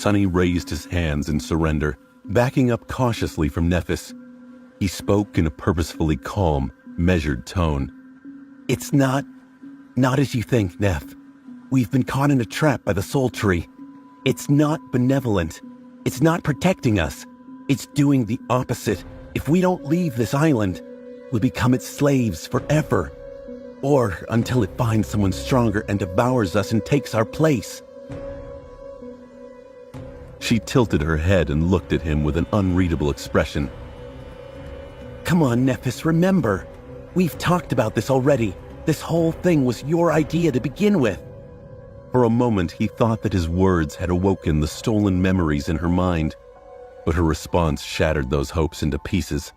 Sunny raised his hands in surrender, backing up cautiously from Nephis. He spoke in a purposefully calm, measured tone. It's not as you think, Neph. We've been caught in a trap by the Soul Tree. It's not benevolent. It's not protecting us. It's doing the opposite. If we don't leave this island, we'll become its slaves forever. Or until it finds someone stronger and devours us and takes our place. She tilted her head and looked at him with an unreadable expression. Come on, Nephis, remember. We've talked about this already. This whole thing was your idea to begin with. For a moment, he thought that his words had awoken the stolen memories in her mind, but her response shattered those hopes into pieces.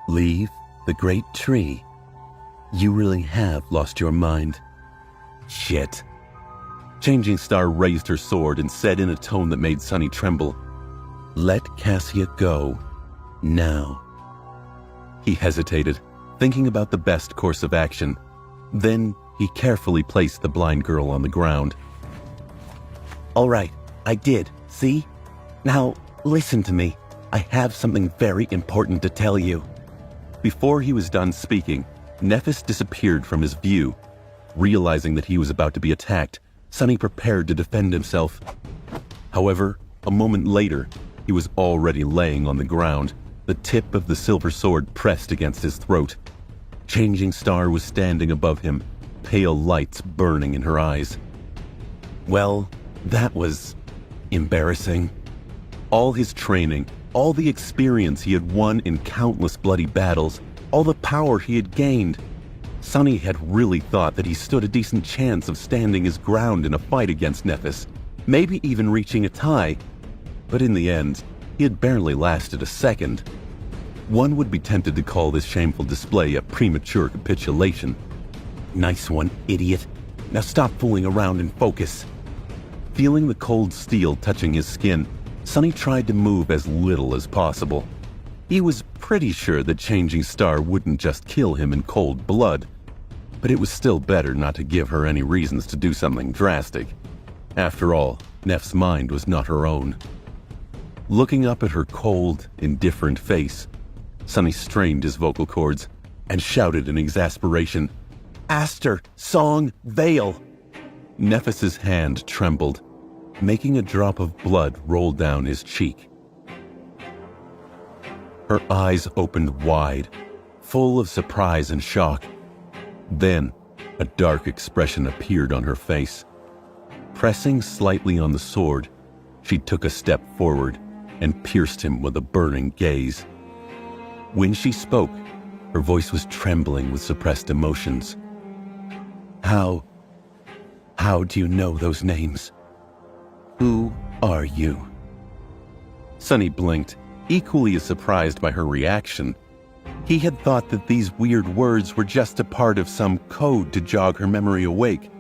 Leave the great tree? You really have lost your mind. Shit. Changing Star raised her sword and said in a tone that made Sunny tremble, Let Cassia go. Now. He hesitated, thinking about the best course of action. Then he carefully placed the blind girl on the ground. All right, I did, see? Now, listen to me. I have something very important to tell you. Before he was done speaking, Nephis disappeared from his view. Realizing that he was about to be attacked, Sunny prepared to defend himself. However, a moment later, he was already laying on the ground, the tip of the silver sword pressed against his throat. Changing Star was standing above him, pale lights burning in her eyes. Well, that was embarrassing. All his training, all the experience he had won in countless bloody battles, all the power he had gained. Sunny had really thought that he stood a decent chance of standing his ground in a fight against Nephis, maybe even reaching a tie. But in the end, he had barely lasted a second. One would be tempted to call this shameful display a premature capitulation. Nice one, idiot. Now stop fooling around and focus. Feeling the cold steel touching his skin, Sunny tried to move as little as possible. He was pretty sure that Changing Star wouldn't just kill him in cold blood, but it was still better not to give her any reasons to do something drastic. After all, Neph's mind was not her own. Looking up at her cold, indifferent face, Sunny strained his vocal cords and shouted in exasperation, Aster, Song, Veil! Nephis's hand trembled, making a drop of blood roll down his cheek. Her eyes opened wide, full of surprise and shock. Then, a dark expression appeared on her face. Pressing slightly on the sword, she took a step forward and pierced him with a burning gaze. When she spoke, her voice was trembling with suppressed emotions. How do you know those names? Who are you? Sunny blinked, equally as surprised by her reaction. He had thought that these weird words were just a part of some code to jog her memory awake,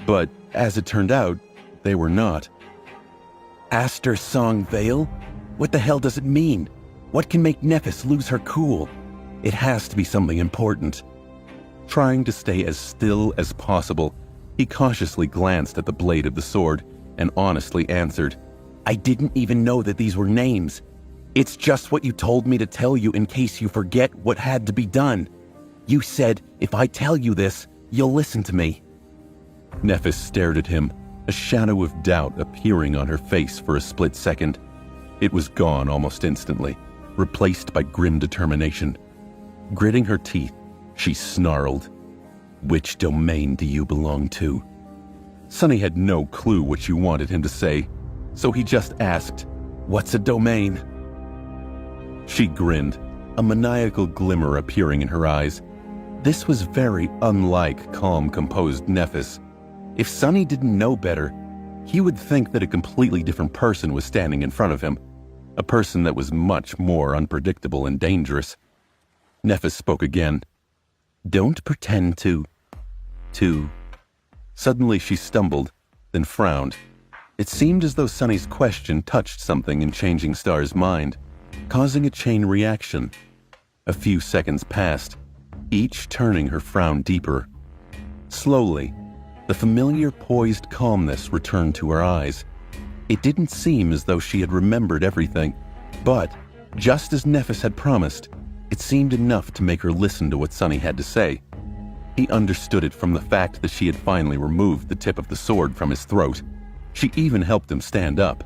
but as it turned out, they were not. Aster Song Veil? What the hell does it mean? What can make Nephis lose her cool? It has to be something important. Trying to stay as still as possible, he cautiously glanced at the blade of the sword and honestly answered, I didn't even know that these were names. It's just what you told me to tell you in case you forget what had to be done. You said, if I tell you this, you'll listen to me. Nephis stared at him, a shadow of doubt appearing on her face for a split second. It was gone almost instantly, replaced by grim determination. Gritting her teeth, she snarled, Which domain do you belong to? Sunny had no clue what she wanted him to say, so he just asked, What's a domain? She grinned, a maniacal glimmer appearing in her eyes. This was very unlike calm, composed Nephis. If Sunny didn't know better, he would think that a completely different person was standing in front of him, a person that was much more unpredictable and dangerous. Nephis spoke again. Don't pretend to... Suddenly she stumbled, then frowned. It seemed as though Sunny's question touched something in Changing Star's mind, causing a chain reaction. A few seconds passed, each turning her frown deeper. Slowly, the familiar poised calmness returned to her eyes. It didn't seem as though she had remembered everything, but, just as Nephis had promised, it seemed enough to make her listen to what Sonny had to say. He understood it from the fact that she had finally removed the tip of the sword from his throat. She even helped him stand up.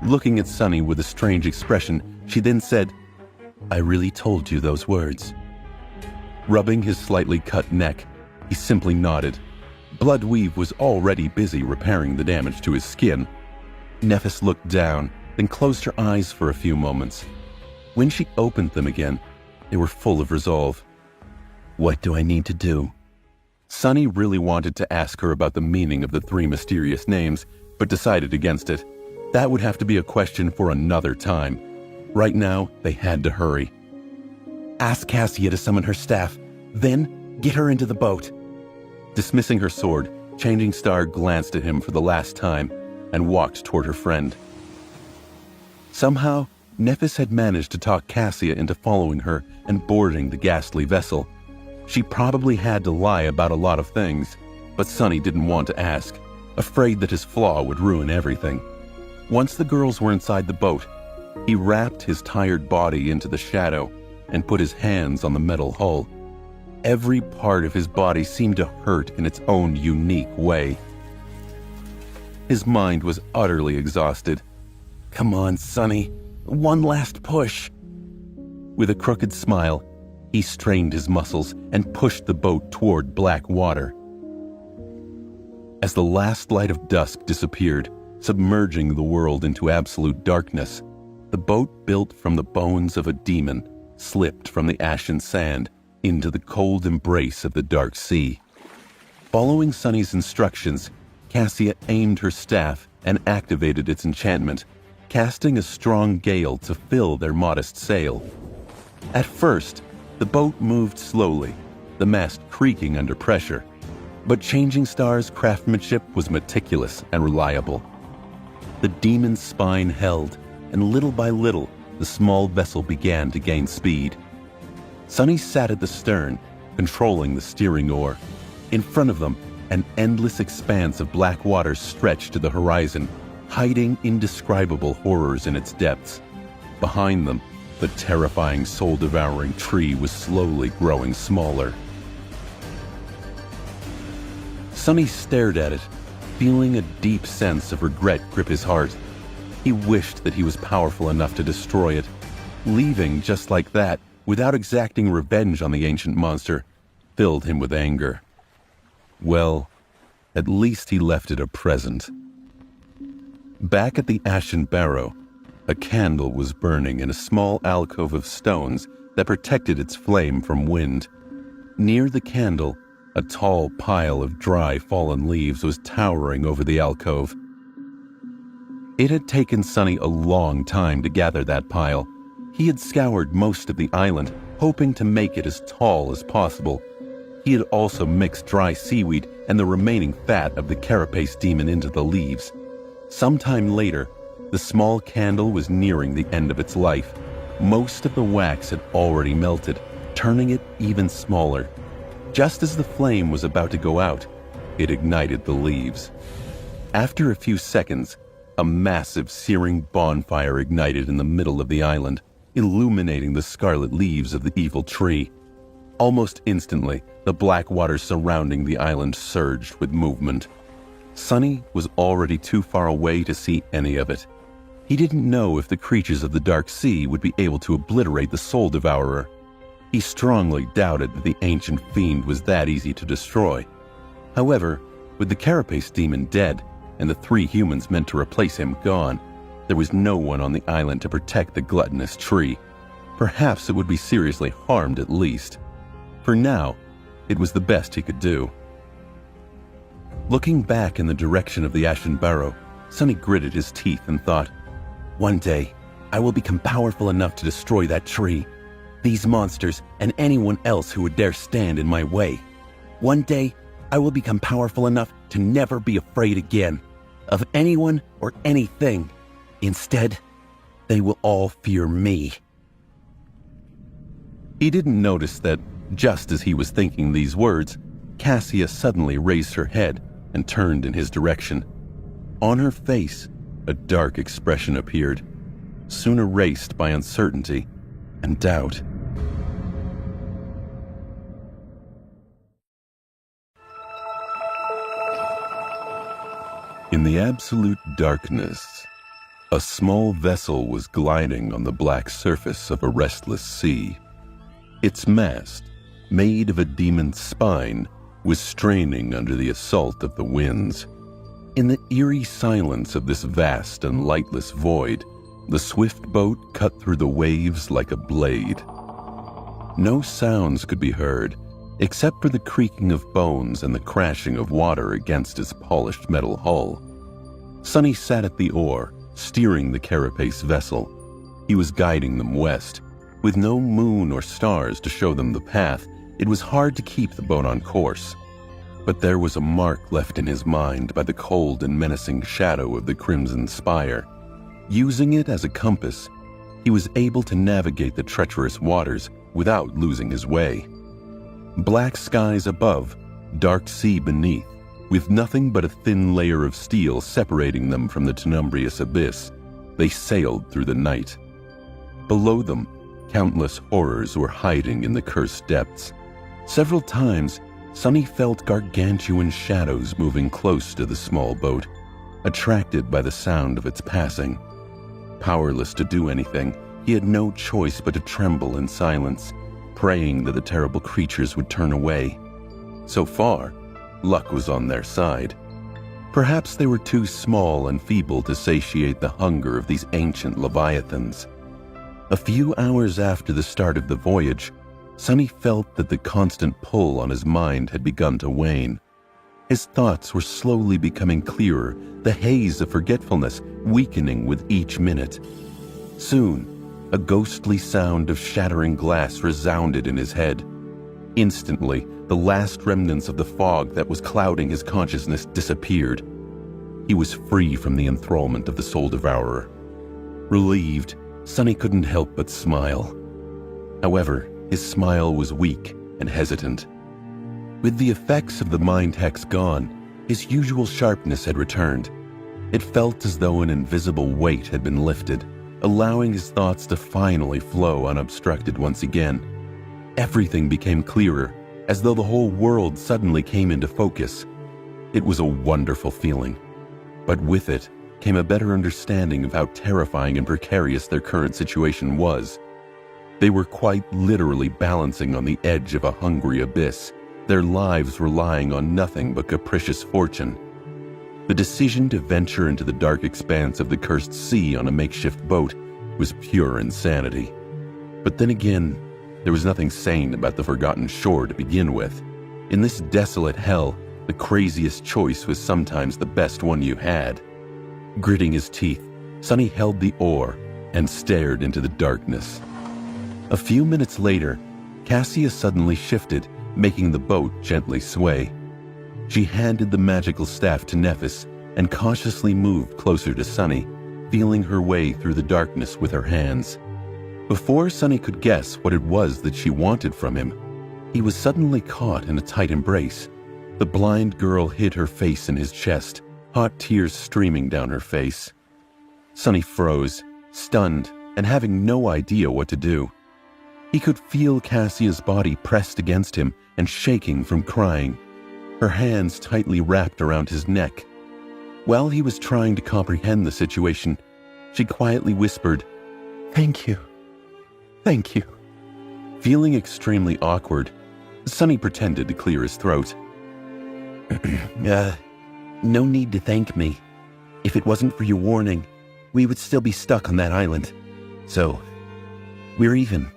Looking at Sonny with a strange expression, she then said, "I really told you those words." Rubbing his slightly cut neck, he simply nodded. Bloodweave was already busy repairing the damage to his skin. Nephis looked down, then closed her eyes for a few moments. When she opened them again, they were full of resolve. "What do I need to do?" Sonny really wanted to ask her about the meaning of the 3 mysterious names, but decided against it. That would have to be a question for another time. Right now, they had to hurry. "Ask Cassia to summon her staff, then get her into the boat." Dismissing her sword, Changing Star glanced at him for the last time and walked toward her friend. Somehow, Nephis had managed to talk Cassia into following her and boarding the ghastly vessel. She probably had to lie about a lot of things, but Sonny didn't want to ask, afraid that his flaw would ruin everything. Once the girls were inside the boat, he wrapped his tired body into the shadow and put his hands on the metal hull. Every part of his body seemed to hurt in its own unique way. His mind was utterly exhausted. "Come on, Sonny. One last push." With a crooked smile, he strained his muscles and pushed the boat toward black water. As the last light of dusk disappeared, submerging the world into absolute darkness, the boat built from the bones of a demon slipped from the ashen sand into the cold embrace of the dark sea. Following Sonny's instructions, Cassia aimed her staff and activated its enchantment, casting a strong gale to fill their modest sail. At first, the boat moved slowly, the mast creaking under pressure, but Changing Star's craftsmanship was meticulous and reliable. The demon's spine held, and little by little, the small vessel began to gain speed. Sonny sat at the stern, controlling the steering oar. In front of them, an endless expanse of black water stretched to the horizon, hiding indescribable horrors in its depths. Behind them, the terrifying soul-devouring tree was slowly growing smaller. Sonny stared at it, feeling a deep sense of regret grip his heart. He wished that he was powerful enough to destroy it. Leaving just like that, without exacting revenge on the ancient monster, filled him with anger. Well, at least he left it a present. Back at the Ashen Barrow, a candle was burning in a small alcove of stones that protected its flame from wind. Near the candle, a tall pile of dry fallen leaves was towering over the alcove. It had taken Sonny a long time to gather that pile. He had scoured most of the island, hoping to make it as tall as possible. He had also mixed dry seaweed and the remaining fat of the carapace demon into the leaves. Sometime later, the small candle was nearing the end of its life. Most of the wax had already melted, turning it even smaller. Just as the flame was about to go out, it ignited the leaves. After a few seconds, a massive searing bonfire ignited in the middle of the island, illuminating the scarlet leaves of the evil tree. Almost instantly, the black waters surrounding the island surged with movement. Sonny was already too far away to see any of it. He didn't know if the creatures of the Dark Sea would be able to obliterate the Soul Devourer. He strongly doubted that the ancient fiend was that easy to destroy. However, with the carapace demon dead and the 3 humans meant to replace him gone, there was no one on the island to protect the gluttonous tree. Perhaps it would be seriously harmed at least. For now, it was the best he could do. Looking back in the direction of the Ashen Barrow, Sonny gritted his teeth and thought, "One day, I will become powerful enough to destroy that tree, these monsters, and anyone else who would dare stand in my way. One day, I will become powerful enough to never be afraid again of anyone or anything. Instead, they will all fear me." He didn't notice that, just as he was thinking these words, Cassia suddenly raised her head and turned in his direction. On her face, a dark expression appeared, soon erased by uncertainty and doubt. In the absolute darkness, a small vessel was gliding on the black surface of a restless sea. Its mast, made of a demon's spine, was straining under the assault of the winds. In the eerie silence of this vast and lightless void, the swift boat cut through the waves like a blade. No sounds could be heard, except for the creaking of bones and the crashing of water against its polished metal hull. Sonny sat at the oar, steering the carapace vessel. He was guiding them west. With no moon or stars to show them the path, it was hard to keep the boat on course. But there was a mark left in his mind by the cold and menacing shadow of the crimson spire. Using it as a compass, he was able to navigate the treacherous waters without losing his way. Black skies above, dark sea beneath, with nothing but a thin layer of steel separating them from the tenumbrous abyss, they sailed through the night. Below them, countless horrors were hiding in the cursed depths. Several times, Sonny felt gargantuan shadows moving close to the small boat, attracted by the sound of its passing. Powerless to do anything, he had no choice but to tremble in silence, praying that the terrible creatures would turn away. So far, luck was on their side. Perhaps they were too small and feeble to satiate the hunger of these ancient leviathans. A few hours after the start of the voyage, Sonny felt that the constant pull on his mind had begun to wane. His thoughts were slowly becoming clearer, the haze of forgetfulness weakening with each minute. Soon, a ghostly sound of shattering glass resounded in his head. Instantly, the last remnants of the fog that was clouding his consciousness disappeared. He was free from the enthrallment of the soul devourer. Relieved, Sonny couldn't help but smile. However, his smile was weak and hesitant. With the effects of the mind hex gone, his usual sharpness had returned. It felt as though an invisible weight had been lifted, allowing his thoughts to finally flow unobstructed once again. Everything became clearer, as though the whole world suddenly came into focus. It was a wonderful feeling, but with it came a better understanding of how terrifying and precarious their current situation was. They were quite literally balancing on the edge of a hungry abyss, their lives relying on nothing but capricious fortune. The decision to venture into the dark expanse of the cursed sea on a makeshift boat was pure insanity. But then again, there was nothing sane about the forgotten shore to begin with. In this desolate hell, the craziest choice was sometimes the best one you had. Gritting his teeth, Sonny held the oar and stared into the darkness. A few minutes later, Cassia suddenly shifted, making the boat gently sway. She handed the magical staff to Nephis and cautiously moved closer to Sonny, feeling her way through the darkness with her hands. Before Sonny could guess what it was that she wanted from him, he was suddenly caught in a tight embrace. The blind girl hid her face in his chest, hot tears streaming down her face. Sonny froze, stunned and having no idea what to do. He could feel Cassia's body pressed against him and shaking from crying, her hands tightly wrapped around his neck. While he was trying to comprehend the situation, she quietly whispered, "Thank you. Thank you." Feeling extremely awkward, Sonny pretended to clear his throat. No need to thank me. If it wasn't for your warning, we would still be stuck on that island. So, we're even."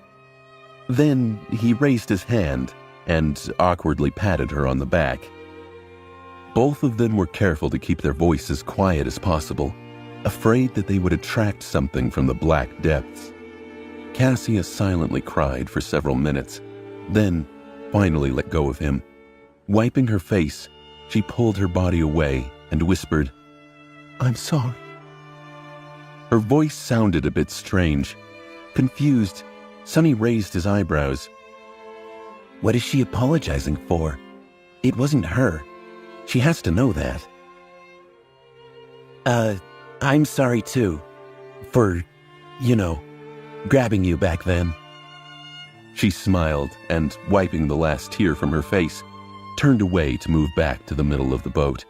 Then he raised his hand and awkwardly patted her on the back. Both of them were careful to keep their voices quiet as possible, afraid that they would attract something from the black depths. Cassia silently cried for several minutes, then finally let go of him. Wiping her face, she pulled her body away and whispered, "I'm sorry." Her voice sounded a bit strange. Confused, Sonny raised his eyebrows. "What is she apologizing for? It wasn't her. She has to know that." I'm sorry too, for, grabbing you back then. She smiled and, wiping the last tear from her face, turned away to move back to the middle of the boat.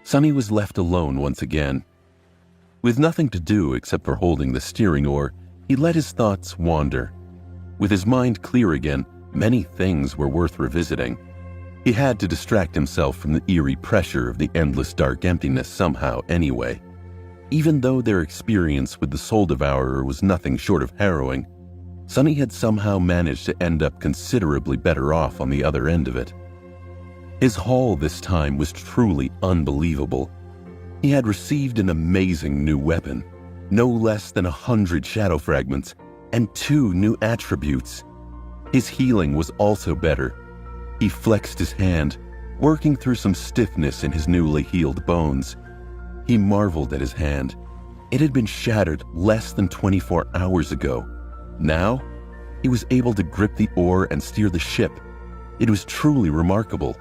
Sonny was left alone once again. With nothing to do except for holding the steering oar, he let his thoughts wander. With his mind clear again, many things were worth revisiting. He had to distract himself from the eerie pressure of the endless dark emptiness somehow anyway. Even though their experience with the Soul Devourer was nothing short of harrowing, Sonny had somehow managed to end up considerably better off on the other end of it. His haul this time was truly unbelievable. He had received an amazing new weapon, no less than 100 shadow fragments, and 2 new attributes. His healing was also better. He flexed his hand, working through some stiffness in his newly healed bones. He marveled at his hand. It had been shattered less than 24 hours ago. Now, he was able to grip the oar and steer the ship. It was truly remarkable.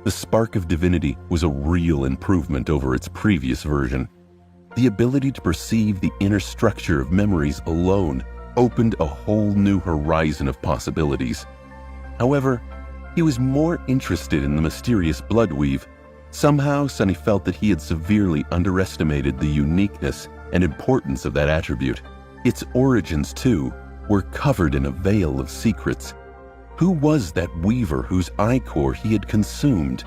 The spark of divinity was a real improvement over its previous version. The ability to perceive the inner structure of memories alone opened a whole new horizon of possibilities. However, he was more interested in the mysterious bloodweave. Somehow, Sonny felt that he had severely underestimated the uniqueness and importance of that attribute. Its origins, too, were covered in a veil of secrets. Who was that weaver whose ichor he had consumed?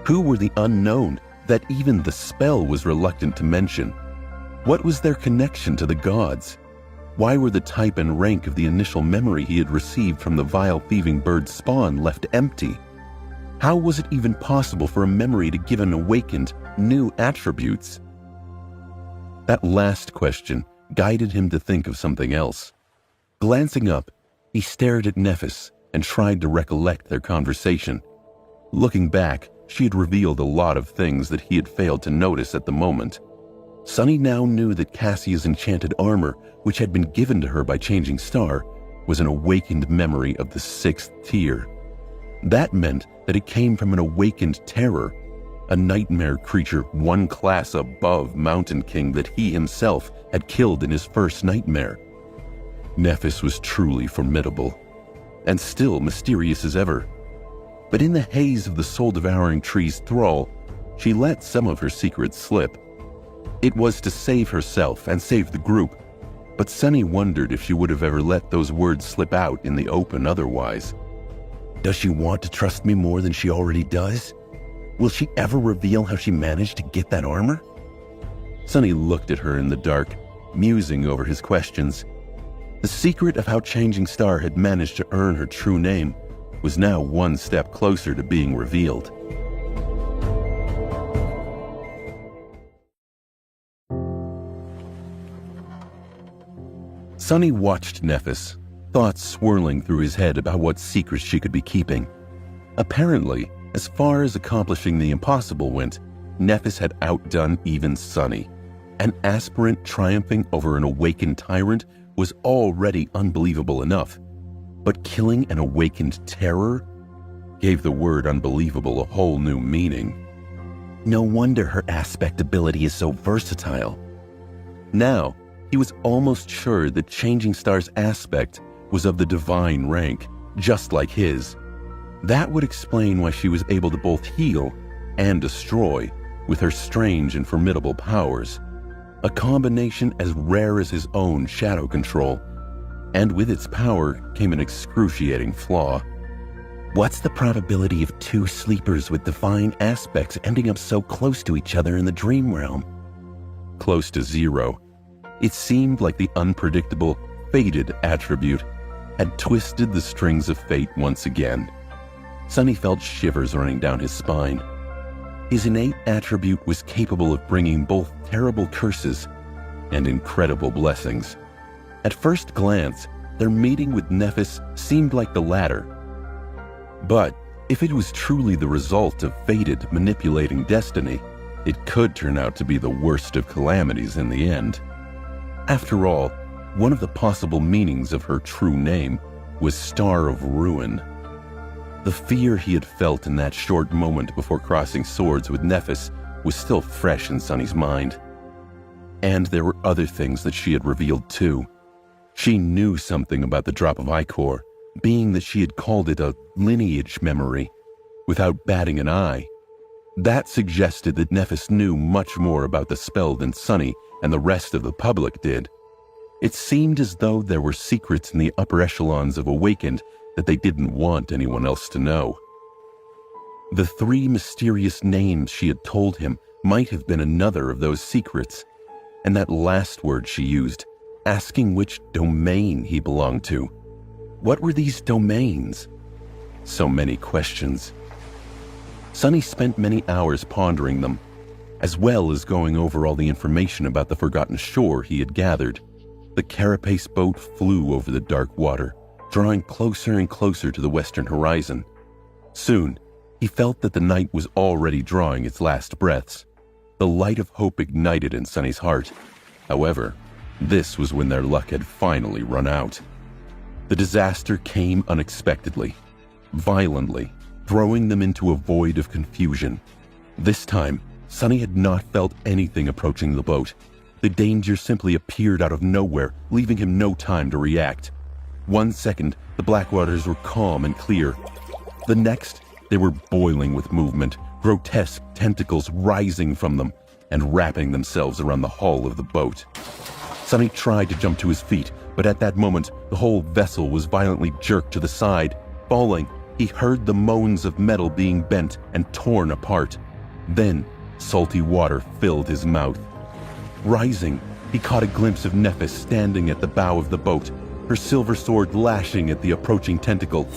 Who were the unknown that even the spell was reluctant to mention? What was their connection to the gods? Why were the type and rank of the initial memory he had received from the vile thieving bird's spawn left empty? How was it even possible for a memory to give an awakened new attributes? That last question guided him to think of something else. Glancing up, he stared at Nephis and tried to recollect their conversation. Looking back, she had revealed a lot of things that he had failed to notice at the moment. Sonny now knew that Cassia's enchanted armor, which had been given to her by Changing Star, was an awakened memory of the 6th tier. That meant that it came from an awakened terror, a nightmare creature 1 class above Mountain King that he himself had killed in his first nightmare. Nephis was truly formidable, and still mysterious as ever. But in the haze of the soul-devouring tree's thrall, she let some of her secrets slip. It was to save herself and save the group, but Sonny wondered if she would have ever let those words slip out in the open otherwise. Does she want to trust me more than she already does? Will she ever reveal how she managed to get that armor? Sonny looked at her in the dark, musing over his questions. The secret of how Changing Star had managed to earn her true name was now 1 step closer to being revealed. Sonny watched Nephis, thoughts swirling through his head about what secrets she could be keeping. Apparently, as far as accomplishing the impossible went, Nephis had outdone even Sonny. An aspirant triumphing over an awakened tyrant was already unbelievable enough, but killing an awakened terror gave the word unbelievable a whole new meaning. No wonder her aspect ability is so versatile. Now, he was almost sure that Changing Star's aspect was of the divine rank, just like his. That would explain why she was able to both heal and destroy with her strange and formidable powers, a combination as rare as his own shadow control, and with its power came an excruciating flaw. What's the probability of 2 sleepers with divine aspects ending up so close to each other in the dream realm? Close to 0. It seemed like the unpredictable, fated attribute had twisted the strings of fate once again. Sonny felt shivers running down his spine. His innate attribute was capable of bringing both terrible curses and incredible blessings. At first glance, their meeting with Nephis seemed like the latter. But if it was truly the result of fated manipulating destiny, it could turn out to be the worst of calamities in the end. After all, one of the possible meanings of her true name was Star of Ruin. The fear he had felt in that short moment before crossing swords with Nephis was still fresh in Sonny's mind. And there were other things that she had revealed too. She knew something about the drop of ichor, being that she had called it a lineage memory, without batting an eye. That suggested that Nephis knew much more about the spell than Sunny and the rest of the public did. It seemed as though there were secrets in the upper echelons of Awakened that they didn't want anyone else to know. The 3 mysterious names she had told him might have been another of those secrets, and that last word she used, asking which domain he belonged to. What were these domains? So many questions. Sunny spent many hours pondering them, as well as going over all the information about the forgotten shore he had gathered. The carapace boat flew over the dark water, drawing closer and closer to the western horizon. Soon, he felt that the night was already drawing its last breaths. The light of hope ignited in Sunny's heart. However, this was when their luck had finally run out. The disaster came unexpectedly, violently, throwing them into a void of confusion. This time, Sunny had not felt anything approaching the boat. The danger simply appeared out of nowhere, leaving him no time to react. 1 second, the black waters were calm and clear. The next, they were boiling with movement, grotesque tentacles rising from them and wrapping themselves around the hull of the boat. Sunny tried to jump to his feet, but at that moment, the whole vessel was violently jerked to the side. Falling, he heard the moans of metal being bent and torn apart. Then, salty water filled his mouth. Rising, he caught a glimpse of Nephis standing at the bow of the boat, her silver sword lashing at the approaching tentacle.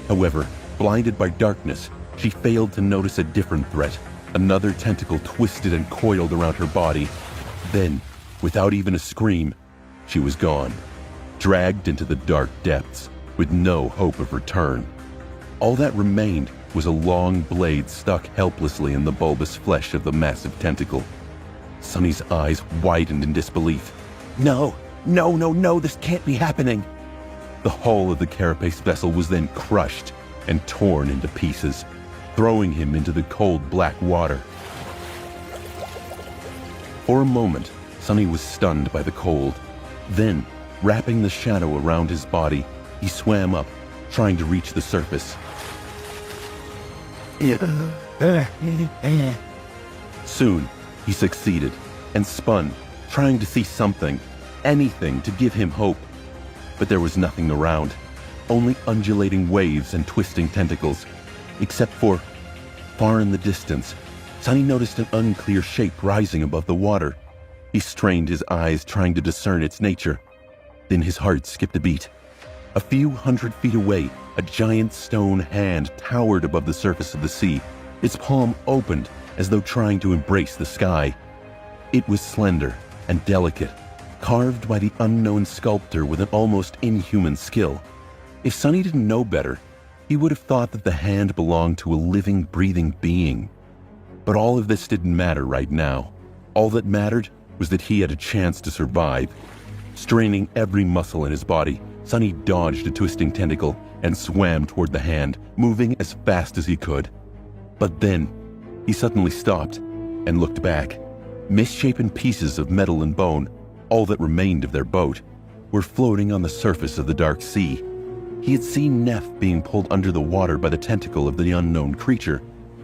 However, blinded by darkness, she failed to notice a different threat. Another tentacle twisted and coiled around her body. Then, without even a scream, she was gone, dragged into the dark depths, with no hope of return. All that remained was a long blade stuck helplessly in the bulbous flesh of the massive tentacle. Sunny's eyes widened in disbelief. No, this can't be happening. The hull of the carapace vessel was then crushed and torn into pieces, throwing him into the cold black water. For a moment, Sunny was stunned by the cold. Then, wrapping the shadow around his body, he swam up, trying to reach the surface. Soon, he succeeded and spun, trying to see something, anything to give him hope. But there was nothing around, only undulating waves and twisting tentacles. Except for, far in the distance, Sunny noticed an unclear shape rising above the water. He strained his eyes, trying to discern its nature. Then his heart skipped a beat. A few 100 feet away, a giant stone hand towered above the surface of the sea. Its palm opened as though trying to embrace the sky. It was slender and delicate, carved by the unknown sculptor with an almost inhuman skill. If Sunny didn't know better, he would have thought that the hand belonged to a living, breathing being. But all of this didn't matter right now. All that mattered was that he had a chance to survive. Straining every muscle in his body, Sunny dodged a twisting tentacle and swam toward the hand, moving as fast as he could. But then, he suddenly stopped and looked back. Misshapen pieces of metal and bone, all that remained of their boat, were floating on the surface of the dark sea. He had seen Neph being pulled under the water by the tentacle of the unknown creature,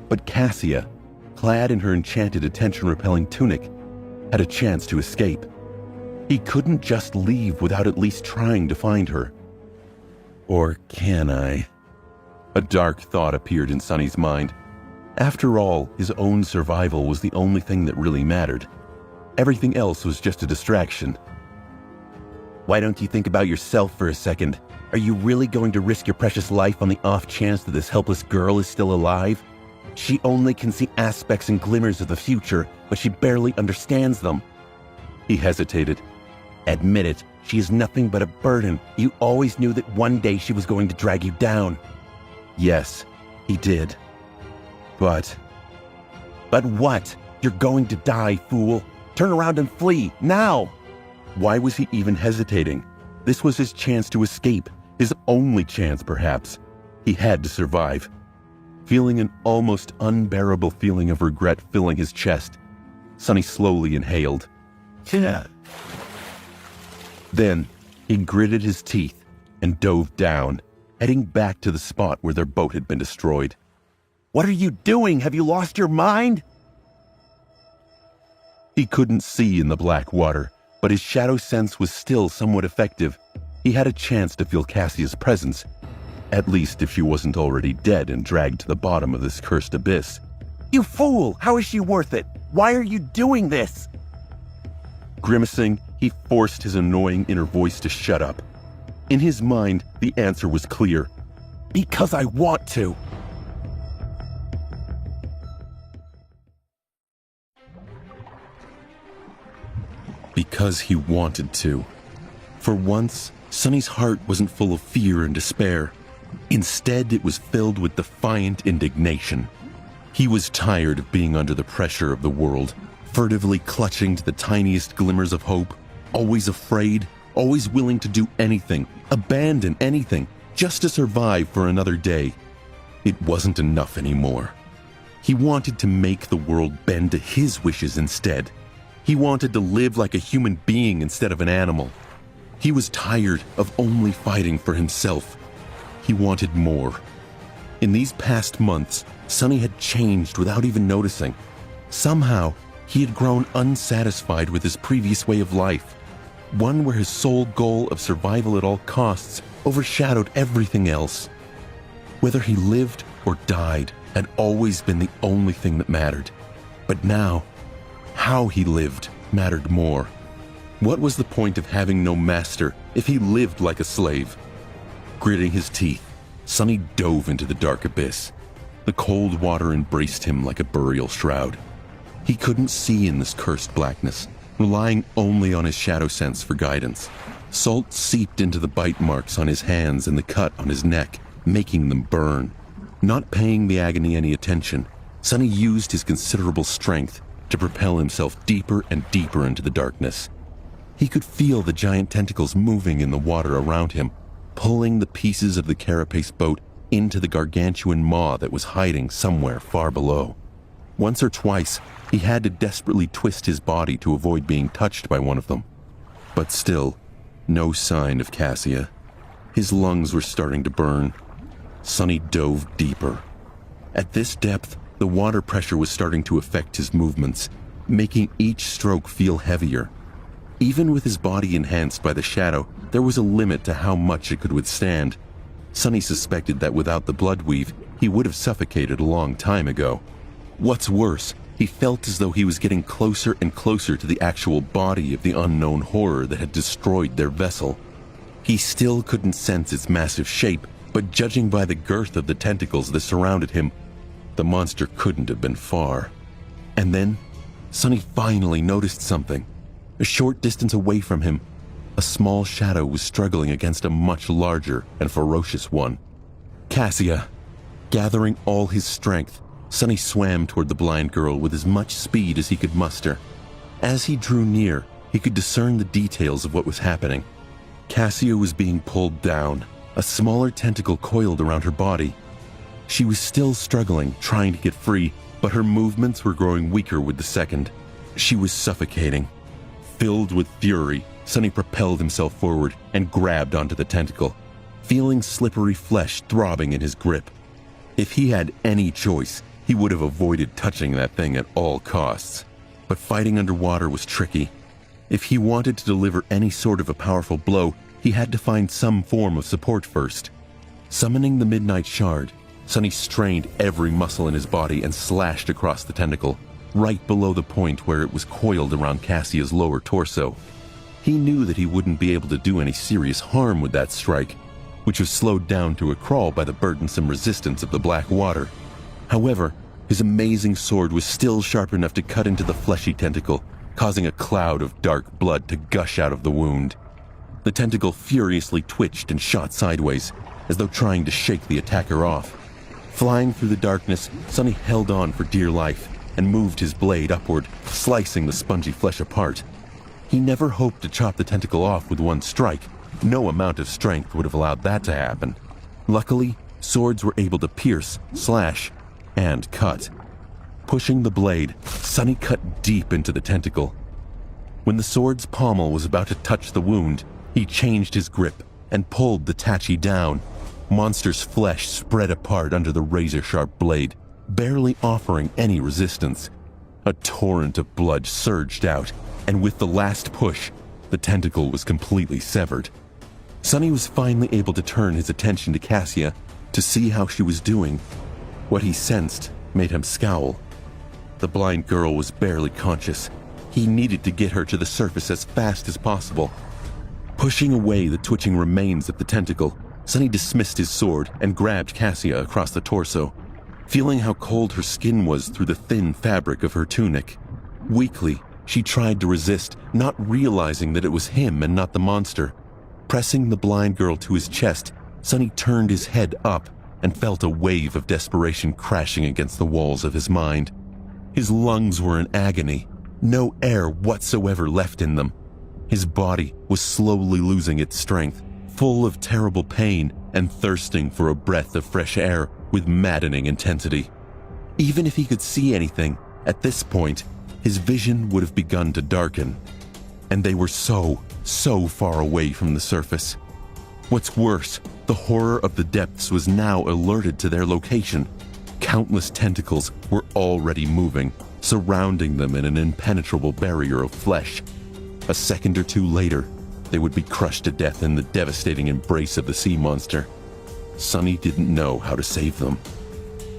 but Cassia, clad in her enchanted attention-repelling tunic, had a chance to escape. He couldn't just leave without at least trying to find her. Or can I? A dark thought appeared in Sunny's mind. After all, his own survival was the only thing that really mattered. Everything else was just a distraction. Why don't you think about yourself for a second? Are you really going to risk your precious life on the off chance that this helpless girl is still alive? She only can see aspects and glimmers of the future, but she barely understands them. He hesitated. Admit it, she is nothing but a burden. You always knew that one day she was going to drag you down. Yes, he did. But what? You're going to die, fool. Turn around and flee, now! Why was he even hesitating? This was his chance to escape, his only chance perhaps. He had to survive. Feeling an almost unbearable feeling of regret filling his chest, Sunny slowly inhaled. Then he gritted his teeth and dove down, heading back to the spot where their boat had been destroyed. What are you doing? Have you lost your mind? He couldn't see in the black water, but his shadow sense was still somewhat effective. He had a chance to feel Cassia's presence, at least if she wasn't already dead and dragged to the bottom of this cursed abyss. You fool! How is she worth it? Why are you doing this? Grimacing, he forced his annoying inner voice to shut up. In his mind, the answer was clear. Because I want to. Because he wanted to. For once, Sonny's heart wasn't full of fear and despair. Instead, it was filled with defiant indignation. He was tired of being under the pressure of the world, furtively clutching to the tiniest glimmers of hope, always afraid, always willing to do anything, abandon anything, just to survive for another day. It wasn't enough anymore. He wanted to make the world bend to his wishes instead. He wanted to live like a human being instead of an animal. He was tired of only fighting for himself. He wanted more. In these past months, Sonny had changed without even noticing. Somehow, he had grown unsatisfied with his previous way of life, one where his sole goal of survival at all costs overshadowed everything else. Whether he lived or died had always been the only thing that mattered. But now, how he lived mattered more. What was the point of having no master if he lived like a slave? Gritting his teeth, Sonny dove into the dark abyss. The cold water embraced him like a burial shroud. He couldn't see in this cursed blackness, relying only on his shadow sense for guidance. Salt seeped into the bite marks on his hands and the cut on his neck, making them burn. Not paying the agony any attention, Sonny used his considerable strength to propel himself deeper and deeper into the darkness. He could feel the giant tentacles moving in the water around him, pulling the pieces of the carapace boat into the gargantuan maw that was hiding somewhere far below. Once or twice, he had to desperately twist his body to avoid being touched by one of them. But still, no sign of Cassia. His lungs were starting to burn. Sonny dove deeper. At this depth, the water pressure was starting to affect his movements, making each stroke feel heavier. Even with his body enhanced by the shadow, there was a limit to how much it could withstand. Sonny suspected that without the blood weave, he would have suffocated a long time ago. What's worse, he felt as though he was getting closer and closer to the actual body of the unknown horror that had destroyed their vessel. He still couldn't sense its massive shape, but judging by the girth of the tentacles that surrounded him, the monster couldn't have been far. And then, Sonny finally noticed something. A short distance away from him, a small shadow was struggling against a much larger and ferocious one. Cassia! Gathering all his strength, Sonny swam toward the blind girl with as much speed as he could muster. As he drew near, he could discern the details of what was happening. Cassia was being pulled down, a smaller tentacle coiled around her body. She was still struggling, trying to get free, but her movements were growing weaker with the second. She was suffocating. Filled with fury, Sonny propelled himself forward and grabbed onto the tentacle, feeling slippery flesh throbbing in his grip. If he had any choice, he would have avoided touching that thing at all costs. But fighting underwater was tricky. If he wanted to deliver any sort of a powerful blow, he had to find some form of support first. Summoning the Midnight Shard, Sonny strained every muscle in his body and slashed across the tentacle, right below the point where it was coiled around Cassia's lower torso. He knew that he wouldn't be able to do any serious harm with that strike, which was slowed down to a crawl by the burdensome resistance of the black water. However, his amazing sword was still sharp enough to cut into the fleshy tentacle, causing a cloud of dark blood to gush out of the wound. The tentacle furiously twitched and shot sideways, as though trying to shake the attacker off. Flying through the darkness, Sonny held on for dear life and moved his blade upward, slicing the spongy flesh apart. He never hoped to chop the tentacle off with one strike. No amount of strength would have allowed that to happen. Luckily, swords were able to pierce, slash, and cut. Pushing the blade, Sonny cut deep into the tentacle. When the sword's pommel was about to touch the wound, he changed his grip and pulled the tachi down. Monster's flesh spread apart under the razor-sharp blade, barely offering any resistance. A torrent of blood surged out, and with the last push, the tentacle was completely severed. Sonny was finally able to turn his attention to Cassia to see how she was doing. What he sensed made him scowl. The blind girl was barely conscious. He needed to get her to the surface as fast as possible. Pushing away the twitching remains of the tentacle, Sonny dismissed his sword and grabbed Cassia across the torso, feeling how cold her skin was through the thin fabric of her tunic. Weakly, she tried to resist, not realizing that it was him and not the monster. Pressing the blind girl to his chest, Sonny turned his head up and felt a wave of desperation crashing against the walls of his mind. His lungs were in agony, no air whatsoever left in them. His body was slowly losing its strength, full of terrible pain and thirsting for a breath of fresh air with maddening intensity. Even if he could see anything, at this point, his vision would have begun to darken. And they were so far away from the surface. What's worse, the horror of the depths was now alerted to their location. Countless tentacles were already moving, surrounding them in an impenetrable barrier of flesh. A second or two later, they would be crushed to death in the devastating embrace of the sea monster. Sonny didn't know how to save them.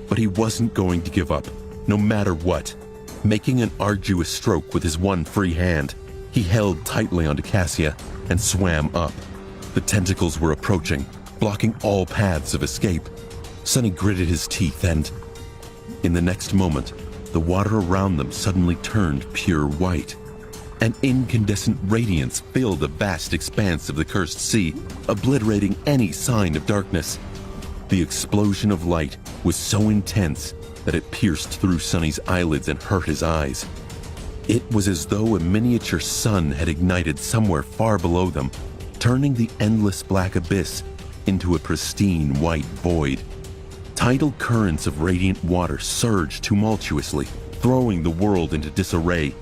But he wasn't going to give up, no matter what. Making an arduous stroke with his one free hand, he held tightly onto Cassia and swam up. The tentacles were approaching, blocking all paths of escape. Sonny gritted his teeth and, in the next moment, the water around them suddenly turned pure white. An incandescent radiance filled the vast expanse of the cursed sea, obliterating any sign of darkness. The explosion of light was so intense that it pierced through Sonny's eyelids and hurt his eyes. It was as though a miniature sun had ignited somewhere far below them, turning the endless black abyss into a pristine white void. Tidal currents of radiant water surged tumultuously, throwing the world into disarray.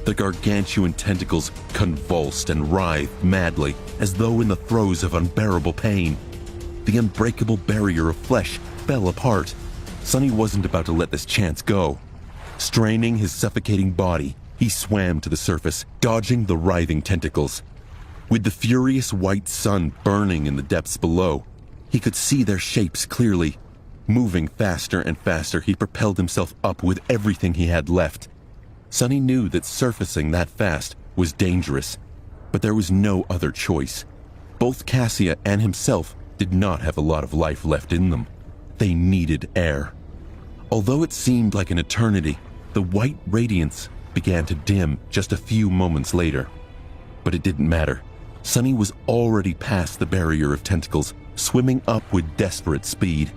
The gargantuan tentacles convulsed and writhed madly, as though in the throes of unbearable pain. The unbreakable barrier of flesh fell apart. Sonny wasn't about to let this chance go. Straining his suffocating body, he swam to the surface, dodging the writhing tentacles. With the furious white sun burning in the depths below, he could see their shapes clearly. Moving faster and faster, he propelled himself up with everything he had left. Sonny knew that surfacing that fast was dangerous, but there was no other choice. Both Cassia and himself did not have a lot of life left in them. They needed air. Although it seemed like an eternity, the white radiance began to dim just a few moments later. But it didn't matter. Sonny was already past the barrier of tentacles, swimming up with desperate speed.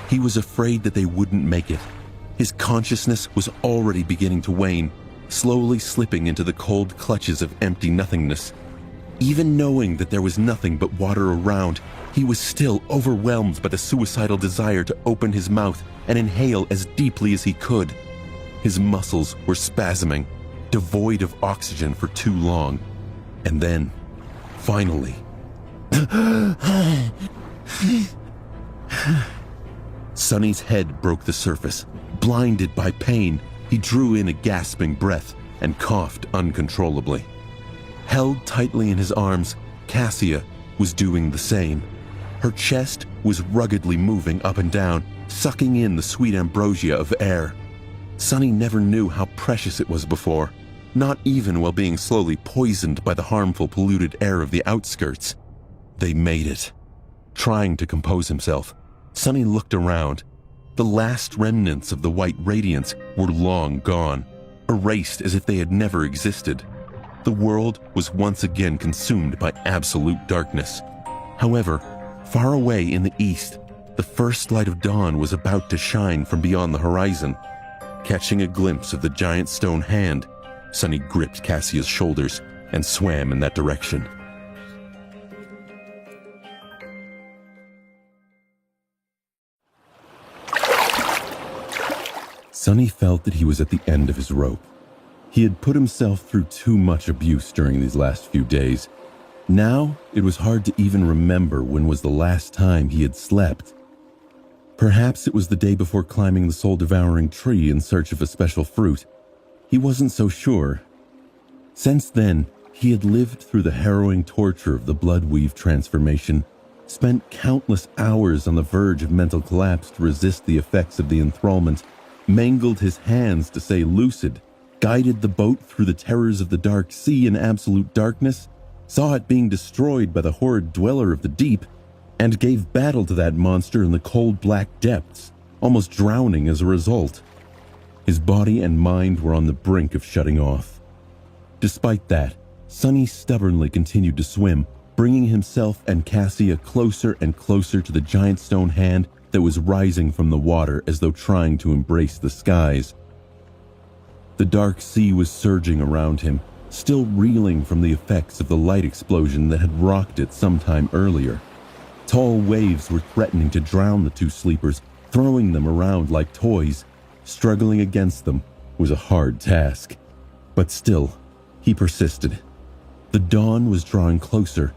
He was afraid that they wouldn't make it. His consciousness was already beginning to wane, slowly slipping into the cold clutches of empty nothingness. Even knowing that there was nothing but water around, he was still overwhelmed by the suicidal desire to open his mouth and inhale as deeply as he could. His muscles were spasming, devoid of oxygen for too long. And then, finally... Sonny's head broke the surface. Blinded by pain, he drew in a gasping breath and coughed uncontrollably. Held tightly in his arms, Cassia was doing the same. Her chest was ruggedly moving up and down, sucking in the sweet ambrosia of air. Sonny never knew how precious it was before, not even while being slowly poisoned by the harmful polluted air of the outskirts. They made it. Trying to compose himself, Sonny looked around. The last remnants of the white radiance were long gone, erased as if they had never existed. The world was once again consumed by absolute darkness. However, far away in the east, the first light of dawn was about to shine from beyond the horizon. Catching a glimpse of the giant stone hand, Sonny gripped Cassia's shoulders and swam in that direction. Sonny felt that he was at the end of his rope. He had put himself through too much abuse during these last few days. Now, it was hard to even remember when was the last time he had slept. Perhaps it was the day before climbing the soul-devouring tree in search of a special fruit. He wasn't so sure. Since then, he had lived through the harrowing torture of the bloodweave transformation, spent countless hours on the verge of mental collapse to resist the effects of the enthrallment, mangled his hands to stay lucid, guided the boat through the terrors of the dark sea in absolute darkness, saw it being destroyed by the horrid dweller of the deep, and gave battle to that monster in the cold black depths, almost drowning as a result. His body and mind were on the brink of shutting off. Despite that, Sonny stubbornly continued to swim, bringing himself and Cassia closer and closer to the giant stone hand that was rising from the water as though trying to embrace the skies. The dark sea was surging around him, still reeling from the effects of the light explosion that had rocked it some time earlier. Tall waves were threatening to drown the two sleepers, throwing them around like toys. Struggling against them was a hard task. But still, he persisted. The dawn was drawing closer,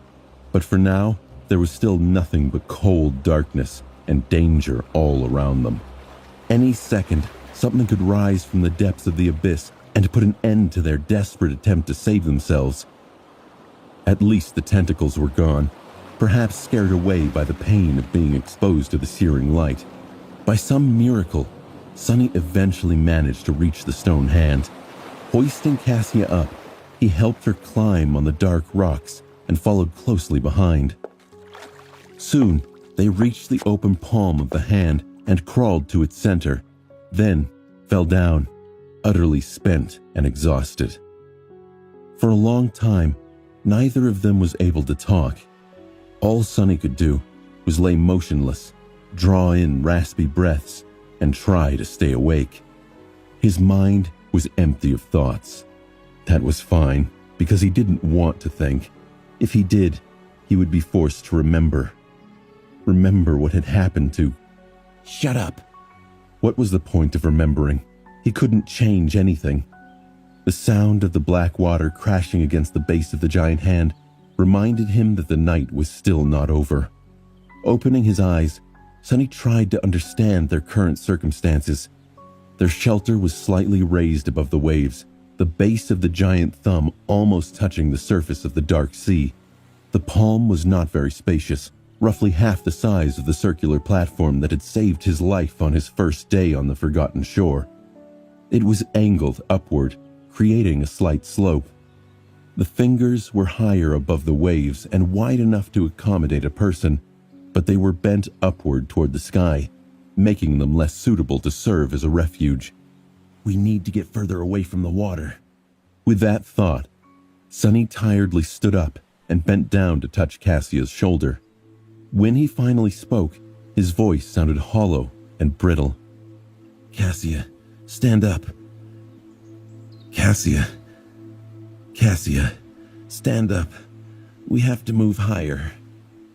but for now, there was still nothing but cold darkness and danger all around them. Any second, something could rise from the depths of the abyss and put an end to their desperate attempt to save themselves. At least the tentacles were gone, perhaps scared away by the pain of being exposed to the searing light. By some miracle, Sonny eventually managed to reach the stone hand. Hoisting Cassia up, he helped her climb on the dark rocks and followed closely behind. Soon, they reached the open palm of the hand and crawled to its center, then fell down, utterly spent and exhausted. For a long time, neither of them was able to talk. All Sonny could do was lay motionless, draw in raspy breaths, and try to stay awake. His mind was empty of thoughts. That was fine, because he didn't want to think. If he did, he would be forced to remember. Remember what had happened to... Shut up! What was the point of remembering? He couldn't change anything. The sound of the black water crashing against the base of the giant hand reminded him that the night was still not over. Opening his eyes, Sonny tried to understand their current circumstances. Their shelter was slightly raised above the waves, the base of the giant thumb almost touching the surface of the dark sea. The palm was not very spacious, roughly half the size of the circular platform that had saved his life on his first day on the forgotten shore. It was angled upward, creating a slight slope. The fingers were higher above the waves and wide enough to accommodate a person, but they were bent upward toward the sky, making them less suitable to serve as a refuge. We need to get further away from the water. With that thought, Sonny tiredly stood up and bent down to touch Cassia's shoulder. When he finally spoke, his voice sounded hollow and brittle. Cassia, stand up. Cassia, stand up. We have to move higher.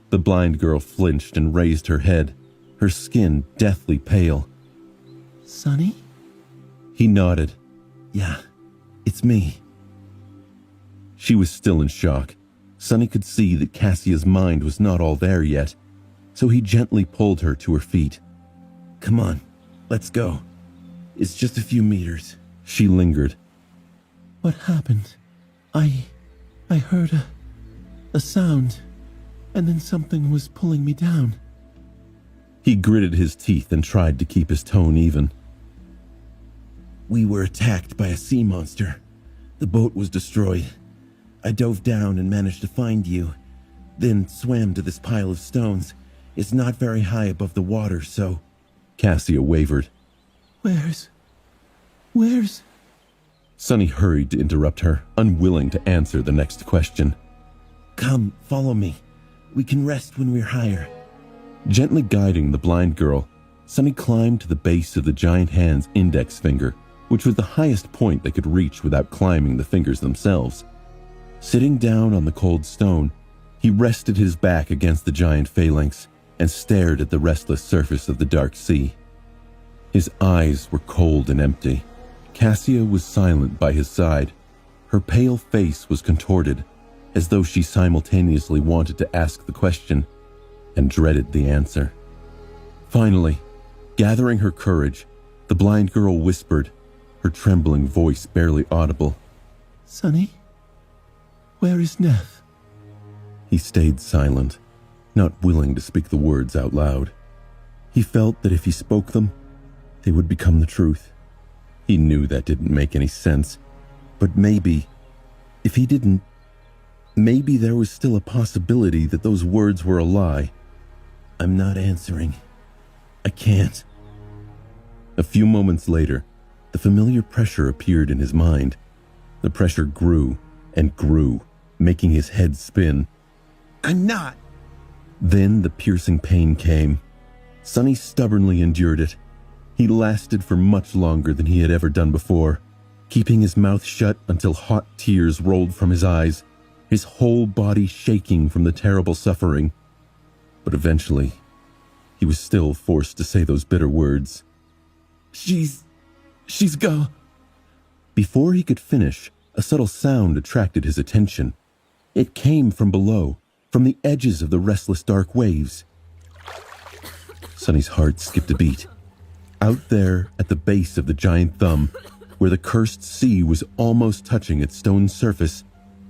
The blind girl flinched and raised her head, her skin deathly pale. Sonny? He nodded. Yeah, it's me. She was still in shock. Sonny could see that Cassia's mind was not all there yet, so he gently pulled her to her feet. Come on, let's go. It's just a few meters. She lingered. What happened? I heard a sound, and then something was pulling me down. He gritted his teeth and tried to keep his tone even. We were attacked by a sea monster. The boat was destroyed. I dove down and managed to find you, then swam to this pile of stones. It's not very high above the water, so... Cassia wavered. Where's... Sonny hurried to interrupt her, unwilling to answer the next question. Come, follow me. We can rest when we're higher. Gently guiding the blind girl, Sonny climbed to the base of the giant hand's index finger, which was the highest point they could reach without climbing the fingers themselves. Sitting down on the cold stone, he rested his back against the giant phalanx and stared at the restless surface of the dark sea. His eyes were cold and empty. Cassia was silent by his side. Her pale face was contorted, as though she simultaneously wanted to ask the question and dreaded the answer. Finally, gathering her courage, the blind girl whispered, her trembling voice barely audible, "Sonny, where is Neff?" He stayed silent, not willing to speak the words out loud. He felt that if he spoke them, they would become the truth. He knew that didn't make any sense, but maybe, if he didn't, maybe there was still a possibility that those words were a lie. "I'm not answering. I can't." A few moments later, the familiar pressure appeared in his mind. The pressure grew and grew, making his head spin. "I'm not." Then the piercing pain came. Sonny stubbornly endured it. He lasted for much longer than he had ever done before, keeping his mouth shut until hot tears rolled from his eyes, his whole body shaking from the terrible suffering. But eventually, he was still forced to say those bitter words. She's gone." Before he could finish, a subtle sound attracted his attention. It came from below, from the edges of the restless dark waves. Sonny's heart skipped a beat. Out there at the base of the giant thumb, where the cursed sea was almost touching its stone surface,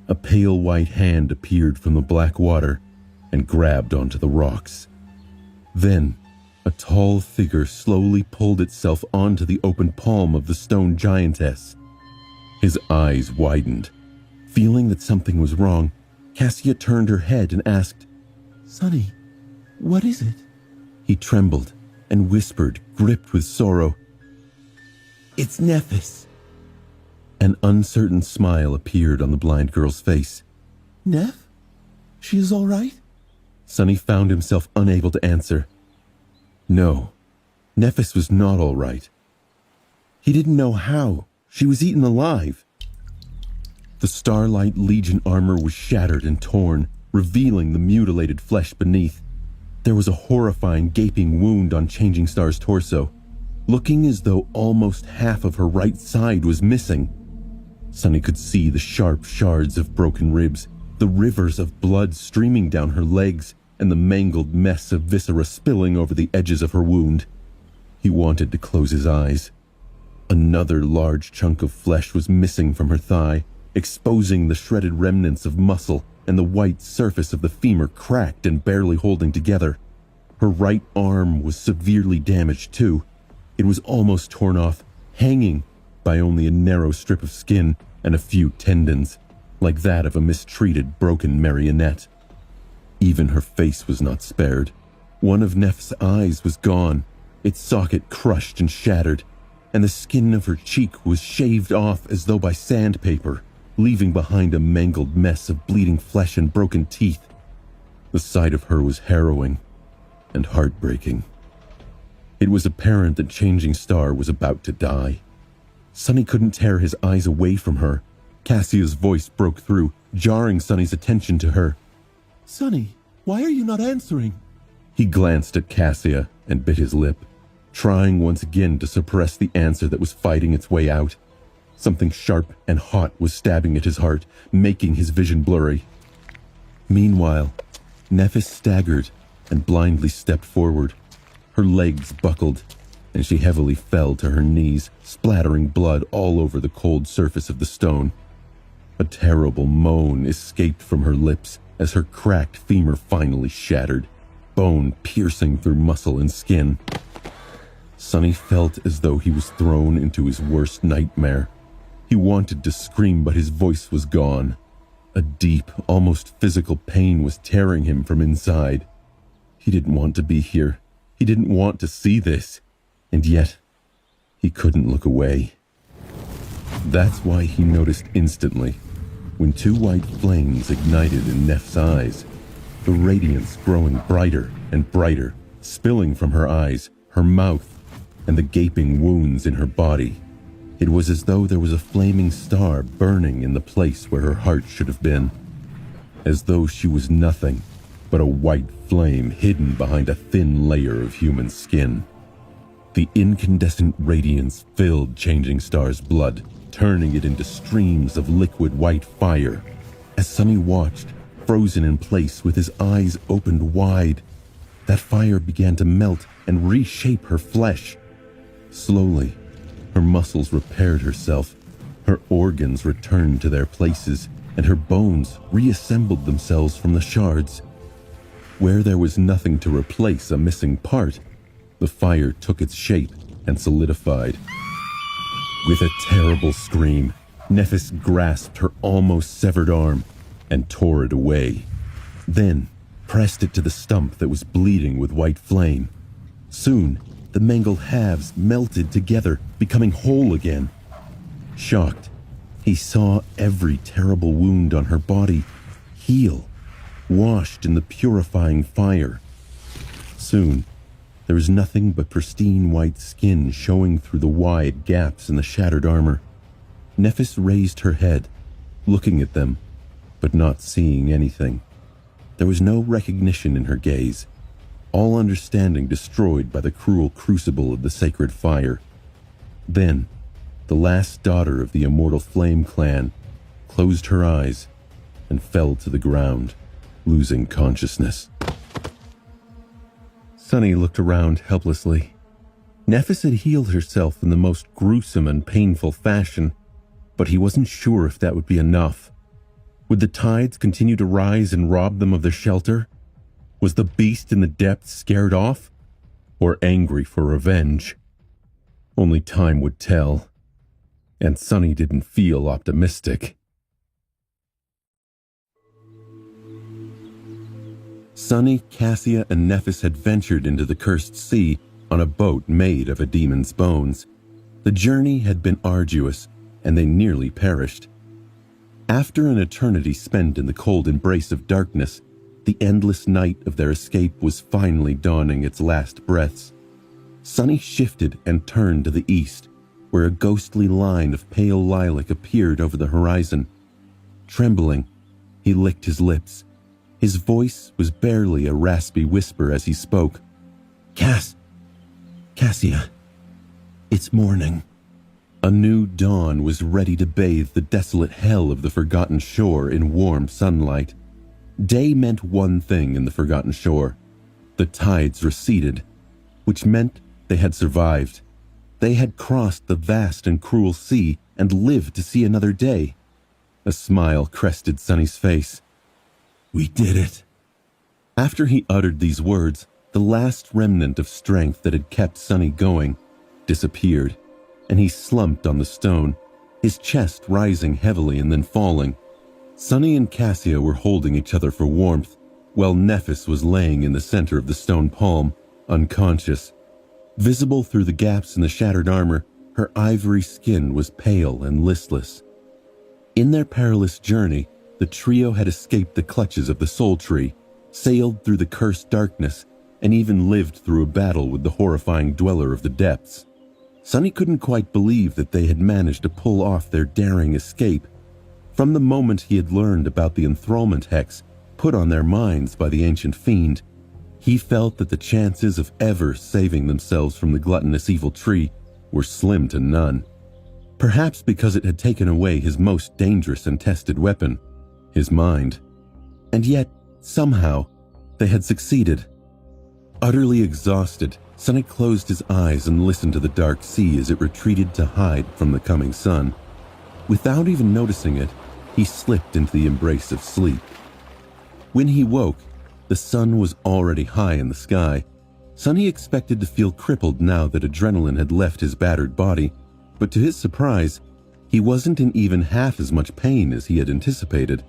a pale white hand appeared from the black water and grabbed onto the rocks. Then, a tall figure slowly pulled itself onto the open palm of the stone giantess. His eyes widened. Feeling that something was wrong, Cassia turned her head and asked, "Sonny, what is it?" He trembled and whispered, gripped with sorrow, "It's Nephis." An uncertain smile appeared on the blind girl's face. "Neff? She is all right?" Sonny found himself unable to answer. No, Nephis was not all right. He didn't know how. She was eaten alive. The Starlight Legion armor was shattered and torn, revealing the mutilated flesh beneath. There was a horrifying gaping wound on Changing Star's torso, looking as though almost half of her right side was missing. Sonny could see the sharp shards of broken ribs, the rivers of blood streaming down her legs, and the mangled mess of viscera spilling over the edges of her wound. He wanted to close his eyes. Another large chunk of flesh was missing from her thigh, exposing the shredded remnants of muscle, and the white surface of the femur cracked and barely holding together. Her right arm was severely damaged too. It was almost torn off, hanging by only a narrow strip of skin and a few tendons, like that of a mistreated, broken marionette. Even her face was not spared. One of Neff's eyes was gone, its socket crushed and shattered, and the skin of her cheek was shaved off as though by sandpaper, leaving behind a mangled mess of bleeding flesh and broken teeth. The sight of her was harrowing and heartbreaking. It was apparent that Changing Star was about to die. Sonny couldn't tear his eyes away from her. Cassia's voice broke through, jarring Sonny's attention to her. "Sonny, why are you not answering?" He glanced at Cassia and bit his lip, trying once again to suppress the answer that was fighting its way out. Something sharp and hot was stabbing at his heart, making his vision blurry. Meanwhile, Nephis staggered and blindly stepped forward. Her legs buckled, and she heavily fell to her knees, splattering blood all over the cold surface of the stone. A terrible moan escaped from her lips as her cracked femur finally shattered, bone piercing through muscle and skin. Sonny felt as though he was thrown into his worst nightmare. He wanted to scream, but his voice was gone. A deep, almost physical pain was tearing him from inside. He didn't want to be here. He didn't want to see this. And yet, he couldn't look away. That's why he noticed instantly, when two white flames ignited in Neff's eyes, the radiance growing brighter and brighter, spilling from her eyes, her mouth, and the gaping wounds in her body. It was as though there was a flaming star burning in the place where her heart should have been. As though she was nothing but a white flame hidden behind a thin layer of human skin. The incandescent radiance filled Changing Star's blood, turning it into streams of liquid white fire. As Sunny watched, frozen in place with his eyes opened wide, that fire began to melt and reshape her flesh. Slowly, her muscles repaired herself, her organs returned to their places, and her bones reassembled themselves from the shards. Where there was nothing to replace a missing part, the fire took its shape and solidified. With a terrible scream, Nephis grasped her almost severed arm and tore it away. Then pressed it to the stump that was bleeding with white flame. Soon, the mangled halves melted together, becoming whole again. Shocked, he saw every terrible wound on her body heal, washed in the purifying fire. Soon, there was nothing but pristine white skin showing through the wide gaps in the shattered armor. Nephis raised her head, looking at them, but not seeing anything. There was no recognition in her gaze, all understanding destroyed by the cruel crucible of the sacred fire. Then, the last daughter of the immortal Flame Clan closed her eyes and fell to the ground, losing consciousness. Sunny looked around helplessly. Nephis had healed herself in the most gruesome and painful fashion, but he wasn't sure if that would be enough. Would the tides continue to rise and rob them of their shelter? Was the beast in the depths scared off, or angry for revenge? Only time would tell, and Sunny didn't feel optimistic. Sunny, Cassia, and Nephis had ventured into the cursed sea on a boat made of a demon's bones. The journey had been arduous, and they nearly perished. After an eternity spent in the cold embrace of darkness, the endless night of their escape was finally dawning its last breaths. Sunny shifted and turned to the east, where a ghostly line of pale lilac appeared over the horizon. Trembling, he licked his lips. His voice was barely a raspy whisper as he spoke. Cassia, it's morning." A new dawn was ready to bathe the desolate hell of the Forgotten Shore in warm sunlight. Day meant one thing in the Forgotten Shore. The tides receded, which meant they had survived. They had crossed the vast and cruel sea and lived to see another day. A smile crested Sunny's face. "We did it." After he uttered these words, the last remnant of strength that had kept Sunny going disappeared, and he slumped on the stone, his chest rising heavily and then falling. Sunny and Cassia were holding each other for warmth, while Nephis was laying in the center of the stone palm, unconscious. Visible through the gaps in the shattered armor, her ivory skin was pale and listless. In their perilous journey, the trio had escaped the clutches of the Soul Tree, sailed through the cursed darkness, and even lived through a battle with the horrifying Dweller of the Depths. Sunny couldn't quite believe that they had managed to pull off their daring escape. From the moment he had learned about the enthrallment hex put on their minds by the ancient fiend, he felt that the chances of ever saving themselves from the gluttonous evil tree were slim to none. Perhaps because it had taken away his most dangerous and tested weapon, his mind. And yet, somehow, they had succeeded. Utterly exhausted, Sunny closed his eyes and listened to the dark sea as it retreated to hide from the coming sun. Without even noticing it, he slipped into the embrace of sleep. When he woke, the sun was already high in the sky. Sunny expected to feel crippled now that adrenaline had left his battered body, but to his surprise, he wasn't in even half as much pain as he had anticipated.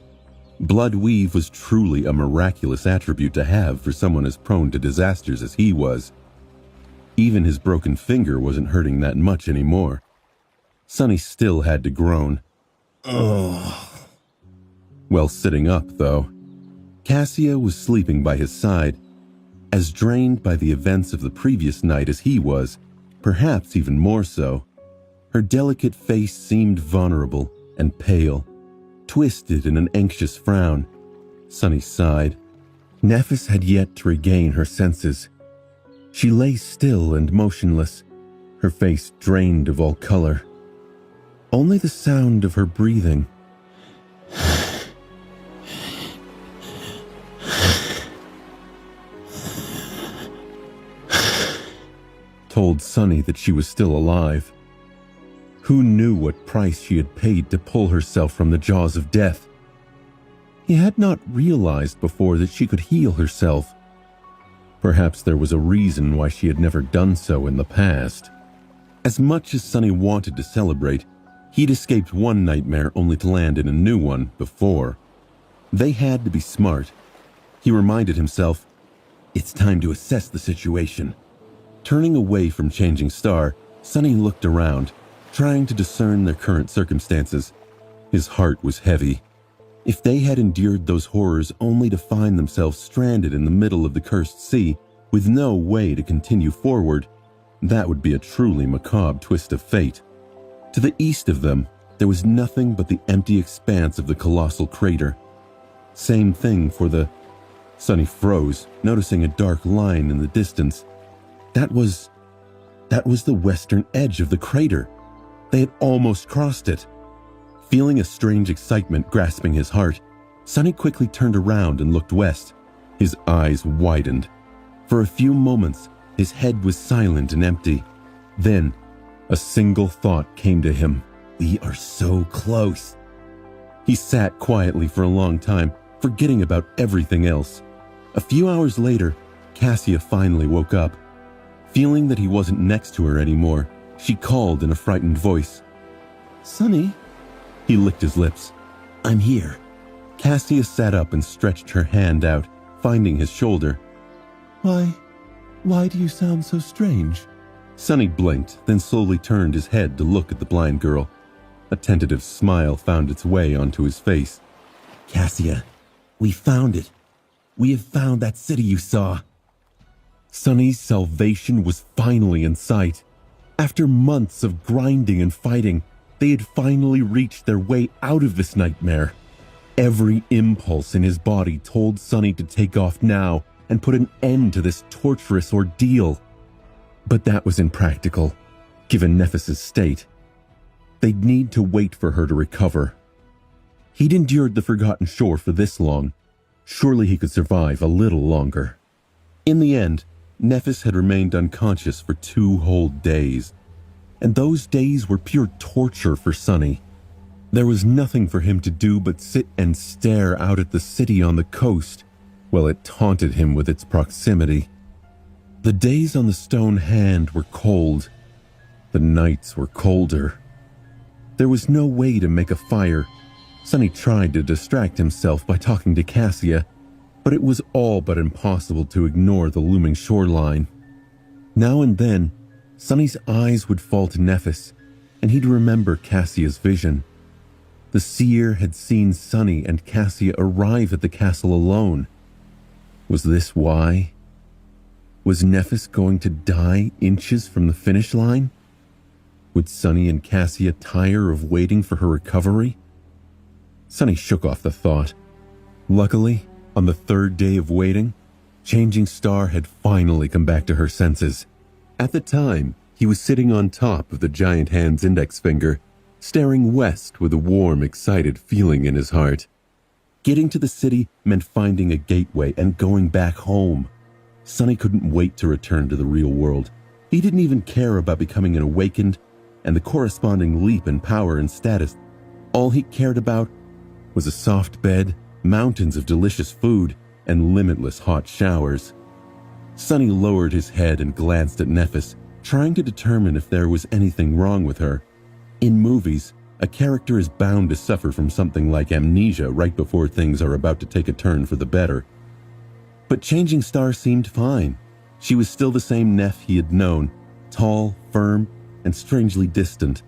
Blood weave was truly a miraculous attribute to have for someone as prone to disasters as he was. Even his broken finger wasn't hurting that much anymore. Sunny still had to groan. "Ugh." While sitting up, though, Cassia was sleeping by his side, as drained by the events of the previous night as he was, perhaps even more so. Her delicate face seemed vulnerable and pale, twisted in an anxious frown. Sunny sighed. Nephis had yet to regain her senses. She lay still and motionless, her face drained of all color. Only the sound of her breathing told Sunny that she was still alive. Who knew what price she had paid to pull herself from the jaws of death? He had not realized before that she could heal herself. Perhaps there was a reason why she had never done so in the past. As much as Sunny wanted to celebrate, he'd escaped one nightmare only to land in a new one before. They had to be smart. He reminded himself, it's time to assess the situation. Turning away from Changing Star, Sunny looked around, trying to discern their current circumstances. His heart was heavy. If they had endured those horrors only to find themselves stranded in the middle of the cursed sea with no way to continue forward, that would be a truly macabre twist of fate. To the east of them, there was nothing but the empty expanse of the colossal crater. Same thing for the... Sunny froze, noticing a dark line in the distance. That was the western edge of the crater. They had almost crossed it. Feeling a strange excitement grasping his heart, Sunny quickly turned around and looked west. His eyes widened. For a few moments, his head was silent and empty. Then, a single thought came to him. We are so close. He sat quietly for a long time, forgetting about everything else. A few hours later, Cassia finally woke up. Feeling that he wasn't next to her anymore, she called in a frightened voice. Sunny? He licked his lips. I'm here. Cassia sat up and stretched her hand out, finding his shoulder. Why do you sound so strange? Sunny blinked, then slowly turned his head to look at the blind girl. A tentative smile found its way onto his face. Cassia, we found it. We have found that city you saw. Sunny's salvation was finally in sight. After months of grinding and fighting, they had finally reached their way out of this nightmare. Every impulse in his body told Sunny to take off now and put an end to this torturous ordeal. But that was impractical, given Nephis' state. They'd need to wait for her to recover. He'd endured the Forgotten Shore for this long. Surely he could survive a little longer. In the end, Nephis had remained unconscious for 2 whole days, and those days were pure torture for Sunny. There was nothing for him to do but sit and stare out at the city on the coast, while it taunted him with its proximity. The days on the stone hand were cold. The nights were colder. There was no way to make a fire. Sunny tried to distract himself by talking to Cassia, but it was all but impossible to ignore the looming shoreline. Now and then, Sunny's eyes would fall to Nephis, and he'd remember Cassia's vision. The seer had seen Sunny and Cassia arrive at the castle alone. Was this why? Was Nephis going to die inches from the finish line? Would Sunny and Cassia tire of waiting for her recovery? Sunny shook off the thought. Luckily, on the 3rd day of waiting, Changing Star had finally come back to her senses. At the time, he was sitting on top of the giant hand's index finger, staring west with a warm, excited feeling in his heart. Getting to the city meant finding a gateway and going back home. Sunny couldn't wait to return to the real world. He didn't even care about becoming an awakened and the corresponding leap in power and status. All he cared about was a soft bed, mountains of delicious food, and limitless hot showers. Sunny lowered his head and glanced at Nephis, trying to determine if there was anything wrong with her. In movies, a character is bound to suffer from something like amnesia right before things are about to take a turn for the better. But Changing Star seemed fine. She was still the same Neph he had known, tall, firm, and strangely distant,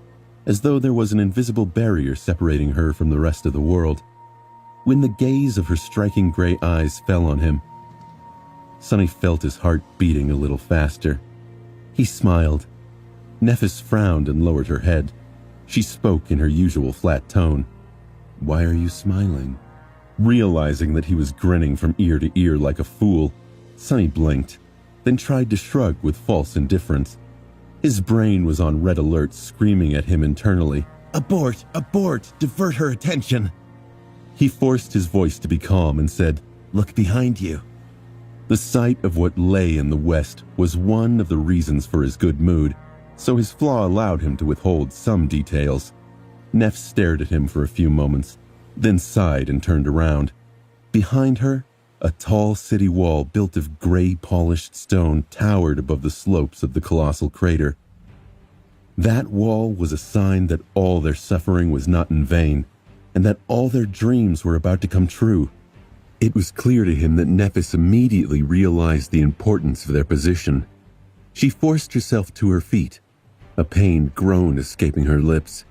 as though there was an invisible barrier separating her from the rest of the world. When the gaze of her striking gray eyes fell on him, Sunny felt his heart beating a little faster. He smiled. Nephis frowned and lowered her head. She spoke in her usual flat tone. "Why are you smiling?" Realizing that he was grinning from ear to ear like a fool, Sunny blinked, then tried to shrug with false indifference. His brain was on red alert, screaming at him internally. Abort! Abort! Divert her attention! He forced his voice to be calm and said, Look behind you. The sight of what lay in the west was one of the reasons for his good mood, so his flaw allowed him to withhold some details. Neff stared at him for a few moments, then sighed and turned around. Behind her, a tall city wall built of gray polished stone towered above the slopes of the colossal crater. That wall was a sign that all their suffering was not in vain, and that all their dreams were about to come true. It was clear to him that Nephis immediately realized the importance of their position. She forced herself to her feet, a pained groan escaping her lips.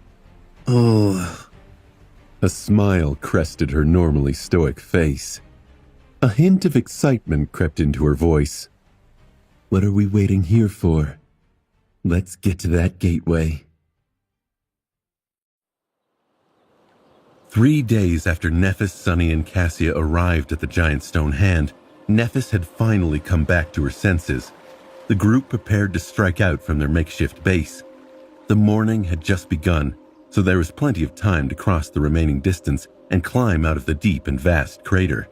Oh. A smile crested her normally stoic face. A hint of excitement crept into her voice. What are we waiting here for? Let's get to that gateway. 3 days after Nephis, Sunny, and Cassia arrived at the giant stone hand, Nephis had finally come back to her senses. The group prepared to strike out from their makeshift base. The morning had just begun, so there was plenty of time to cross the remaining distance and climb out of the deep and vast crater.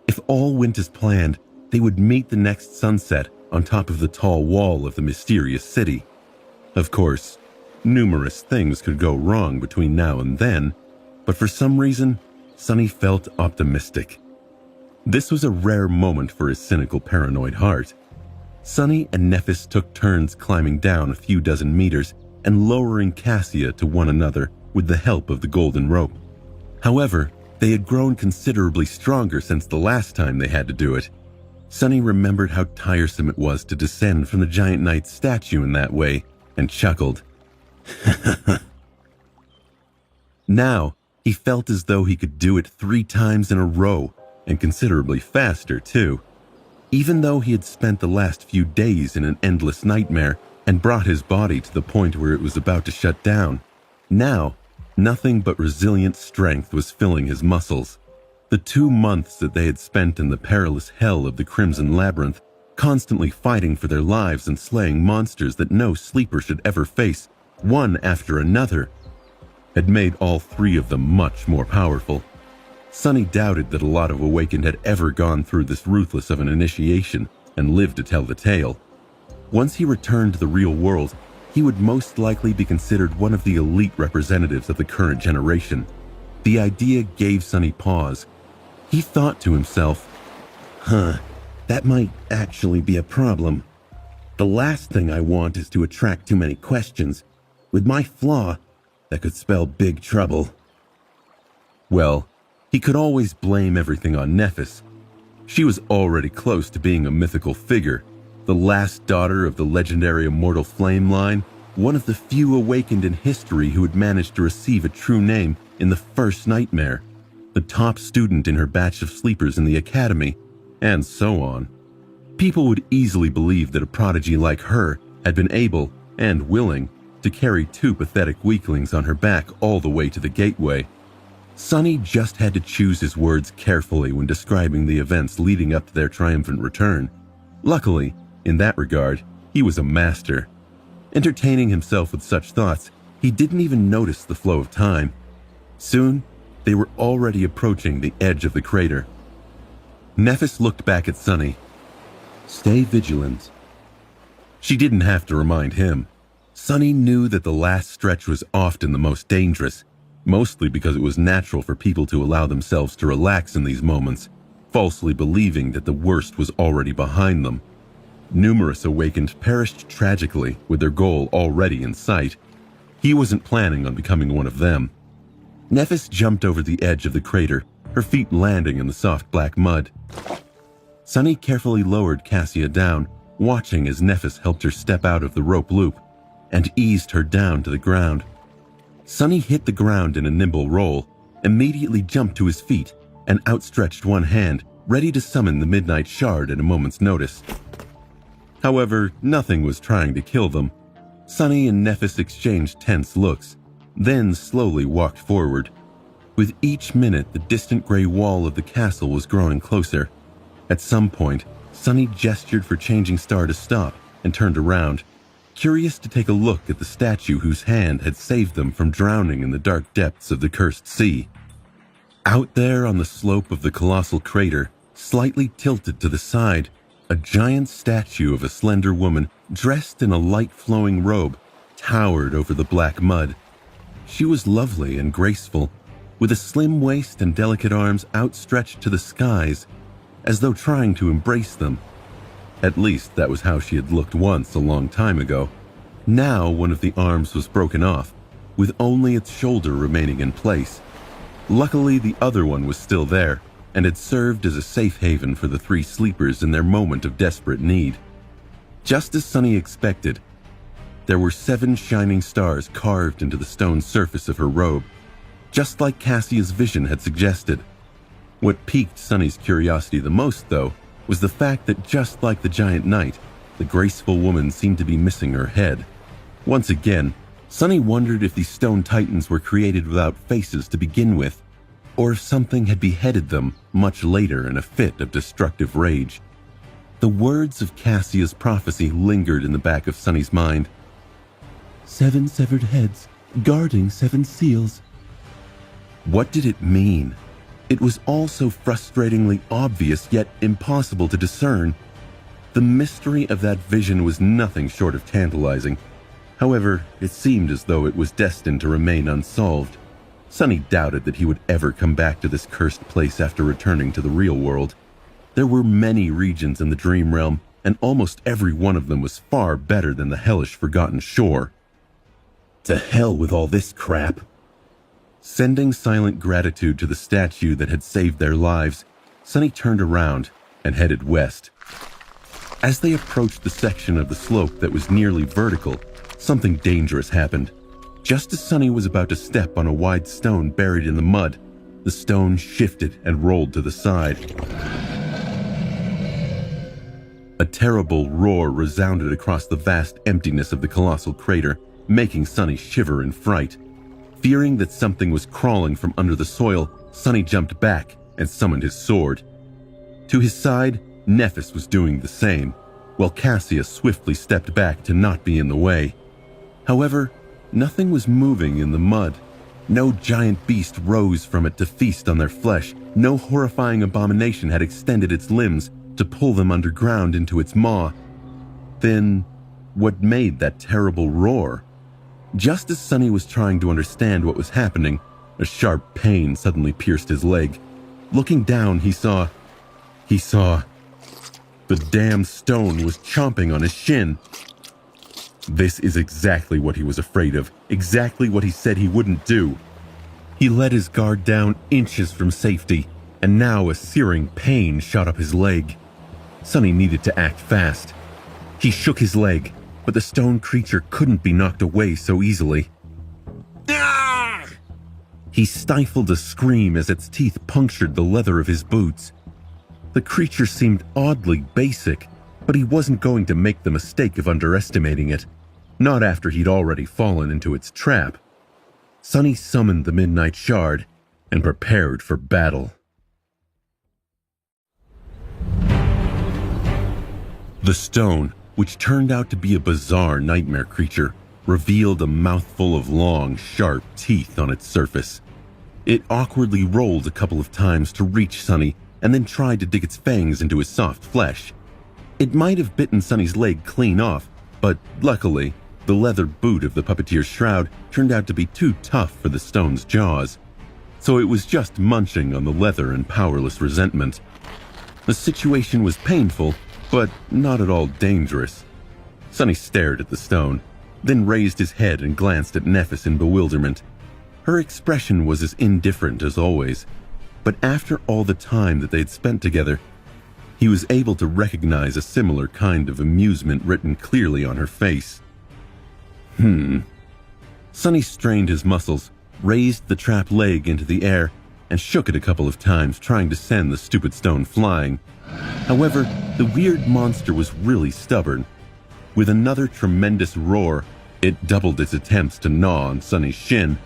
If all went as planned, they would meet the next sunset on top of the tall wall of the mysterious city. Of course, numerous things could go wrong between now and then, but for some reason, Sunny felt optimistic. This was a rare moment for his cynical, paranoid heart. Sunny and Nephis took turns climbing down a few dozen meters and lowering Cassia to one another with the help of the golden rope. However, they had grown considerably stronger since the last time they had to do it. Sunny remembered how tiresome it was to descend from the giant knight's statue in that way, and chuckled. Now, he felt as though he could do it 3 times in a row, and considerably faster, too. Even though he had spent the last few days in an endless nightmare and brought his body to the point where it was about to shut down, now, nothing but resilient strength was filling his muscles. The 2 months that they had spent in the perilous hell of the Crimson Labyrinth, constantly fighting for their lives and slaying monsters that no sleeper should ever face, one after another, had made all 3 of them much more powerful. Sunny doubted that a lot of Awakened had ever gone through this ruthless of an initiation and lived to tell the tale. Once he returned to the real world, he would most likely be considered one of the elite representatives of the current generation. The idea gave Sunny pause. He thought to himself, That might actually be a problem. The last thing I want is to attract too many questions. With my flaw, that could spell big trouble. Well, he could always blame everything on Nephis. She was already close to being a mythical figure, the last daughter of the legendary Immortal Flame line, one of the few Awakened in history who had managed to receive a true name in the first nightmare, the top student in her batch of sleepers in the academy, and so on. People would easily believe that a prodigy like her had been able, and willing, to carry 2 pathetic weaklings on her back all the way to the gateway. Sunny just had to choose his words carefully when describing the events leading up to their triumphant return. Luckily, in that regard, he was a master. Entertaining himself with such thoughts, he didn't even notice the flow of time. Soon, they were already approaching the edge of the crater. Nephis looked back at Sunny. Stay vigilant. She didn't have to remind him. Sunny knew that the last stretch was often the most dangerous, mostly because it was natural for people to allow themselves to relax in these moments, falsely believing that the worst was already behind them. Numerous Awakened perished tragically with their goal already in sight. He wasn't planning on becoming one of them. Nephis jumped over the edge of the crater, her feet landing in the soft black mud. Sunny carefully lowered Cassia down, watching as Nephis helped her step out of the rope loop and eased her down to the ground. Sunny hit the ground in a nimble roll, immediately jumped to his feet, and outstretched one hand, ready to summon the Midnight Shard at a moment's notice. However, nothing was trying to kill them. Sunny and Nephis exchanged tense looks, then slowly walked forward. With each minute, the distant gray wall of the castle was growing closer. At some point, Sunny gestured for Changing Star to stop and turned around. curious to take a look at the statue whose hand had saved them from drowning in the dark depths of the cursed sea. Out there on the slope of the colossal crater, slightly tilted to the side, a giant statue of a slender woman dressed in a light flowing robe towered over the black mud. She was lovely and graceful, with a slim waist and delicate arms outstretched to the skies, as though trying to embrace them. At least that was how she had looked once a long time ago. Now one of the arms was broken off, with only its shoulder remaining in place. Luckily, the other one was still there, and had served as a safe haven for the three sleepers in their moment of desperate need. Just as Sunny expected, there were 7 shining stars carved into the stone surface of her robe, just like Cassia's vision had suggested. What piqued Sunny's curiosity the most, though, was the fact that just like the giant knight, the graceful woman seemed to be missing her head. Once again, Sunny wondered if these stone titans were created without faces to begin with, or if something had beheaded them much later in a fit of destructive rage. The words of Cassia's prophecy lingered in the back of Sunny's mind. 7 severed heads, guarding 7 seals. What did it mean? It was all so frustratingly obvious yet impossible to discern. The mystery of that vision was nothing short of tantalizing. However, it seemed as though it was destined to remain unsolved. Sunny doubted that he would ever come back to this cursed place after returning to the real world. There were many regions in the dream realm, and almost every one of them was far better than the hellish Forgotten Shore. To hell with all this crap. Sending silent gratitude to the statue that had saved their lives, Sunny turned around and headed west. As they approached the section of the slope that was nearly vertical, something dangerous happened. Just as Sunny was about to step on a wide stone buried in the mud, the stone shifted and rolled to the side. A terrible roar resounded across the vast emptiness of the colossal crater, making Sunny shiver in fright. Fearing that something was crawling from under the soil, Sunny jumped back and summoned his sword. To his side, Nephis was doing the same, while Cassia swiftly stepped back to not be in the way. However, nothing was moving in the mud. No giant beast rose from it to feast on their flesh. No horrifying abomination had extended its limbs to pull them underground into its maw. Then, what made that terrible roar? Just as Sunny was trying to understand what was happening, a sharp pain suddenly pierced his leg. Looking down, he saw the damn stone was chomping on his shin. This is exactly what he was afraid of, exactly what he said he wouldn't do. He let his guard down inches from safety, and now a searing pain shot up his leg. Sunny needed to act fast. He shook his leg, but the stone creature couldn't be knocked away so easily. Ah! He stifled a scream as its teeth punctured the leather of his boots. The creature seemed oddly basic, but he wasn't going to make the mistake of underestimating it, not after he'd already fallen into its trap. Sunny summoned the Midnight Shard and prepared for battle. The stone, which turned out to be a bizarre nightmare creature, revealed a mouthful of long, sharp teeth on its surface. It awkwardly rolled a couple of times to reach Sunny and then tried to dig its fangs into his soft flesh. It might have bitten Sunny's leg clean off, but luckily, the leather boot of the puppeteer's shroud turned out to be too tough for the stone's jaws, so it was just munching on the leather in powerless resentment. The situation was painful, but not at all dangerous. Sunny stared at the stone, then raised his head and glanced at Nephis in bewilderment. Her expression was as indifferent as always, but after all the time that they'd spent together, he was able to recognize a similar kind of amusement written clearly on her face. Sunny strained his muscles, raised the trap leg into the air, and shook it a couple of times, trying to send the stupid stone flying. However, the weird monster was really stubborn. With another tremendous roar, it doubled its attempts to gnaw on Sunny's shin,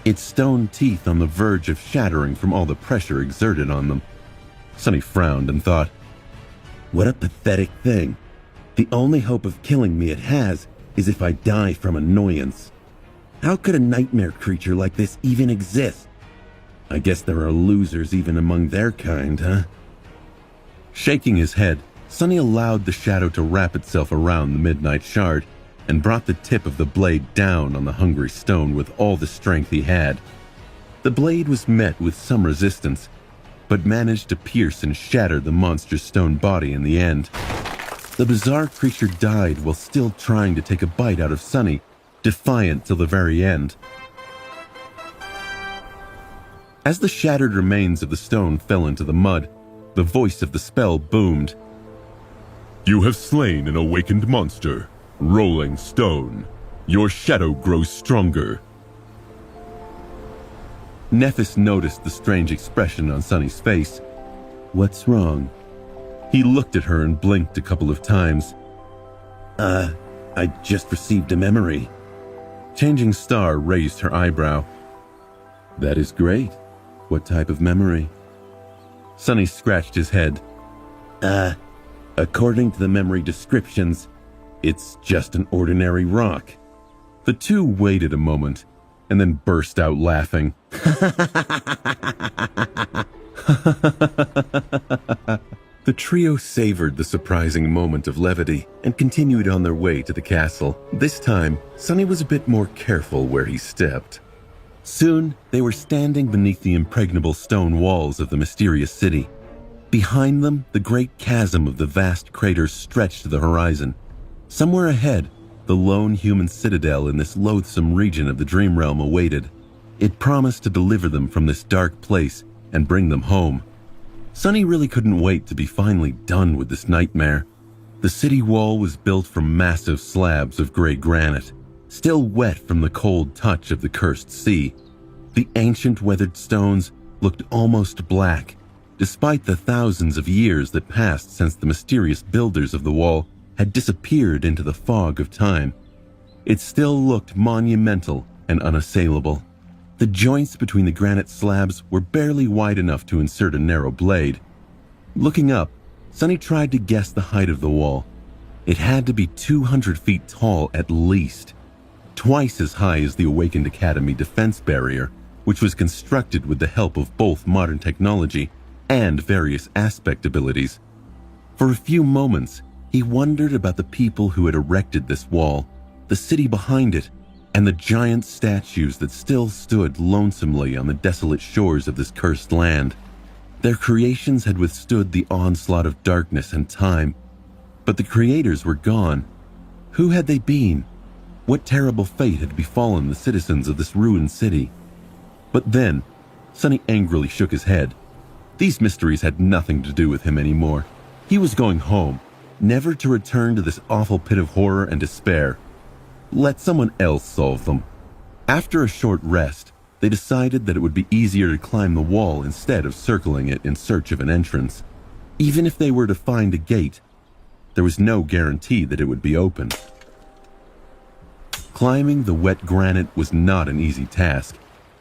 its stone teeth on the verge of shattering from all the pressure exerted on them. Sunny frowned and thought, "What a pathetic thing. The only hope of killing me it has is if I die from annoyance. How could a nightmare creature like this even exist? I guess there are losers even among their kind, huh? Shaking his head, Sonny allowed the shadow to wrap itself around the midnight shard and brought the tip of the blade down on the hungry stone with all the strength he had. The blade was met with some resistance, but managed to pierce and shatter the monster's stone body in the end. The bizarre creature died while still trying to take a bite out of Sonny, defiant till the very end. As the shattered remains of the stone fell into the mud, the voice of the spell boomed. "You have slain an awakened monster, Rolling Stone. Your shadow grows stronger." Nephis noticed the strange expression on Sonny's face. "What's wrong?" He looked at her and blinked a couple of times. I just received a memory." Changing Star raised her eyebrow. "That is great. What type of memory?" Sonny scratched his head. According to the memory descriptions, it's just an ordinary rock." The two waited a moment and then burst out laughing. The trio savored the surprising moment of levity and continued on their way to the castle. This time, Sonny was a bit more careful where he stepped. Soon, they were standing beneath the impregnable stone walls of the mysterious city. Behind them, the great chasm of the vast crater stretched to the horizon. Somewhere ahead, the lone human citadel in this loathsome region of the dream realm awaited. It promised to deliver them from this dark place and bring them home. Sonny really couldn't wait to be finally done with this nightmare. The city wall was built from massive slabs of gray granite, still wet from the cold touch of the cursed sea. The ancient weathered stones looked almost black, despite the thousands of years that passed since the mysterious builders of the wall had disappeared into the fog of time. It still looked monumental and unassailable. The joints between the granite slabs were barely wide enough to insert a narrow blade. Looking up, Sonny tried to guess the height of the wall. It had to be 200 feet tall at least, twice as high as the Awakened Academy defense barrier, which was constructed with the help of both modern technology and various aspect abilities. For a few moments, he wondered about the people who had erected this wall, the city behind it, and the giant statues that still stood lonesomely on the desolate shores of this cursed land. Their creations had withstood the onslaught of darkness and time, but the creators were gone. Who had they been? What terrible fate had befallen the citizens of this ruined city? But then, Sonny angrily shook his head. These mysteries had nothing to do with him anymore. He was going home, never to return to this awful pit of horror and despair. Let someone else solve them. After a short rest, they decided that it would be easier to climb the wall instead of circling it in search of an entrance. Even if they were to find a gate, there was no guarantee that it would be open. Climbing the wet granite was not an easy task,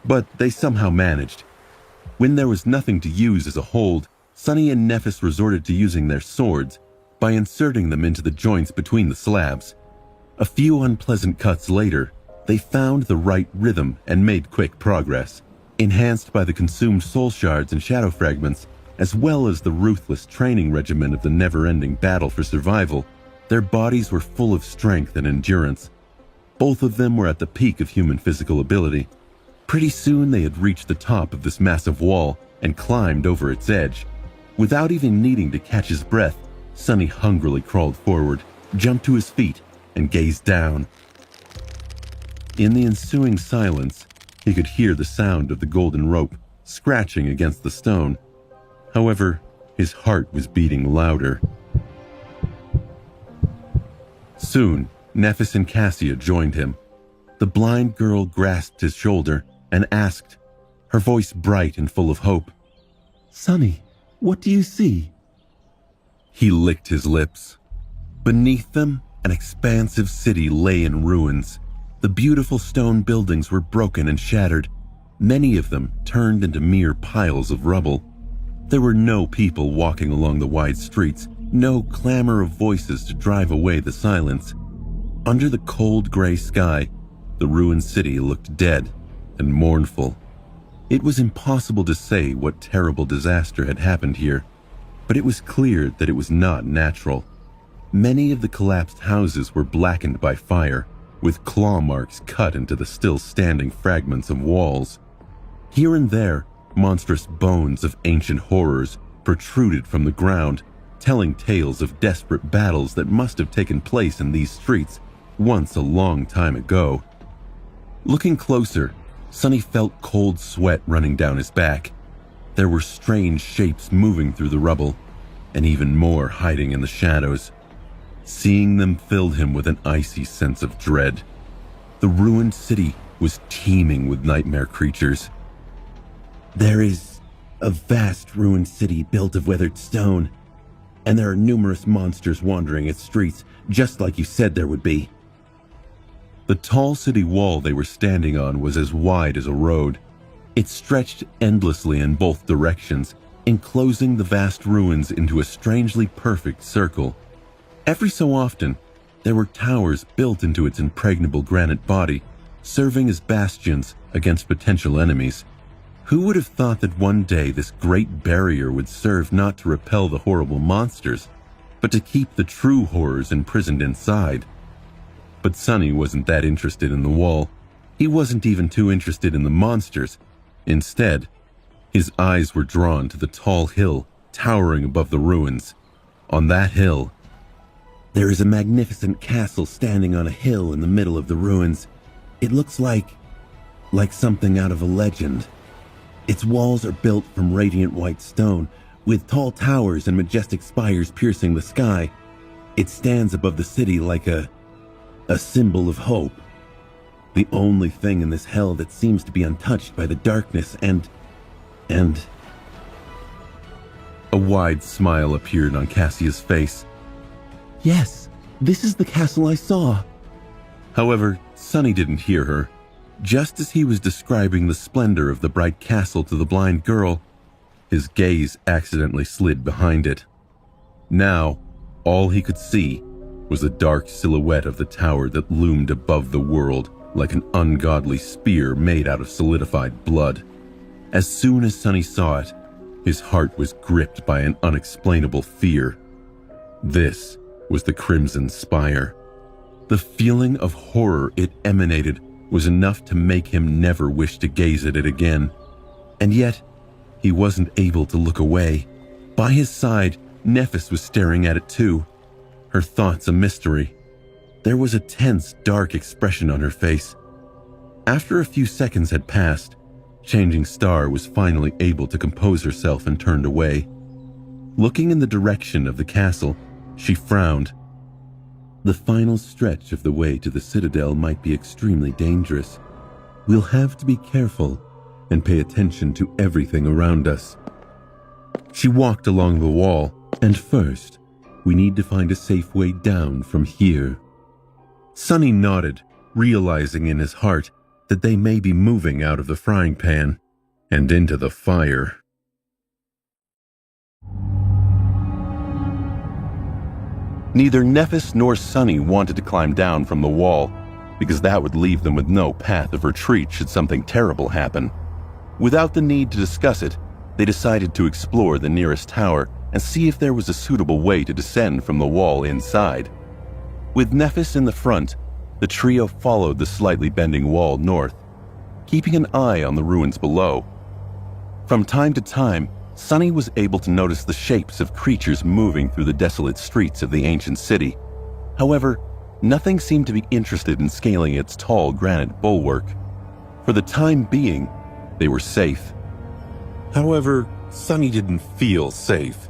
but they somehow managed. When there was nothing to use as a hold, Sonny and Nephis resorted to using their swords by inserting them into the joints between the slabs. A few unpleasant cuts later, they found the right rhythm and made quick progress. Enhanced by the consumed soul shards and shadow fragments, as well as the ruthless training regimen of the never-ending battle for survival, their bodies were full of strength and endurance. Both of them were at the peak of human physical ability. Pretty soon they had reached the top of this massive wall and climbed over its edge. Without even needing to catch his breath, Sonny hungrily crawled forward, jumped to his feet, and gazed down. In the ensuing silence, he could hear the sound of the golden rope scratching against the stone. However, his heart was beating louder. Soon, Nephis and Cassia joined him. The blind girl grasped his shoulder and asked, her voice bright and full of hope, "Sonny, what do you see?" He licked his lips. Beneath them, an expansive city lay in ruins. The beautiful stone buildings were broken and shattered, many of them turned into mere piles of rubble. There were no people walking along the wide streets, no clamor of voices to drive away the silence. Under the cold gray sky, the ruined city looked dead and mournful. It was impossible to say what terrible disaster had happened here, but it was clear that it was not natural. Many of the collapsed houses were blackened by fire, with claw marks cut into the still standing fragments of walls. Here and there, monstrous bones of ancient horrors protruded from the ground, telling tales of desperate battles that must have taken place in these streets once a long time ago. Looking closer, Sonny felt cold sweat running down his back. There were strange shapes moving through the rubble, and even more hiding in the shadows. Seeing them filled him with an icy sense of dread. The ruined city was teeming with nightmare creatures. There is a vast ruined city built of weathered stone, and there are numerous monsters wandering its streets, just like you said there would be. The tall city wall they were standing on was as wide as a road. It stretched endlessly in both directions, enclosing the vast ruins into a strangely perfect circle. Every so often, there were towers built into its impregnable granite body, serving as bastions against potential enemies. Who would have thought that one day this great barrier would serve not to repel the horrible monsters, but to keep the true horrors imprisoned inside? But Sonny wasn't that interested in the wall. He wasn't even too interested in the monsters. Instead, his eyes were drawn to the tall hill towering above the ruins. On that hill, there is a magnificent castle standing on a hill in the middle of the ruins. It looks like something out of a legend. Its walls are built from radiant white stone, with tall towers and majestic spires piercing the sky. It stands above the city like a symbol of hope. The only thing in this hell that seems to be untouched by the darkness and... A wide smile appeared on Cassia's face. Yes, this is the castle I saw. However, Sonny didn't hear her. Just as he was describing the splendor of the bright castle to the blind girl, his gaze accidentally slid behind it. Now, all he could see was the dark silhouette of the tower that loomed above the world like an ungodly spear made out of solidified blood. As soon as Sonny saw it, his heart was gripped by an unexplainable fear. This was the Crimson Spire. The feeling of horror it emanated was enough to make him never wish to gaze at it again. And yet, he wasn't able to look away. By his side, Nephis was staring at it too, her thoughts a mystery. There was a tense, dark expression on her face. After a few seconds had passed, Changing Star was finally able to compose herself and turned away. Looking in the direction of the castle, she frowned. The final stretch of the way to the Citadel might be extremely dangerous. We'll have to be careful and pay attention to everything around us. She walked along the wall, and first, we need to find a safe way down from here. Sonny nodded, realizing in his heart that they may be moving out of the frying pan and into the fire. Neither Nephis nor Sonny wanted to climb down from the wall, because that would leave them with no path of retreat should something terrible happen. Without the need to discuss it, they decided to explore the nearest tower and see if there was a suitable way to descend from the wall inside. With Nephis in the front, the trio followed the slightly bending wall north, keeping an eye on the ruins below. From time to time, Sonny was able to notice the shapes of creatures moving through the desolate streets of the ancient city. However, nothing seemed to be interested in scaling its tall granite bulwark. For the time being, they were safe. However, Sonny didn't feel safe.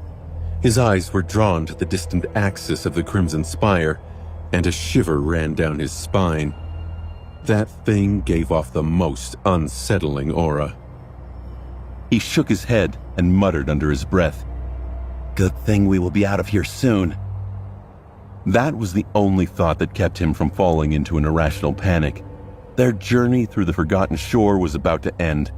His eyes were drawn to the distant axis of the Crimson Spire, and a shiver ran down his spine. That thing gave off the most unsettling aura. He shook his head and muttered under his breath, "Good thing we will be out of here soon." That was the only thought that kept him from falling into an irrational panic. Their journey through the Forgotten Shore was about to end.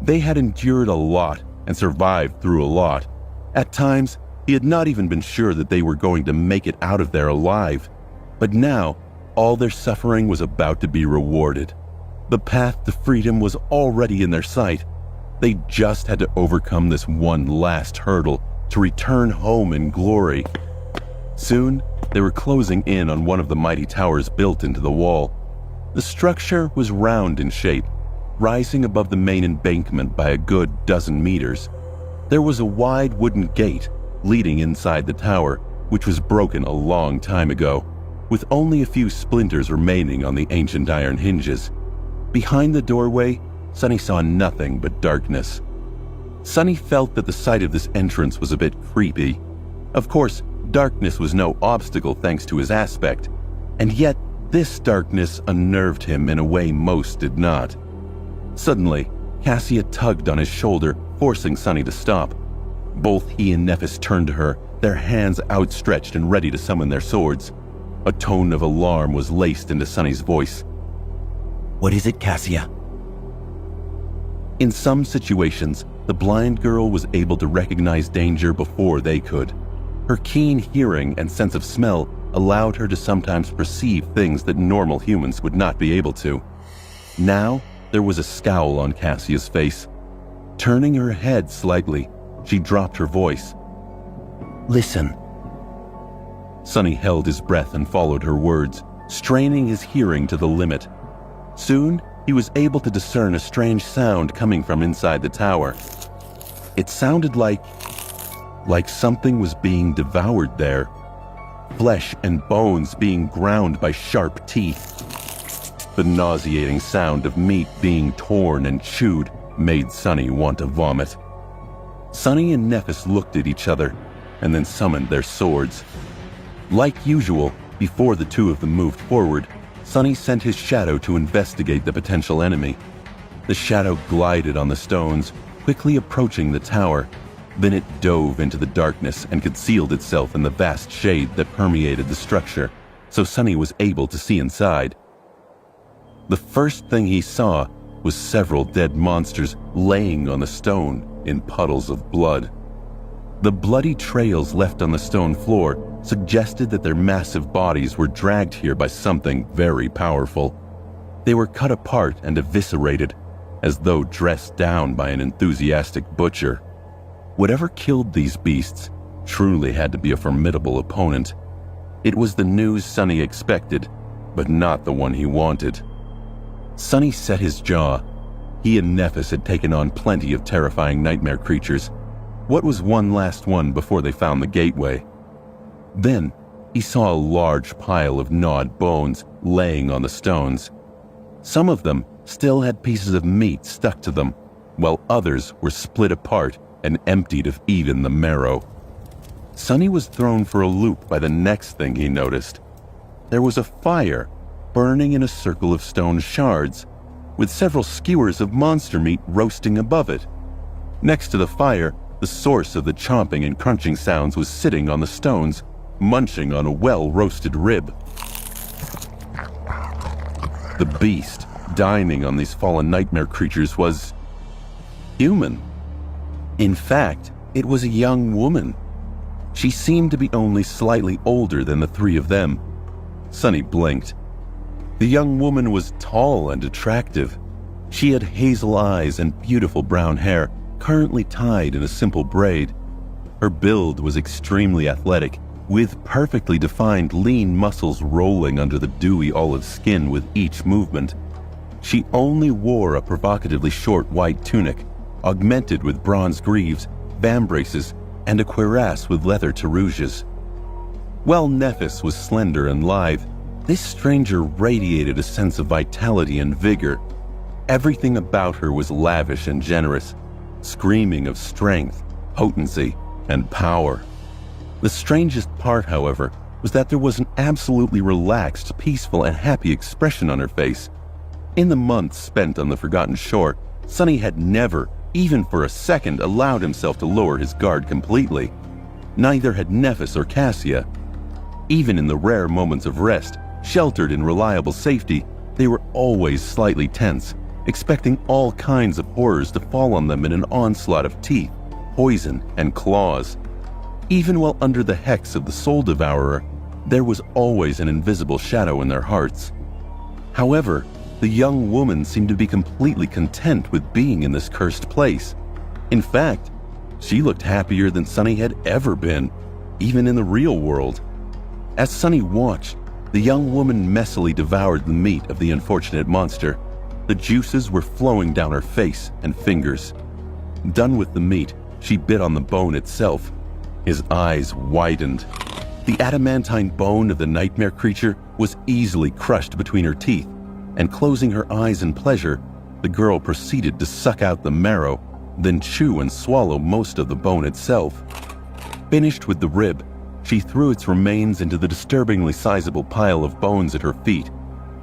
They had endured a lot and survived through a lot. At times, he had not even been sure that they were going to make it out of there alive. But now, all their suffering was about to be rewarded. The path to freedom was already in their sight. They just had to overcome this one last hurdle to return home in glory. Soon, they were closing in on one of the mighty towers built into the wall. The structure was round in shape, rising above the main embankment by a good dozen meters. There was a wide wooden gate leading inside the tower, which was broken a long time ago, with only a few splinters remaining on the ancient iron hinges. Behind the doorway, Sunny saw nothing but darkness. Sunny felt that the sight of this entrance was a bit creepy. Of course, darkness was no obstacle thanks to his aspect, and yet this darkness unnerved him in a way most did not. Suddenly, Cassia tugged on his shoulder, forcing Sunny to stop. Both he and Nephis turned to her, their hands outstretched and ready to summon their swords. A tone of alarm was laced into Sunny's voice. What is it, Cassia? In some situations, the blind girl was able to recognize danger before they could. Her keen hearing and sense of smell allowed her to sometimes perceive things that normal humans would not be able to. Now, there was a scowl on Cassia's face. Turning her head slightly, she dropped her voice. Listen. Sunny held his breath and followed her words, straining his hearing to the limit. Soon, he was able to discern a strange sound coming from inside the tower. It sounded like something was being devoured there. Flesh and bones being ground by sharp teeth. The nauseating sound of meat being torn and chewed made Sunny want to vomit. Sunny and Nephis looked at each other and then summoned their swords. Like usual, before the two of them moved forward, Sunny sent his shadow to investigate the potential enemy. The shadow glided on the stones, quickly approaching the tower. Then it dove into the darkness and concealed itself in the vast shade that permeated the structure, so Sunny was able to see inside. The first thing he saw was several dead monsters laying on the stone in puddles of blood. The bloody trails left on the stone floor suggested that their massive bodies were dragged here by something very powerful. They were cut apart and eviscerated, as though dressed down by an enthusiastic butcher. Whatever killed these beasts truly had to be a formidable opponent. It was the news Sunny expected, but not the one he wanted. Sunny set his jaw. He and Nephis had taken on plenty of terrifying nightmare creatures. What was one last one before they found the gateway? Then, he saw a large pile of gnawed bones laying on the stones. Some of them still had pieces of meat stuck to them, while others were split apart and emptied of even the marrow. Sunny was thrown for a loop by the next thing he noticed. There was a fire burning in a circle of stone shards, with several skewers of monster meat roasting above it. Next to the fire, the source of the chomping and crunching sounds was sitting on the stones, munching on a well-roasted rib. The beast dining on these fallen nightmare creatures was human. In fact, it was a young woman. She seemed to be only slightly older than the three of them. Sunny blinked. The young woman was tall and attractive. She had hazel eyes and beautiful brown hair, currently tied in a simple braid. Her build was extremely athletic, with perfectly defined lean muscles rolling under the dewy olive skin with each movement. She only wore a provocatively short white tunic, augmented with bronze greaves, vambraces, and a cuirass with leather tarouges. While Nephis was slender and lithe, this stranger radiated a sense of vitality and vigor. Everything about her was lavish and generous, screaming of strength, potency, and power. The strangest part, however, was that there was an absolutely relaxed, peaceful, and happy expression on her face. In the months spent on the Forgotten Shore, Sunny had never, even for a second, allowed himself to lower his guard completely. Neither had Nephis or Cassia. Even in the rare moments of rest, sheltered in reliable safety, they were always slightly tense, expecting all kinds of horrors to fall on them in an onslaught of teeth, poison, and claws. Even while under the hex of the Soul Devourer, There was always an invisible shadow in their hearts. However, the young woman seemed to be completely content with being in this cursed place. In fact, she looked happier than Sunny had ever been, even in the real world. As Sunny watched, the young woman messily devoured the meat of the unfortunate monster. The juices were flowing down her face and fingers. Done with the meat, she bit on the bone itself. His eyes widened. The adamantine bone of the nightmare creature was easily crushed between her teeth, and closing her eyes in pleasure, the girl proceeded to suck out the marrow, then chew and swallow most of the bone itself. Finished with the rib, she threw its remains into the disturbingly sizable pile of bones at her feet,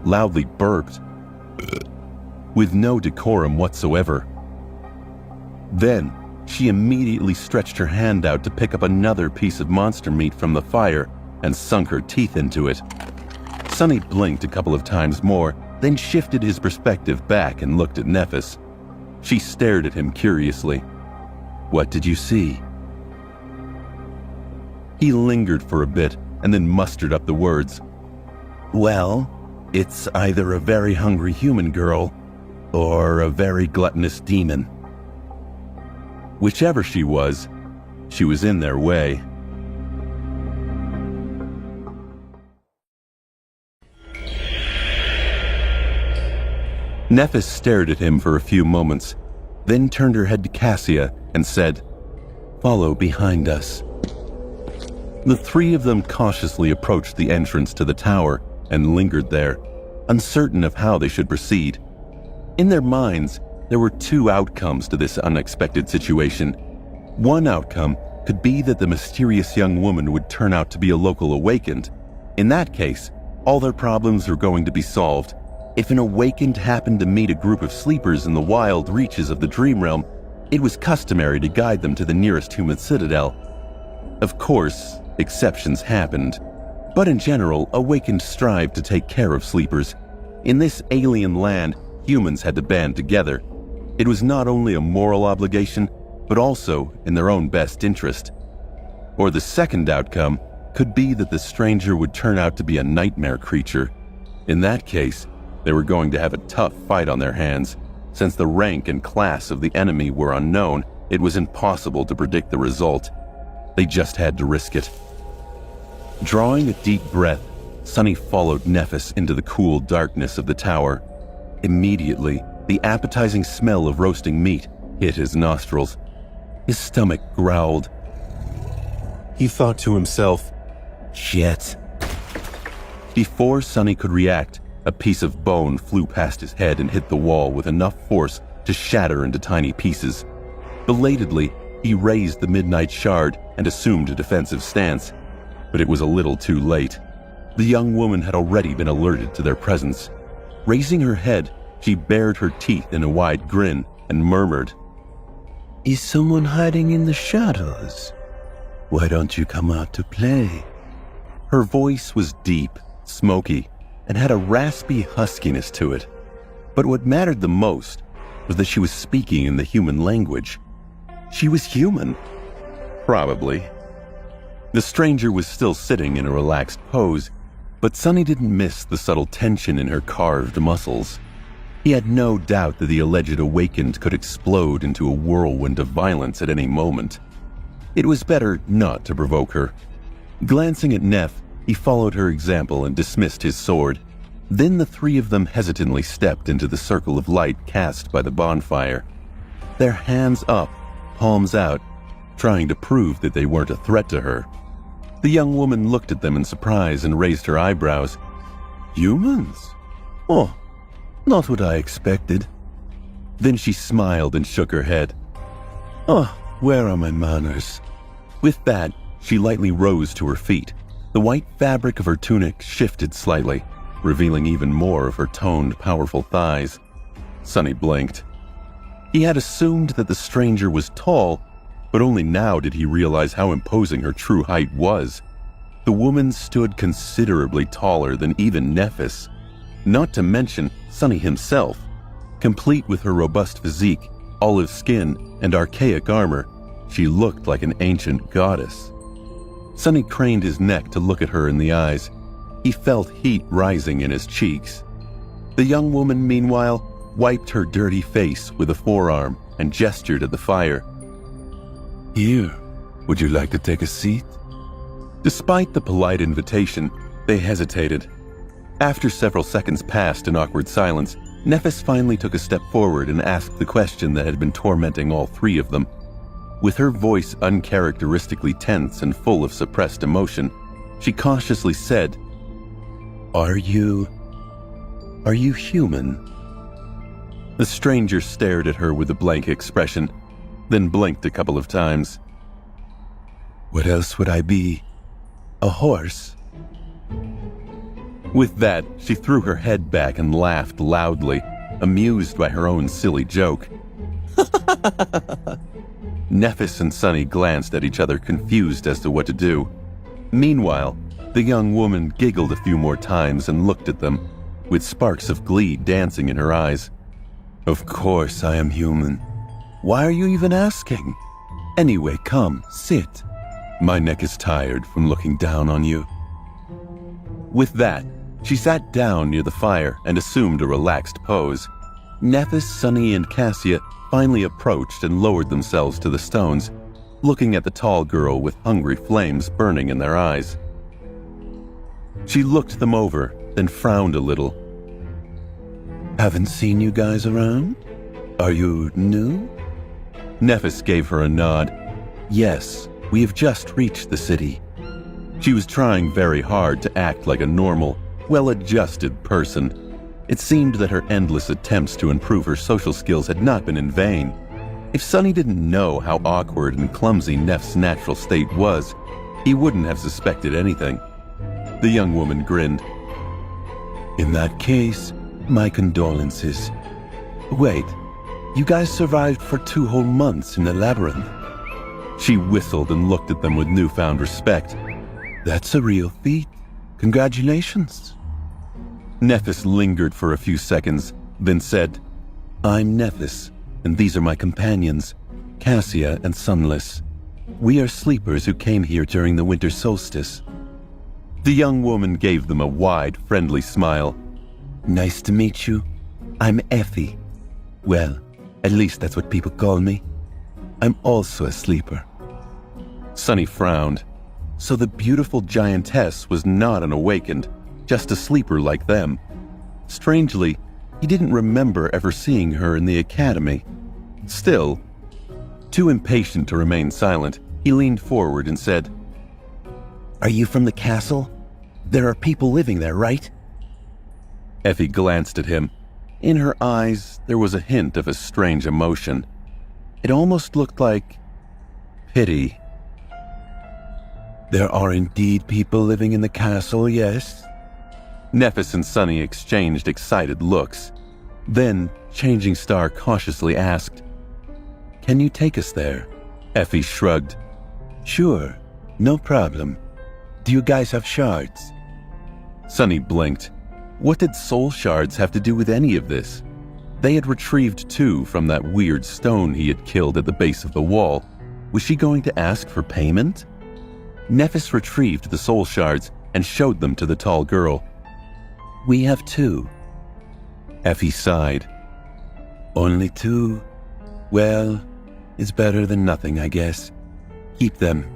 loudly burped, with no decorum whatsoever. Then, she immediately stretched her hand out to pick up another piece of monster meat from the fire and sunk her teeth into it. Sunny blinked a couple of times more, then shifted his perspective back and looked at Nephis. She stared at him curiously. "What did you see?" He lingered for a bit and then mustered up the words. "Well, it's either a very hungry human girl or a very gluttonous demon. Whichever she was in their way." Nephis stared at him for a few moments, then turned her head to Cassia and said, "Follow behind us." The three of them cautiously approached the entrance to the tower and lingered there, uncertain of how they should proceed. In their minds, there were two outcomes to this unexpected situation. One outcome could be that the mysterious young woman would turn out to be a local awakened. In that case, all their problems were going to be solved. If an awakened happened to meet a group of sleepers in the wild reaches of the dream realm, it was customary to guide them to the nearest human citadel. Of course, exceptions happened, but in general, awakened strived to take care of sleepers. In this alien land, humans had to band together. It was not only a moral obligation, but also in their own best interest. Or the second outcome could be that the stranger would turn out to be a nightmare creature. In that case, they were going to have a tough fight on their hands. Since the rank and class of the enemy were unknown, it was impossible to predict the result. They just had to risk it. Drawing a deep breath, Sunny followed Nephis into the cool darkness of the tower. Immediately, the appetizing smell of roasting meat hit his nostrils. His stomach growled. He thought to himself, "Shit." Before Sunny could react, a piece of bone flew past his head and hit the wall with enough force to shatter into tiny pieces. Belatedly, he raised the midnight shard and assumed a defensive stance. But it was a little too late. The young woman had already been alerted to their presence. Raising her head, she bared her teeth in a wide grin and murmured, "Is someone hiding in the shadows? Why don't you come out to play?" Her voice was deep, smoky, and had a raspy huskiness to it. But what mattered the most was that she was speaking in the human language. She was human. Probably. The stranger was still sitting in a relaxed pose, but Sunny didn't miss the subtle tension in her carved muscles. He had no doubt that the alleged awakened could explode into a whirlwind of violence at any moment. It was better not to provoke her. Glancing at Neph, he followed her example and dismissed his sword. Then the three of them hesitantly stepped into the circle of light cast by the bonfire. Their hands up, palms out, trying to prove that they weren't a threat to her. The young woman looked at them in surprise and raised her eyebrows. "Humans? Oh, not what I expected." Then she smiled and shook her head. "Oh, where are my manners?" With that, she lightly rose to her feet. The white fabric of her tunic shifted slightly, revealing even more of her toned, powerful thighs. Sunny blinked. He had assumed that the stranger was tall, but only now did he realize how imposing her true height was. The woman stood considerably taller than even Nephis, not to mention Sunny himself. Complete with her robust physique, olive skin, and archaic armor, she looked like an ancient goddess. Sonny craned his neck to look at her in the eyes. He felt heat rising in his cheeks. The young woman, meanwhile, wiped her dirty face with a forearm and gestured at the fire. Here, would you like to take a seat? Despite the polite invitation, they hesitated. After several seconds passed in awkward silence, Nephis finally took a step forward and asked the question that had been tormenting all three of them. With her voice uncharacteristically tense and full of suppressed emotion, she cautiously said, Are you human? The stranger stared at her with a blank expression, then blinked a couple of times. What else would I be? A horse? With that, she threw her head back and laughed loudly, amused by her own silly joke. Nephis and Sonny glanced at each other, confused as to what to do. Meanwhile, the young woman giggled a few more times and looked at them, with sparks of glee dancing in her eyes. Of course I am human. Why are you even asking? Anyway, come, sit. My neck is tired from looking down on you. With that, she sat down near the fire and assumed a relaxed pose. Nephis, Sonny, and Cassia finally approached and lowered themselves to the stones, looking at the tall girl with hungry flames burning in their eyes. She looked them over, then frowned a little. Haven't seen you guys around? Are you new? Nephis gave her a nod. Yes, we have just reached the city. She was trying very hard to act like a normal, well-adjusted person. It seemed that her endless attempts to improve her social skills had not been in vain. If Sonny didn't know how awkward and clumsy Neff's natural state was, he wouldn't have suspected anything. The young woman grinned. In that case, my condolences. Wait, you guys survived for 2 whole months in the labyrinth. She whistled and looked at them with newfound respect. That's a real feat. Congratulations. Nephis lingered for a few seconds, then said, I'm Nephis, and these are my companions, Cassia and Sunless. We are sleepers who came here during the winter solstice. The young woman gave them a wide, friendly smile. Nice to meet you. I'm Effie. Well, at least that's what people call me. I'm also a sleeper. Sonny frowned. So the beautiful giantess was not an awakened, just a sleeper like them. Strangely, he didn't remember ever seeing her in the academy. Still, too impatient to remain silent, he leaned forward and said, Are you from the castle? There are people living there, right? Effie glanced at him. In her eyes, there was a hint of a strange emotion. It almost looked like pity. There are indeed people living in the castle, yes? Nephis and Sonny exchanged excited looks. Then, Changing Star cautiously asked, Can you take us there? Effie shrugged. Sure, no problem. Do you guys have shards? Sonny blinked. What did soul shards have to do with any of this? They had retrieved 2 from that weird stone he had killed at the base of the wall. Was she going to ask for payment? Nephis retrieved the soul shards and showed them to the tall girl. We have 2. Effie sighed. Only 2? Well, it's better than nothing, I guess. Keep them.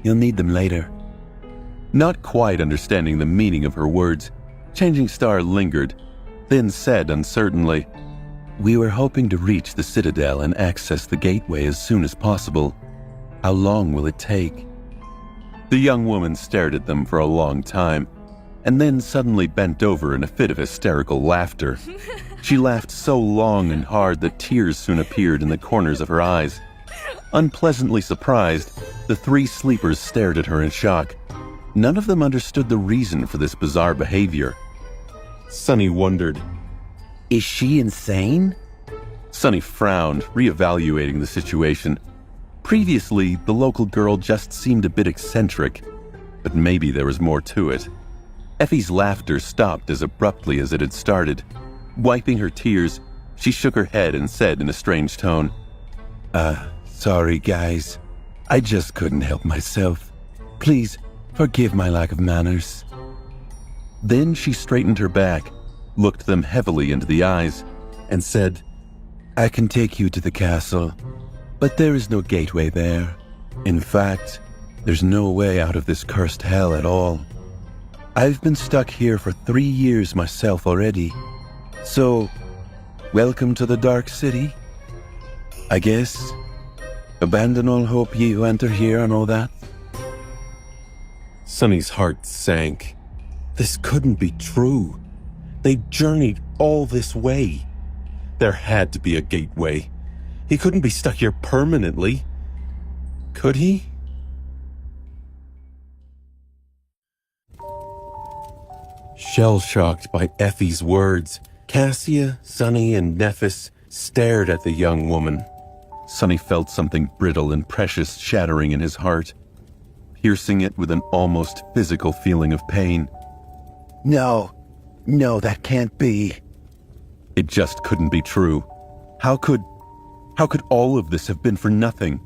You'll need them later. Not quite understanding the meaning of her words, Changing Star lingered, then said uncertainly, We were hoping to reach the Citadel and access the gateway as soon as possible. How long will it take? The young woman stared at them for a long time, and then suddenly bent over in a fit of hysterical laughter. She laughed so long and hard that tears soon appeared in the corners of her eyes. Unpleasantly surprised, the 3 sleepers stared at her in shock. None of them understood the reason for this bizarre behavior. Sonny wondered, Is she insane? Sonny frowned, reevaluating the situation. Previously, the local girl just seemed a bit eccentric, but maybe there was more to it. Effie's laughter stopped as abruptly as it had started. Wiping her tears, she shook her head and said in a strange tone, Sorry guys. I just couldn't help myself. Please, forgive my lack of manners." Then she straightened her back, looked them heavily into the eyes, and said, "I can take you to the castle, but there is no gateway there. In fact, there's no way out of this cursed hell at all. I've been stuck here for 3 years myself already. So, welcome to the Dark City, I guess. Abandon all hope ye who enter here and all that." Sonny's heart sank. This couldn't be true. They'd journeyed all this way. There had to be a gateway. He couldn't be stuck here permanently. Could he? Shell-shocked by Effie's words, Cassia, Sonny, and Nephis stared at the young woman. Sonny felt something brittle and precious shattering in his heart, piercing it with an almost physical feeling of pain. No, that can't be. It just couldn't be true. How could all of this have been for nothing?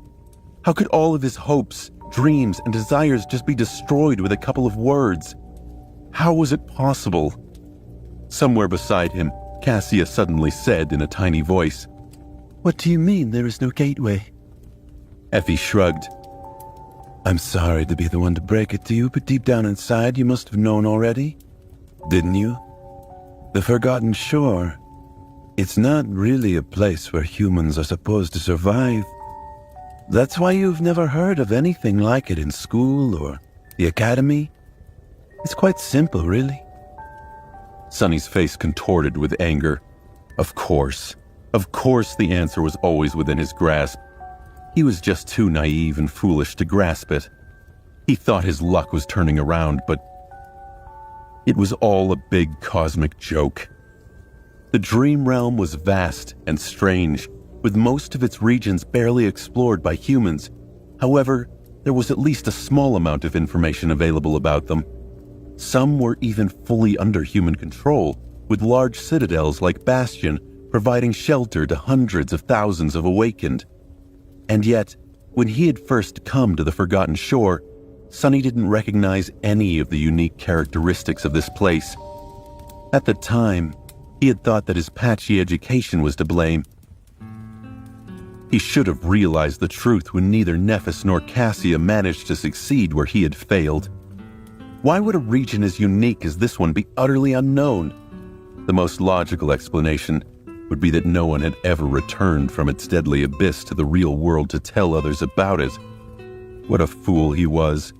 How could all of his hopes, dreams, and desires just be destroyed with a couple of words? How was it possible? Somewhere beside him, Cassia suddenly said in a tiny voice, "What do you mean there is no gateway?" Effie shrugged. "I'm sorry to be the one to break it to you, but deep down inside you must have known already. Didn't you? The Forgotten Shore. It's not really a place where humans are supposed to survive. That's why you've never heard of anything like it in school or the academy. It's quite simple, really." Sonny's face contorted with anger. Of course the answer was always within his grasp. He was just too naive and foolish to grasp it. He thought his luck was turning around, but it was all a big cosmic joke. The dream realm was vast and strange, with most of its regions barely explored by humans. However, there was at least a small amount of information available about them. Some were even fully under human control, with large citadels like Bastion providing shelter to hundreds of thousands of awakened. And yet, when he had first come to the Forgotten Shore, Sonny didn't recognize any of the unique characteristics of this place. At the time, he had thought that his patchy education was to blame. He should have realized the truth when neither Nephis nor Cassia managed to succeed where he had failed. Why would a region as unique as this one be utterly unknown? The most logical explanation would be that no one had ever returned from its deadly abyss to the real world to tell others about it. What a fool he was.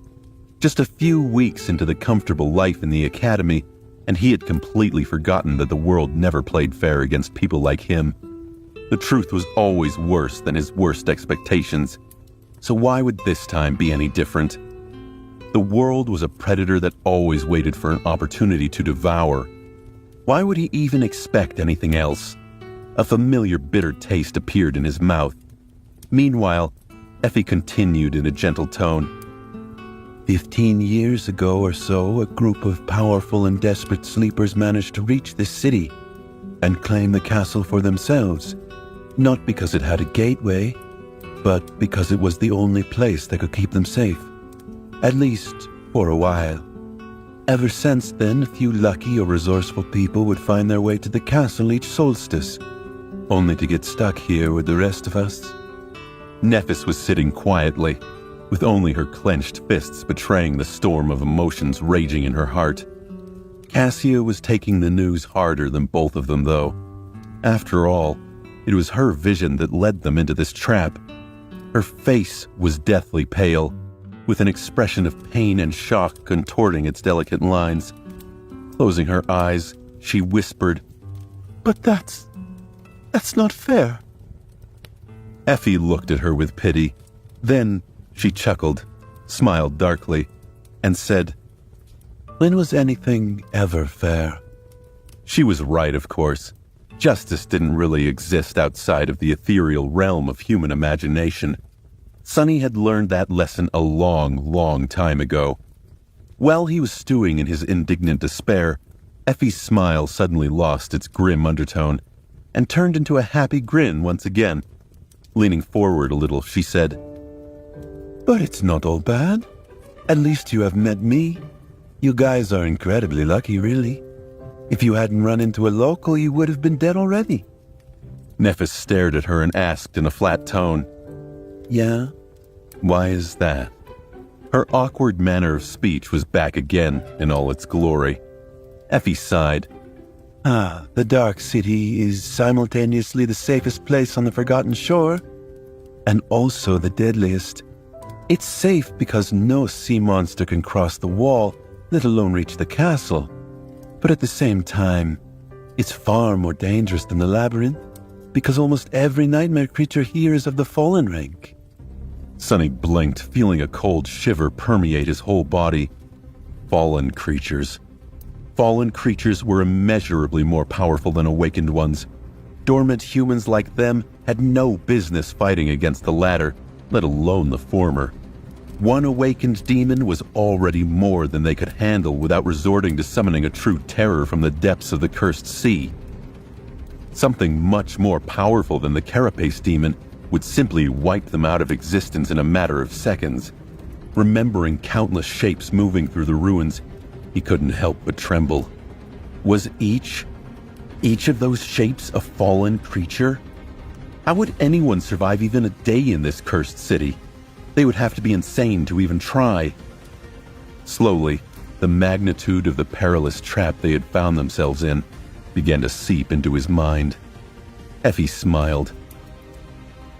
Just a few weeks into the comfortable life in the academy, and he had completely forgotten that the world never played fair against people like him. The truth was always worse than his worst expectations. So why would this time be any different? The world was a predator that always waited for an opportunity to devour. Why would he even expect anything else? A familiar bitter taste appeared in his mouth. Meanwhile, Effie continued in a gentle tone. 15 years ago or so, a group of powerful and desperate sleepers managed to reach this city and claim the castle for themselves, not because it had a gateway, but because it was the only place that could keep them safe, at least for a while. Ever since then, a few lucky or resourceful people would find their way to the castle each solstice, only to get stuck here with the rest of us. Nephis was sitting quietly, with only her clenched fists betraying the storm of emotions raging in her heart. Cassia was taking the news harder than both of them, though. After all, it was her vision that led them into this trap. Her face was deathly pale, with an expression of pain and shock contorting its delicate lines. Closing her eyes, she whispered, "But that's not fair." Effie looked at her with pity. Then she chuckled, smiled darkly, and said, "When was anything ever fair?" She was right, of course. Justice didn't really exist outside of the ethereal realm of human imagination. Sonny had learned that lesson a long, long time ago. While he was stewing in his indignant despair, Effie's smile suddenly lost its grim undertone and turned into a happy grin once again. Leaning forward a little, she said, "But it's not all bad. At least you have met me. You guys are incredibly lucky, really. If you hadn't run into a local, you would have been dead already. Nephis stared at her and asked in a flat tone, Yeah? "Why is that?" Her awkward manner of speech was back again in all its glory. Effie sighed. The Dark City is simultaneously the safest place on the Forgotten Shore, and also the deadliest. It's safe because no sea monster can cross the wall, let alone reach the castle. But at the same time, it's far more dangerous than the labyrinth, because almost every nightmare creature here is of the fallen rank. Sonny blinked, feeling a cold shiver permeate his whole body. Fallen creatures. Fallen creatures were immeasurably more powerful than awakened ones. Dormant humans like them had no business fighting against the latter, let alone the former. One awakened demon was already more than they could handle without resorting to summoning a true terror from the depths of the cursed sea. Something much more powerful than the carapace demon would simply wipe them out of existence in a matter of seconds. Remembering countless shapes moving through the ruins, he couldn't help but tremble. Was each of those shapes a fallen creature? How would anyone survive even a day in this cursed city? They would have to be insane to even try. Slowly, the magnitude of the perilous trap they had found themselves in began to seep into his mind. Effie smiled.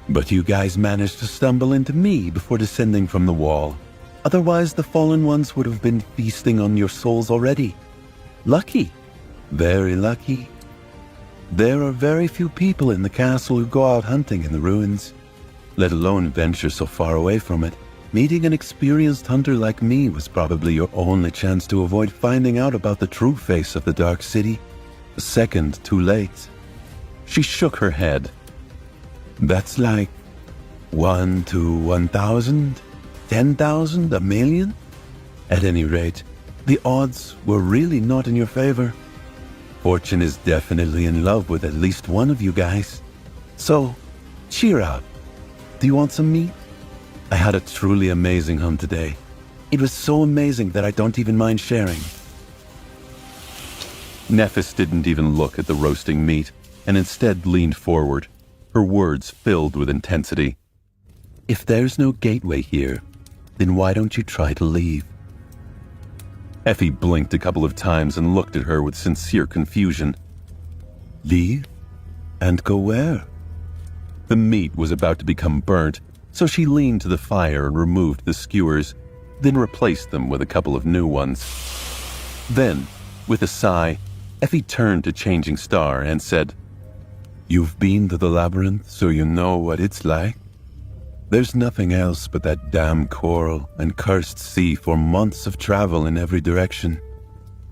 But you guys managed to stumble into me before descending from the wall. Otherwise, the fallen ones would have been feasting on your souls already. Lucky. Very lucky. There are very few people in the castle who go out hunting in the ruins, let alone venture so far away from it. Meeting an experienced hunter like me was probably your only chance to avoid finding out about the true face of the Dark City. A second too late. She shook her head. That's like 1 to 1,000, 10,000, a million? At any rate, the odds were really not in your favor. Fortune is definitely in love with at least one of you guys. So, cheer up. Do you want some meat? I had a truly amazing hunt today. It was so amazing that I don't even mind sharing. Nephis didn't even look at the roasting meat, and instead leaned forward, her words filled with intensity. If there's no gateway here, then why don't you try to leave? Effie blinked a couple of times and looked at her with sincere confusion. Leave? And go where? The meat was about to become burnt, so she leaned to the fire and removed the skewers, then replaced them with a couple of new ones. Then, with a sigh, Effie turned to Changing Star and said, You've been to the labyrinth, so you know what it's like. There's nothing else but that damn coral and cursed sea for months of travel in every direction.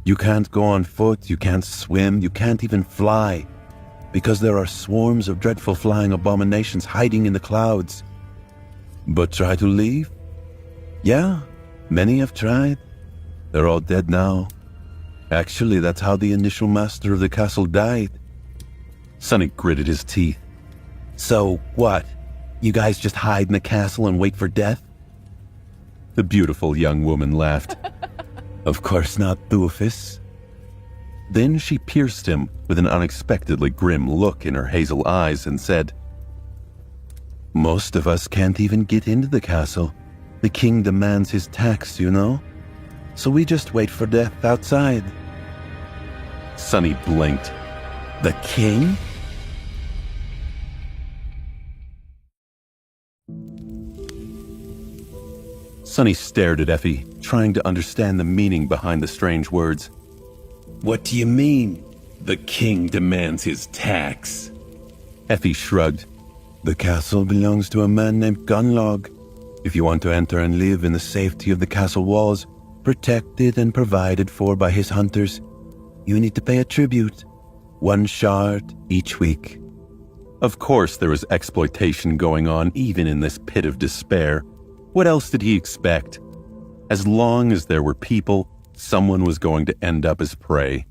You can't go on foot, you can't swim, you can't even fly, because there are swarms of dreadful flying abominations hiding in the clouds. But try to leave? Yeah, many have tried. They're all dead now. Actually, that's how the initial master of the castle died. Sonny gritted his teeth. So, what? You guys just hide in the castle and wait for death? The beautiful young woman laughed. Of course not, doofus. Then she pierced him with an unexpectedly grim look in her hazel eyes and said, Most of us can't even get into the castle. The king demands his tax, you know? So we just wait for death outside. Sonny blinked. The king? Sonny stared at Effie, trying to understand the meaning behind the strange words. What do you mean, the king demands his tax? Effie shrugged. The castle belongs to a man named Gunlog. If you want to enter and live in the safety of the castle walls, protected and provided for by his hunters, you need to pay a tribute, 1 shard each week. Of course there was exploitation going on even in this pit of despair. What else did he expect? As long as there were people, someone was going to end up as prey.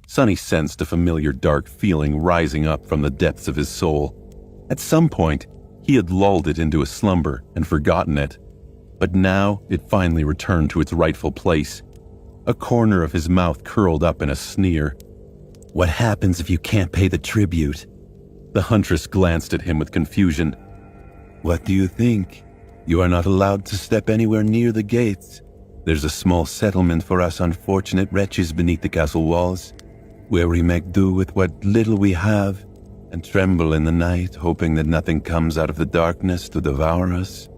Sonny sensed a familiar dark feeling rising up from the depths of his soul. At some point, he had lulled it into a slumber and forgotten it. but now it finally returned to its rightful place. A corner of his mouth curled up in a sneer. What happens if you can't pay the tribute? The huntress glanced at him with confusion. What do you think? You are not allowed to step anywhere near the gates. There's a small settlement for us unfortunate wretches beneath the castle walls, where we make do with what little we have and tremble in the night, hoping that nothing comes out of the darkness to devour us.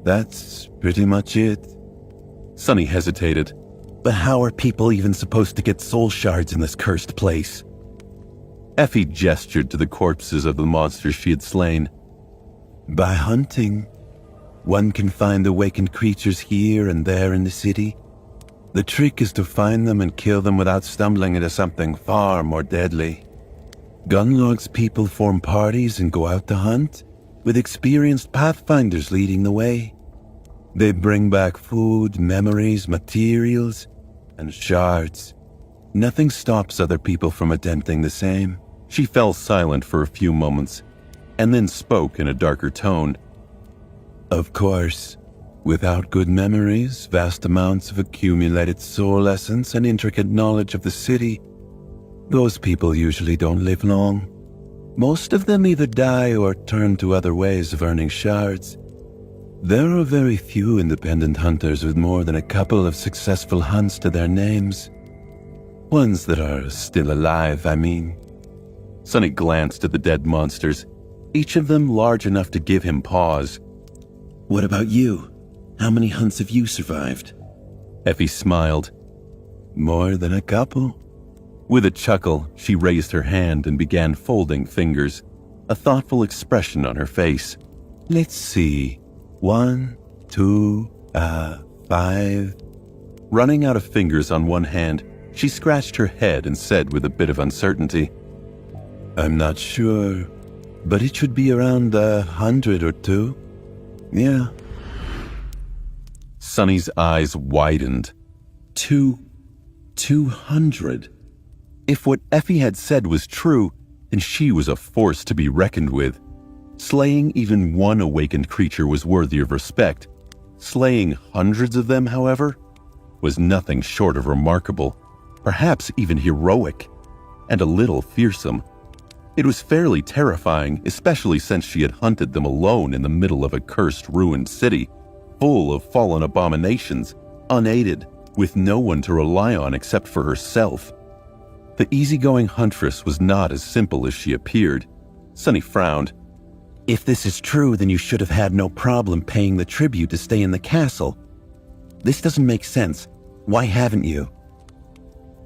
That's pretty much it. Sonny hesitated. But how are people even supposed to get soul shards in this cursed place? Effie gestured to the corpses of the monsters she had slain. By hunting. One can find awakened creatures here and there in the city. The trick is to find them and kill them without stumbling into something far more deadly. Gunlock's people form parties and go out to hunt, with experienced pathfinders leading the way. They bring back food, memories, materials, and shards. Nothing stops other people from attempting the same. She fell silent for a few moments, and then spoke in a darker tone. Of course, without good memories, vast amounts of accumulated soul essence, and intricate knowledge of the city, those people usually don't live long. Most of them either die or turn to other ways of earning shards. There are very few independent hunters with more than a couple of successful hunts to their names. Ones that are still alive, I mean. Sonny glanced at the dead monsters, each of them large enough to give him pause. What about you? How many hunts have you survived? Effie smiled. More than a couple. With a chuckle, she raised her hand and began folding fingers, a thoughtful expression on her face. Let's see. 1, 2, 5. Running out of fingers on one hand, she scratched her head and said with a bit of uncertainty, I'm not sure, but it should be around 100 or 2. Yeah. Sonny's eyes widened. 200. If what Effie had said was true, then she was a force to be reckoned with. Slaying even one awakened creature was worthy of respect. Slaying hundreds of them, however, was nothing short of remarkable, perhaps even heroic, and a little fearsome. It was fairly terrifying, especially since she had hunted them alone in the middle of a cursed, ruined city, full of fallen abominations, unaided, with no one to rely on except for herself. The easygoing huntress was not as simple as she appeared. Sonny frowned. If this is true, then you should have had no problem paying the tribute to stay in the castle. This doesn't make sense. Why haven't you?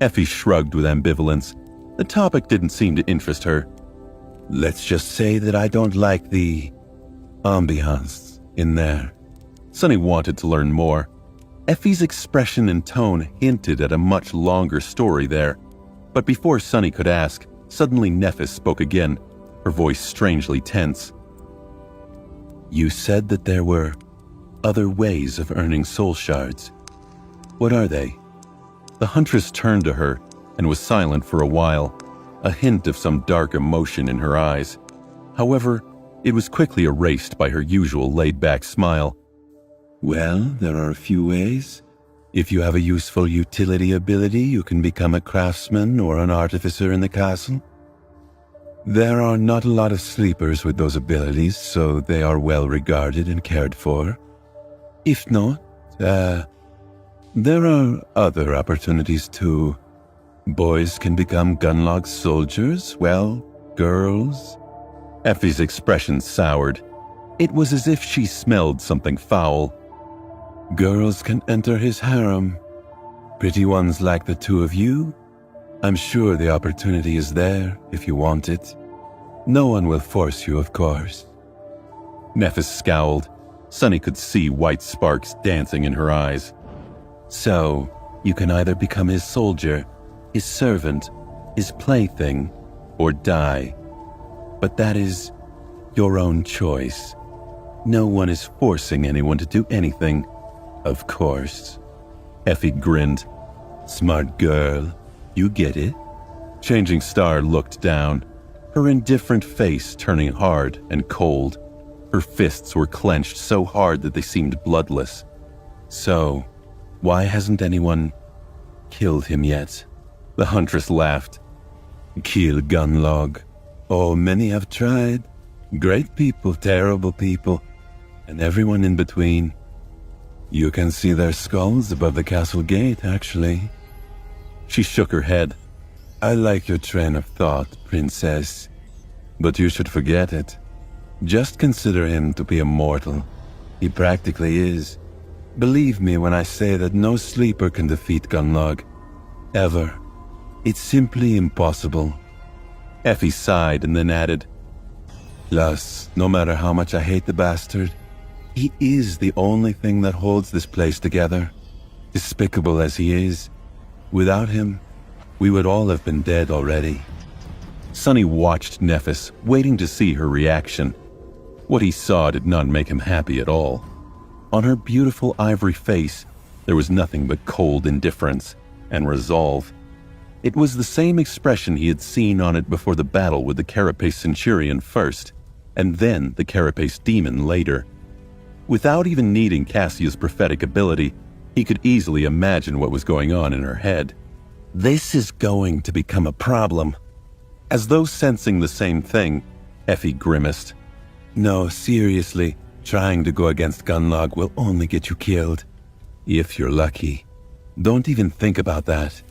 Effie shrugged with ambivalence. The topic didn't seem to interest her. Let's just say that I don't like the ambiance in there. Sonny wanted to learn more. Effie's expression and tone hinted at a much longer story there. But before Sonny could ask, suddenly Nephis spoke again, her voice strangely tense. You said that there were other ways of earning soul shards. What are they? The huntress turned to her and was silent for a while, a hint of some dark emotion in her eyes. However, it was quickly erased by her usual laid-back smile. Well, there are a few ways. If you have a useful utility ability, you can become a craftsman or an artificer in the castle. There are not a lot of sleepers with those abilities, so they are well regarded and cared for. If not, there are other opportunities too. Boys can become Gunlock soldiers, well, girls. Effie's expression soured. It was as if she smelled something foul. Girls can enter his harem. Pretty ones like the two of you. I'm sure the opportunity is there if you want it. No one will force you, of course. Nephis scowled. Sonny could see white sparks dancing in her eyes. So, you can either become his soldier, his servant, his plaything, or die. But that is your own choice. No one is forcing anyone to do anything, of course. Effie grinned. Smart girl, you get it. Changing Star looked down, her indifferent face turning hard and cold. Her fists were clenched so hard that they seemed bloodless. So, why hasn't anyone killed him yet? The huntress laughed. Kill Gunlog. Oh, many have tried. Great people, terrible people, and everyone in between. You can see their skulls above the castle gate, actually. She shook her head. I like your train of thought, princess, but you should forget it. Just consider him to be a mortal. He practically is. Believe me when I say that no sleeper can defeat Gunlog. Ever. It's simply impossible. Effie sighed and then added, Plus, no matter how much I hate the bastard, he is the only thing that holds this place together. Despicable as he is, without him, we would all have been dead already. Sonny watched Nephis, waiting to see her reaction. What he saw did not make him happy at all. On her beautiful ivory face, there was nothing but cold indifference and resolve. It was the same expression he had seen on it before the battle with the Carapace Centurion first, and then the Carapace Demon later. Without even needing Cassia's prophetic ability, he could easily imagine what was going on in her head. This is going to become a problem. As though sensing the same thing, Effie grimaced. No, seriously, trying to go against Gunlog will only get you killed. If you're lucky. Don't even think about that.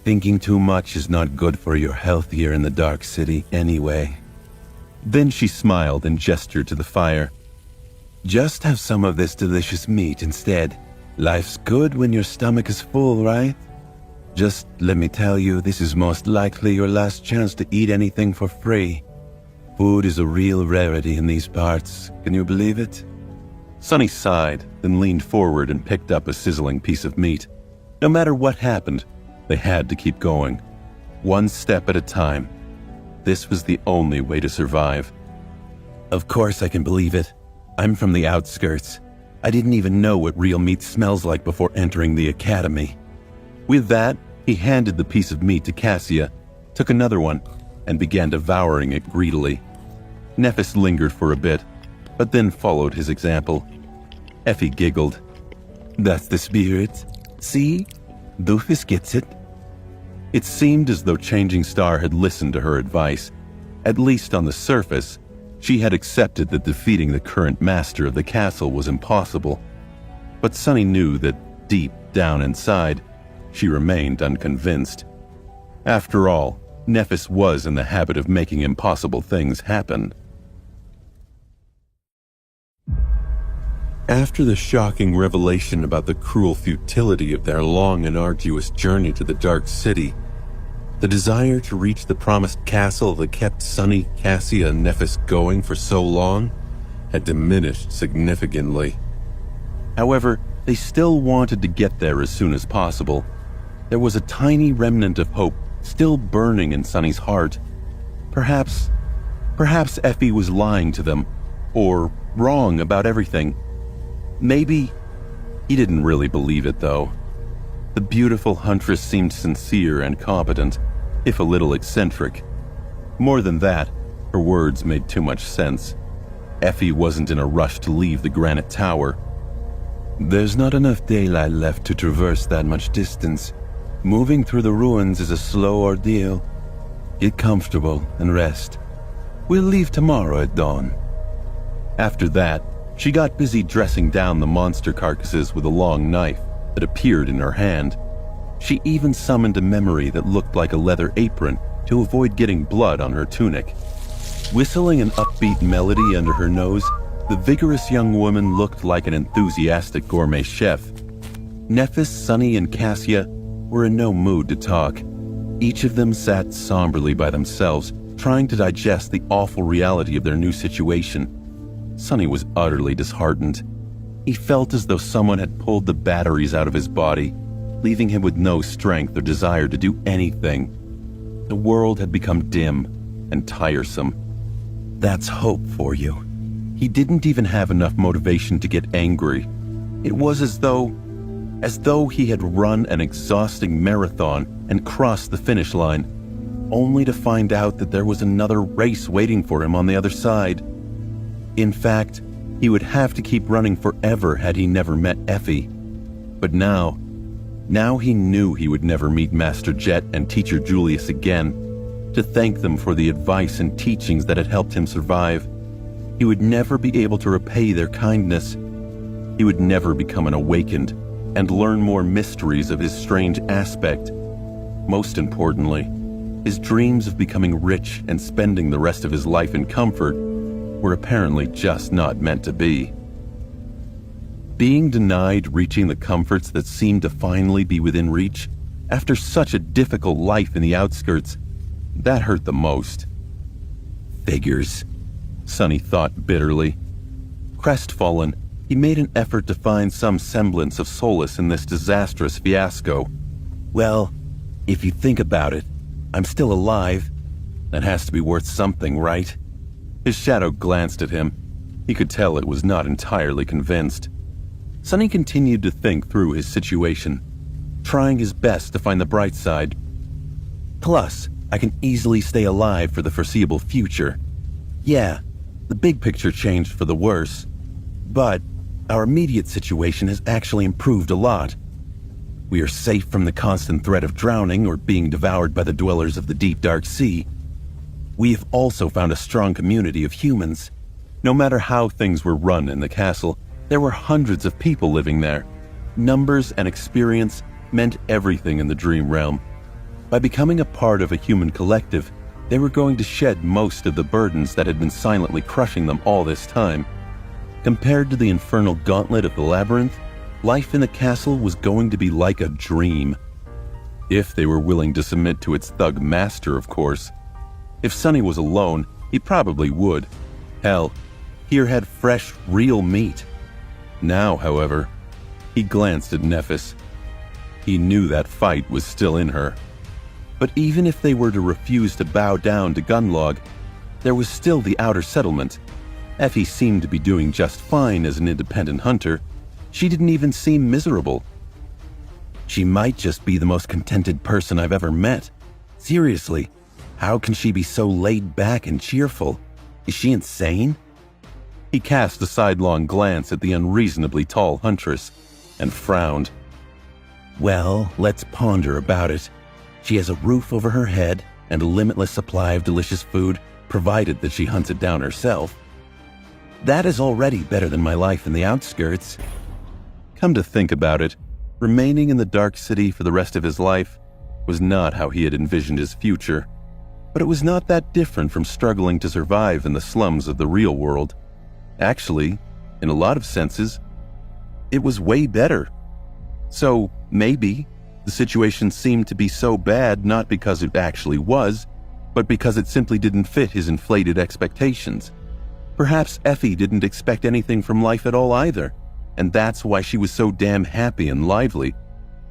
Thinking too much is not good for your health here in the Dark City anyway. Then she smiled and gestured to the fire. Just have some of this delicious meat instead. Life's good when your stomach is full, right? Just let me tell you, this is most likely your last chance to eat anything for free. Food is a real rarity in these parts. Can you believe it? Sonny sighed, then leaned forward and picked up a sizzling piece of meat. No matter what happened, they had to keep going. One step at a time. This was the only way to survive. Of course I can believe it. I'm from the outskirts. I didn't even know what real meat smells like before entering the academy. With that, he handed the piece of meat to Cassia, took another one, and began devouring it greedily. Nephis lingered for a bit, but then followed his example. Effie giggled. That's the spirit. See? Doofus gets it. It seemed as though Changing Star had listened to her advice. At least on the surface, she had accepted that defeating the current master of the castle was impossible. But Sonny knew that deep down inside, she remained unconvinced. After all, Nephis was in the habit of making impossible things happen. After the shocking revelation about the cruel futility of their long and arduous journey to the Dark City, the desire to reach the promised castle that kept Sonny, Cassia, and Nephis going for so long had diminished significantly. However, they still wanted to get there as soon as possible. There was a tiny remnant of hope still burning in Sonny's heart. Perhaps Effie was lying to them, or wrong about everything. Maybe he didn't really believe it, though. The beautiful huntress seemed sincere and competent, if a little eccentric. More than that, her words made too much sense. Effie wasn't in a rush to leave the granite tower. There's not enough daylight left to traverse that much distance. Moving through the ruins is a slow ordeal. Get comfortable and rest. We'll leave tomorrow at dawn. After that, she got busy dressing down the monster carcasses with a long knife that appeared in her hand. She even summoned a memory that looked like a leather apron to avoid getting blood on her tunic. Whistling an upbeat melody under her nose, the vigorous young woman looked like an enthusiastic gourmet chef. Nephis, Sonny, and Cassia were in no mood to talk. Each of them sat somberly by themselves, trying to digest the awful reality of their new situation. Sonny was utterly disheartened. He felt as though someone had pulled the batteries out of his body, leaving him with no strength or desire to do anything. The world had become dim and tiresome. That's hope for you. He didn't even have enough motivation to get angry. It was as though he had run an exhausting marathon and crossed the finish line, only to find out that there was another race waiting for him on the other side. In fact, he would have to keep running forever had he never met Effie. But now he knew he would never meet Master Jet and Teacher Julius again, to thank them for the advice and teachings that had helped him survive. He would never be able to repay their kindness. He would never become an awakened and learn more mysteries of his strange aspect. Most importantly, his dreams of becoming rich and spending the rest of his life in comfort were apparently just not meant to be. Being denied reaching the comforts that seemed to finally be within reach after such a difficult life in the outskirts, that hurt the most. Figures, Sonny thought bitterly. Crestfallen, he made an effort to find some semblance of solace in this disastrous fiasco. Well, if you think about it, I'm still alive. That has to be worth something, right? His shadow glanced at him. He could tell it was not entirely convinced. Sonny continued to think through his situation, trying his best to find the bright side. Plus, I can easily stay alive for the foreseeable future. Yeah, the big picture changed for the worse, but our immediate situation has actually improved a lot. We are safe from the constant threat of drowning or being devoured by the dwellers of the deep dark sea. We have also found a strong community of humans. No matter how things were run in the castle, there were hundreds of people living there. Numbers and experience meant everything in the dream realm. By becoming a part of a human collective, they were going to shed most of the burdens that had been silently crushing them all this time. Compared to the infernal gauntlet of the labyrinth, life in the castle was going to be like a dream. If they were willing to submit to its thug master, of course. If Sonny was alone, he probably would. Hell, here had fresh, real meat. Now, however, he glanced at Nephis. He knew that fight was still in her. But even if they were to refuse to bow down to Gunlog, there was still the outer settlement. Effie seemed to be doing just fine as an independent hunter. She didn't even seem miserable. She might just be the most contented person I've ever met. Seriously, how can she be so laid back and cheerful? Is she insane? He cast a sidelong glance at the unreasonably tall huntress and frowned. Well, let's ponder about it. She has a roof over her head and a limitless supply of delicious food, provided that she hunts it down herself. That is already better than my life in the outskirts. Come to think about it, remaining in the Dark City for the rest of his life was not how he had envisioned his future, but it was not that different from struggling to survive in the slums of the real world. Actually, in a lot of senses, it was way better. So maybe the situation seemed to be so bad not because it actually was, but because it simply didn't fit his inflated expectations. Perhaps Effie didn't expect anything from life at all either, and that's why she was so damn happy and lively,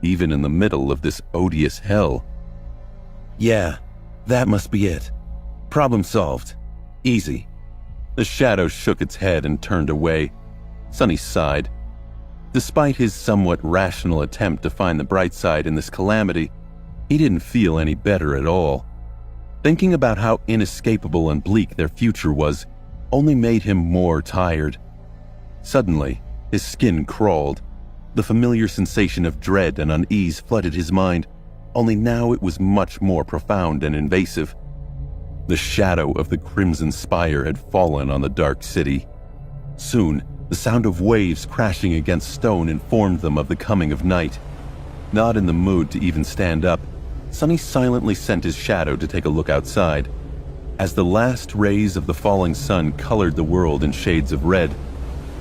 even in the middle of this odious hell. Yeah, that must be it. Problem solved. Easy. The shadow shook its head and turned away. Sonny sighed. Despite his somewhat rational attempt to find the bright side in this calamity, he didn't feel any better at all. Thinking about how inescapable and bleak their future was only made him more tired. Suddenly, his skin crawled. The familiar sensation of dread and unease flooded his mind, only now it was much more profound and invasive. The shadow of the Crimson Spire had fallen on the Dark City. Soon, the sound of waves crashing against stone informed them of the coming of night. Not in the mood to even stand up, Sonny silently sent his shadow to take a look outside. As the last rays of the falling sun colored the world in shades of red,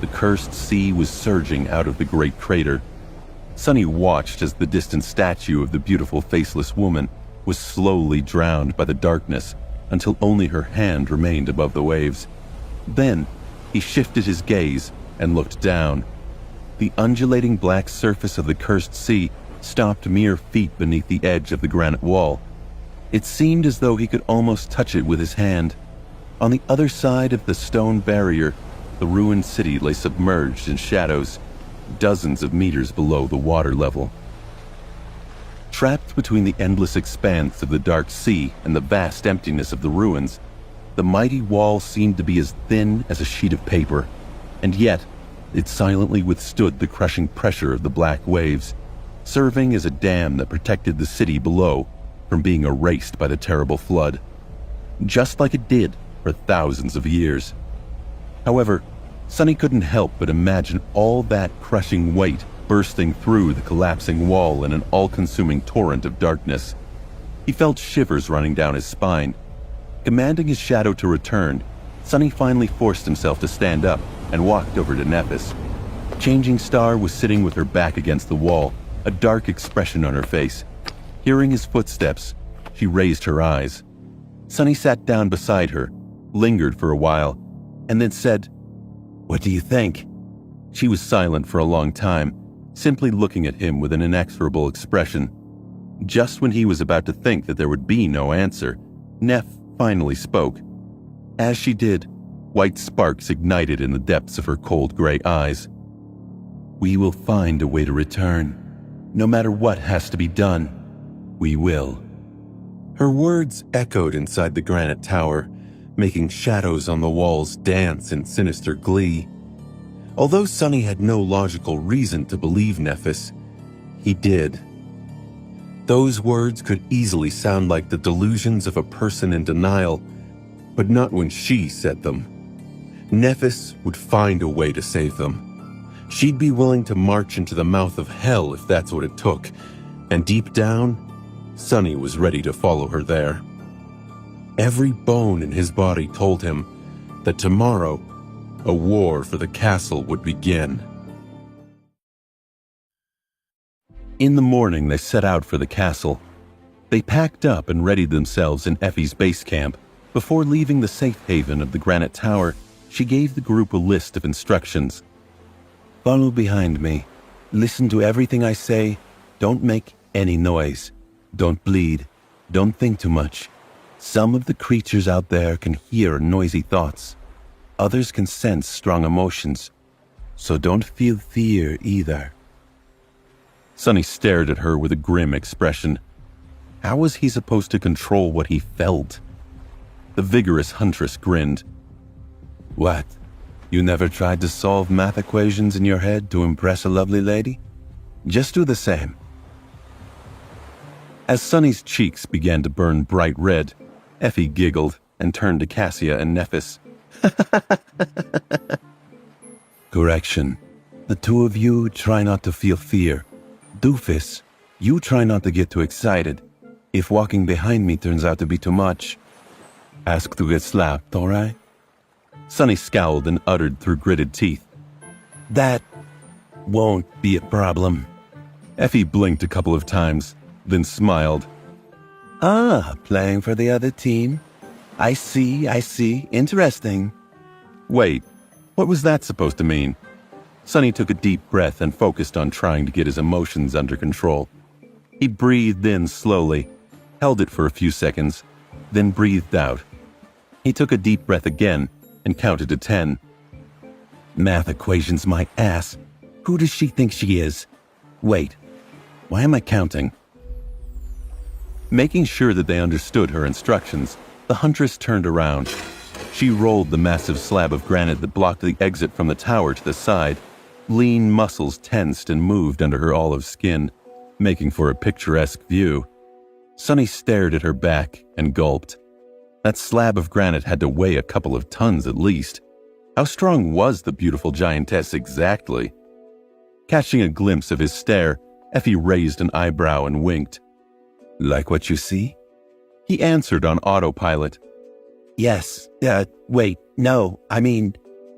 the cursed sea was surging out of the great crater. Sonny watched as the distant statue of the beautiful faceless woman was slowly drowned by the darkness until only her hand remained above the waves. Then, he shifted his gaze and looked down. The undulating black surface of the cursed sea stopped mere feet beneath the edge of the granite wall. It seemed as though he could almost touch it with his hand. On the other side of the stone barrier, the ruined city lay submerged in shadows, dozens of meters below the water level. Trapped between the endless expanse of the dark sea and the vast emptiness of the ruins, The mighty wall seemed to be as thin as a sheet of paper, and yet it silently withstood the crushing pressure of the black waves, serving as a dam that protected the city below from being erased by the terrible flood, just like it did for thousands of years. However, Sonny couldn't help but imagine all that crushing weight bursting through the collapsing wall in an all-consuming torrent of darkness. He felt shivers running down his spine. Commanding his shadow to return, Sonny finally forced himself to stand up and walked over to Nephis. Changing Star was sitting with her back against the wall, a dark expression on her face. Hearing his footsteps, she raised her eyes. Sonny sat down beside her, lingered for a while, and then said, "What do you think?" She was silent for a long time, simply looking at him with an inexorable expression. Just when he was about to think that there would be no answer, Neph finally spoke. As she did, white sparks ignited in the depths of her cold gray eyes. "We will find a way to return. No matter what has to be done, we will." Her words echoed inside the granite tower, making shadows on the walls dance in sinister glee. Although Sonny had no logical reason to believe Nephis, he did. Those words could easily sound like the delusions of a person in denial, but not when she said them. Nephis would find a way to save them. She'd be willing to march into the mouth of hell if that's what it took, and deep down, Sonny was ready to follow her there. Every bone in his body told him that tomorrow, a war for the castle would begin. In the morning, they set out for the castle. They packed up and readied themselves in Effie's base camp. Before leaving the safe haven of the granite tower, she gave the group a list of instructions. "Follow behind me. Listen to everything I say. Don't make any noise. Don't bleed. Don't think too much. Some of the creatures out there can hear noisy thoughts. Others can sense strong emotions. So don't feel fear either." Sonny stared at her with a grim expression. How was he supposed to control what he felt? The vigorous huntress grinned. "What? You never tried to solve math equations in your head to impress a lovely lady? Just do the same." As Sonny's cheeks began to burn bright red, Effie giggled and turned to Cassia and Nephis. "Correction. The two of you try not to feel fear. Doofus, you try not to get too excited. If walking behind me turns out to be too much, ask to get slapped, all right?" Sonny scowled and uttered through gritted teeth, "That won't be a problem." Effie blinked a couple of times, then smiled. "Ah, playing for the other team? I see. Interesting." Wait, what was that supposed to mean? Sonny took a deep breath and focused on trying to get his emotions under control. He breathed in slowly, held it for a few seconds, then breathed out. He took a deep breath again and counted to 10. "Math equations, my ass. Who does she think she is? Wait, why am I counting?" Making sure that they understood her instructions, the huntress turned around. She rolled the massive slab of granite that blocked the exit from the tower to the side. Lean muscles tensed and moved under her olive skin, making for a picturesque view. Sonny stared at her back and gulped. That slab of granite had to weigh a couple of tons at least. How strong was the beautiful giantess exactly? Catching a glimpse of his stare, Effie raised an eyebrow and winked. "Like what you see?" He answered on autopilot. "Yes, wait, no, I mean,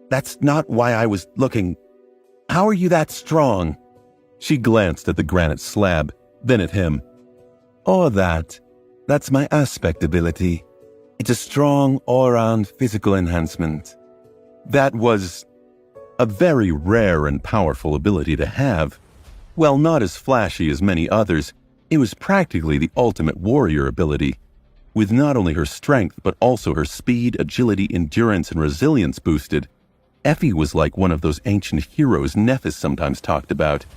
that's not why I was looking. How are you that strong?" She glanced at the granite slab, then at him. "Oh, that's my aspect ability. It's a strong, all-around physical enhancement." That was a very rare and powerful ability to have. While not as flashy as many others, it was practically the ultimate warrior ability. With not only her strength, but also her speed, agility, endurance, and resilience boosted, Effie was like one of those ancient heroes Nephis sometimes talked about,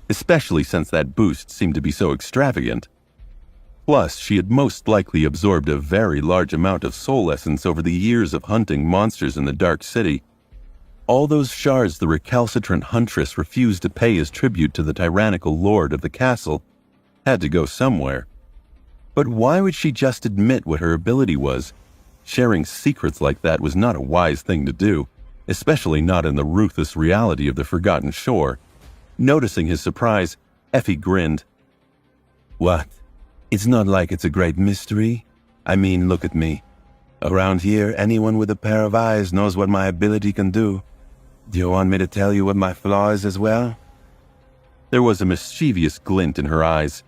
especially since that boost seemed to be so extravagant. Plus, she had most likely absorbed a very large amount of soul essence over the years of hunting monsters in the Dark City. All those shards the recalcitrant huntress refused to pay as tribute to the tyrannical lord of the castle had to go somewhere. But why would she just admit what her ability was? Sharing secrets like that was not a wise thing to do, especially not in the ruthless reality of the Forgotten Shore. Noticing his surprise, Effie grinned. What? It's not like it's a great mystery. I mean, look at me. Around here, anyone with a pair of eyes knows what my ability can do. Do you want me to tell you what my flaw is as well? There was a mischievous glint in her eyes.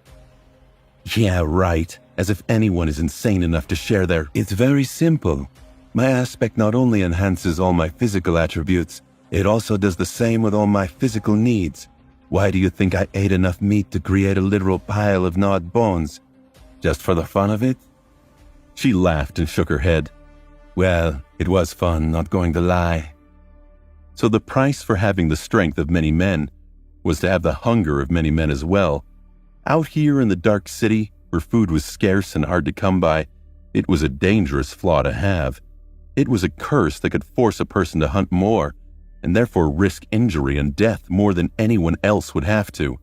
Yeah, right. As if anyone is insane enough to share their... It's very simple. My aspect not only enhances all my physical attributes, it also does the same with all my physical needs. Why do you think I ate enough meat to create a literal pile of gnawed bones? Just for the fun of it? She laughed and shook her head. Well, it was fun, not going to lie. So the price for having the strength of many men was to have the hunger of many men as well. Out here in the Dark City, where food was scarce and hard to come by, it was a dangerous flaw to have. It was a curse that could force a person to hunt more, and therefore risk injury and death more than anyone else would have to.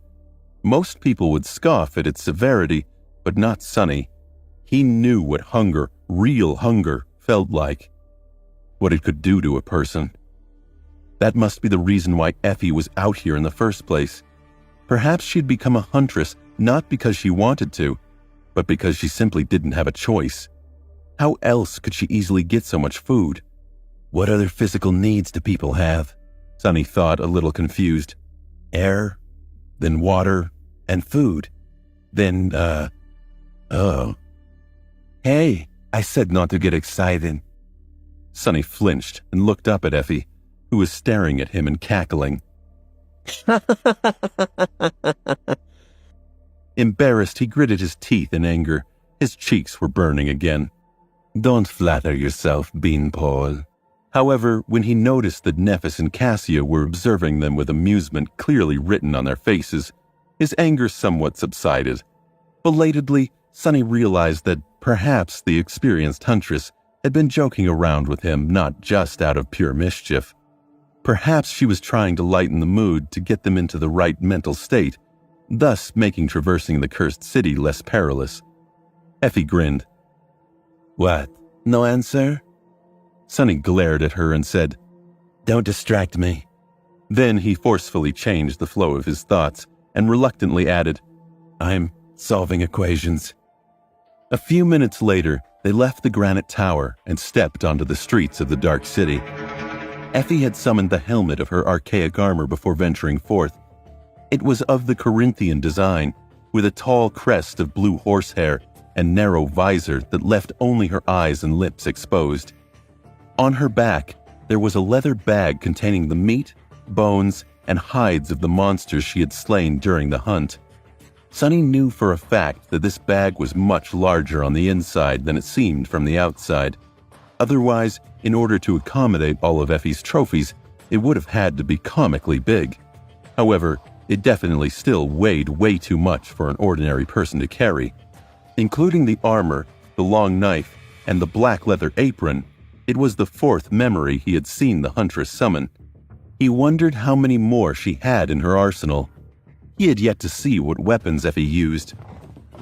Most people would scoff at its severity, but not Sonny. He knew what hunger, real hunger, felt like. What it could do to a person. That must be the reason why Effie was out here in the first place. Perhaps she'd become a huntress not because she wanted to, but because she simply didn't have a choice. How else could she easily get so much food? What other physical needs do people have? Sonny thought, a little confused. Air, then water, and food. Then, oh. Hey, I said not to get excited. Sonny flinched and looked up at Effie, who was staring at him and cackling. Embarrassed, he gritted his teeth in anger. His cheeks were burning again. Don't flatter yourself, Beanpole. However, when he noticed that Nephis and Cassia were observing them with amusement clearly written on their faces, his anger somewhat subsided. Belatedly, Sonny realized that perhaps the experienced huntress had been joking around with him not just out of pure mischief. Perhaps she was trying to lighten the mood to get them into the right mental state, thus making traversing the cursed city less perilous. Effie grinned. What? No answer? Sonny glared at her and said, Don't distract me. Then he forcefully changed the flow of his thoughts and reluctantly added, I'm solving equations. A few minutes later, they left the granite tower and stepped onto the streets of the Dark City. Effie had summoned the helmet of her archaic armor before venturing forth. It was of the Corinthian design, with a tall crest of blue horsehair and narrow visor that left only her eyes and lips exposed. On her back, there was a leather bag containing the meat, bones, and hides of the monsters she had slain during the hunt. Sonny knew for a fact that this bag was much larger on the inside than it seemed from the outside. Otherwise, in order to accommodate all of Effie's trophies, it would have had to be comically big. However, it definitely still weighed way too much for an ordinary person to carry. Including the armor, the long knife, and the black leather apron, it was the fourth memory he had seen the huntress summon. He wondered how many more she had in her arsenal. He had yet to see what weapons Effie used.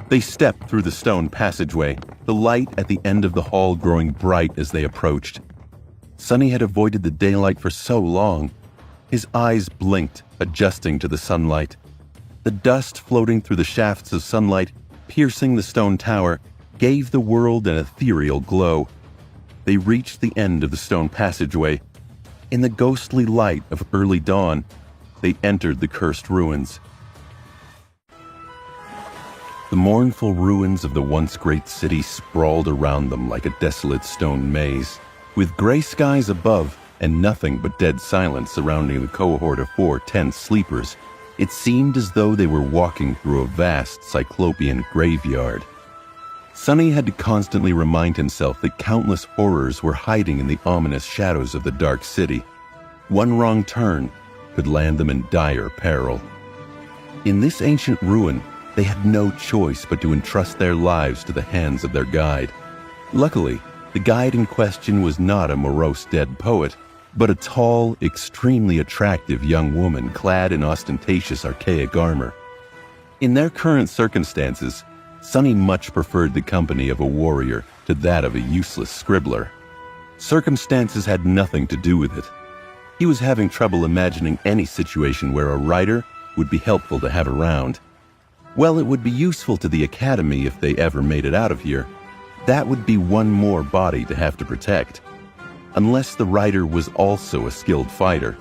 They stepped through the stone passageway, the light at the end of the hall growing bright as they approached. Sonny had avoided the daylight for so long. His eyes blinked, adjusting to the sunlight. The dust floating through the shafts of sunlight, piercing the stone tower, gave the world an ethereal glow. They reached the end of the stone passageway. In the ghostly light of early dawn, they entered the cursed ruins. The mournful ruins of the once great city sprawled around them like a desolate stone maze, with gray skies above and nothing but dead silence surrounding the cohort of 4 tense sleepers. It seemed as though they were walking through a vast cyclopean graveyard. Sonny had to constantly remind himself that countless horrors were hiding in the ominous shadows of the dark city. One wrong turn could land them in dire peril. In this ancient ruin, they had no choice but to entrust their lives to the hands of their guide. Luckily, the guide in question was not a morose dead poet, but a tall, extremely attractive young woman clad in ostentatious archaic armor. In their current circumstances, Sonny much preferred the company of a warrior to that of a useless scribbler. Circumstances had nothing to do with it. He was having trouble imagining any situation where a writer would be helpful to have around. Well, it would be useful to the academy if they ever made it out of here. That would be one more body to have to protect. Unless the writer was also a skilled fighter.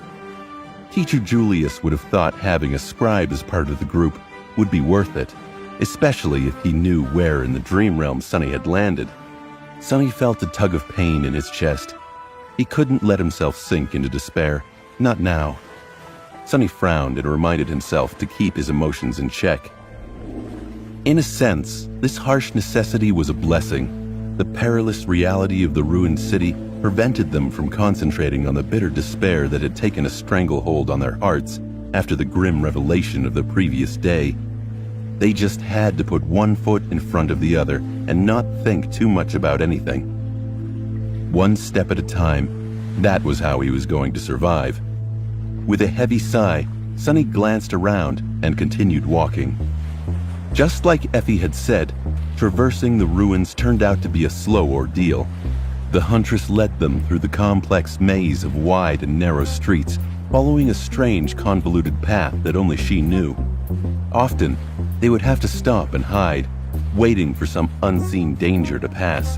Teacher Julius would have thought having a scribe as part of the group would be worth it, especially if he knew where in the dream realm Sonny had landed. Sonny felt a tug of pain in his chest. He couldn't let himself sink into despair, not now. Sonny frowned and reminded himself to keep his emotions in check. In a sense, this harsh necessity was a blessing. The perilous reality of the ruined city prevented them from concentrating on the bitter despair that had taken a stranglehold on their hearts after the grim revelation of the previous day. They just had to put one foot in front of the other and not think too much about anything. One step at a time, that was how he was going to survive. With a heavy sigh, Sonny glanced around and continued walking. Just like Effie had said, traversing the ruins turned out to be a slow ordeal. The huntress led them through the complex maze of wide and narrow streets, following a strange, convoluted path that only she knew. Often, they would have to stop and hide, waiting for some unseen danger to pass.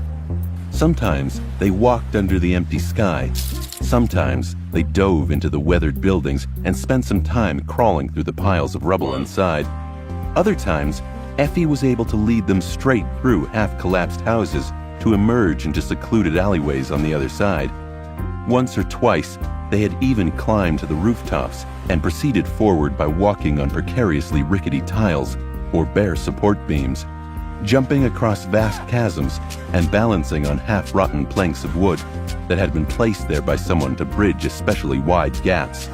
Sometimes, they walked under the empty sky. Sometimes, they dove into the weathered buildings and spent some time crawling through the piles of rubble inside. Other times, Effie was able to lead them straight through half-collapsed houses to emerge into secluded alleyways on the other side. Once or twice, they had even climbed to the rooftops and proceeded forward by walking on precariously rickety tiles or bare support beams, jumping across vast chasms and balancing on half-rotten planks of wood that had been placed there by someone to bridge especially wide gaps.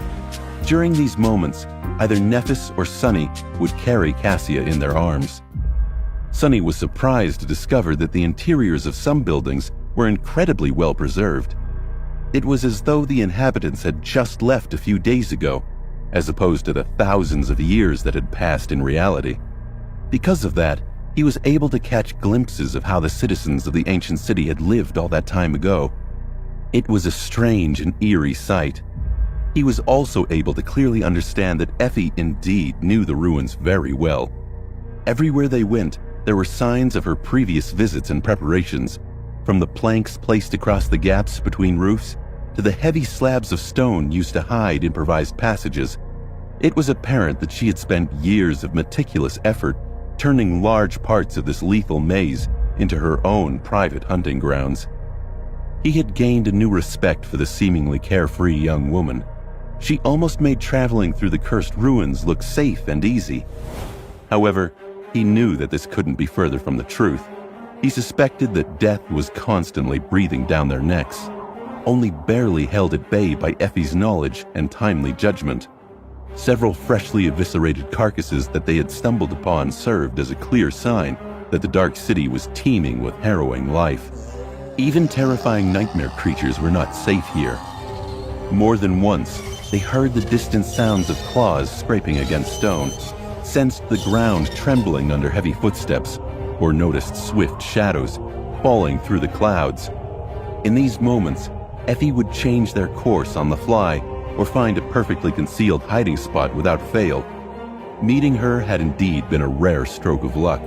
During these moments, either Nephis or Sonny would carry Cassia in their arms. Sonny was surprised to discover that the interiors of some buildings were incredibly well preserved. It was as though the inhabitants had just left a few days ago, as opposed to the thousands of years that had passed in reality. Because of that, he was able to catch glimpses of how the citizens of the ancient city had lived all that time ago. It was a strange and eerie sight. He was also able to clearly understand that Effie indeed knew the ruins very well. Everywhere they went, there were signs of her previous visits and preparations, from the planks placed across the gaps between roofs to the heavy slabs of stone used to hide improvised passages. It was apparent that she had spent years of meticulous effort turning large parts of this lethal maze into her own private hunting grounds. He had gained a new respect for the seemingly carefree young woman. She almost made traveling through the cursed ruins look safe and easy. However, he knew that this couldn't be further from the truth. He suspected that death was constantly breathing down their necks, only barely held at bay by Effie's knowledge and timely judgment. Several freshly eviscerated carcasses that they had stumbled upon served as a clear sign that the dark city was teeming with harrowing life. Even terrifying nightmare creatures were not safe here. More than once, they heard the distant sounds of claws scraping against stone, sensed the ground trembling under heavy footsteps, or noticed swift shadows falling through the clouds. In these moments, Effie would change their course on the fly or find a perfectly concealed hiding spot without fail. Meeting her had indeed been a rare stroke of luck.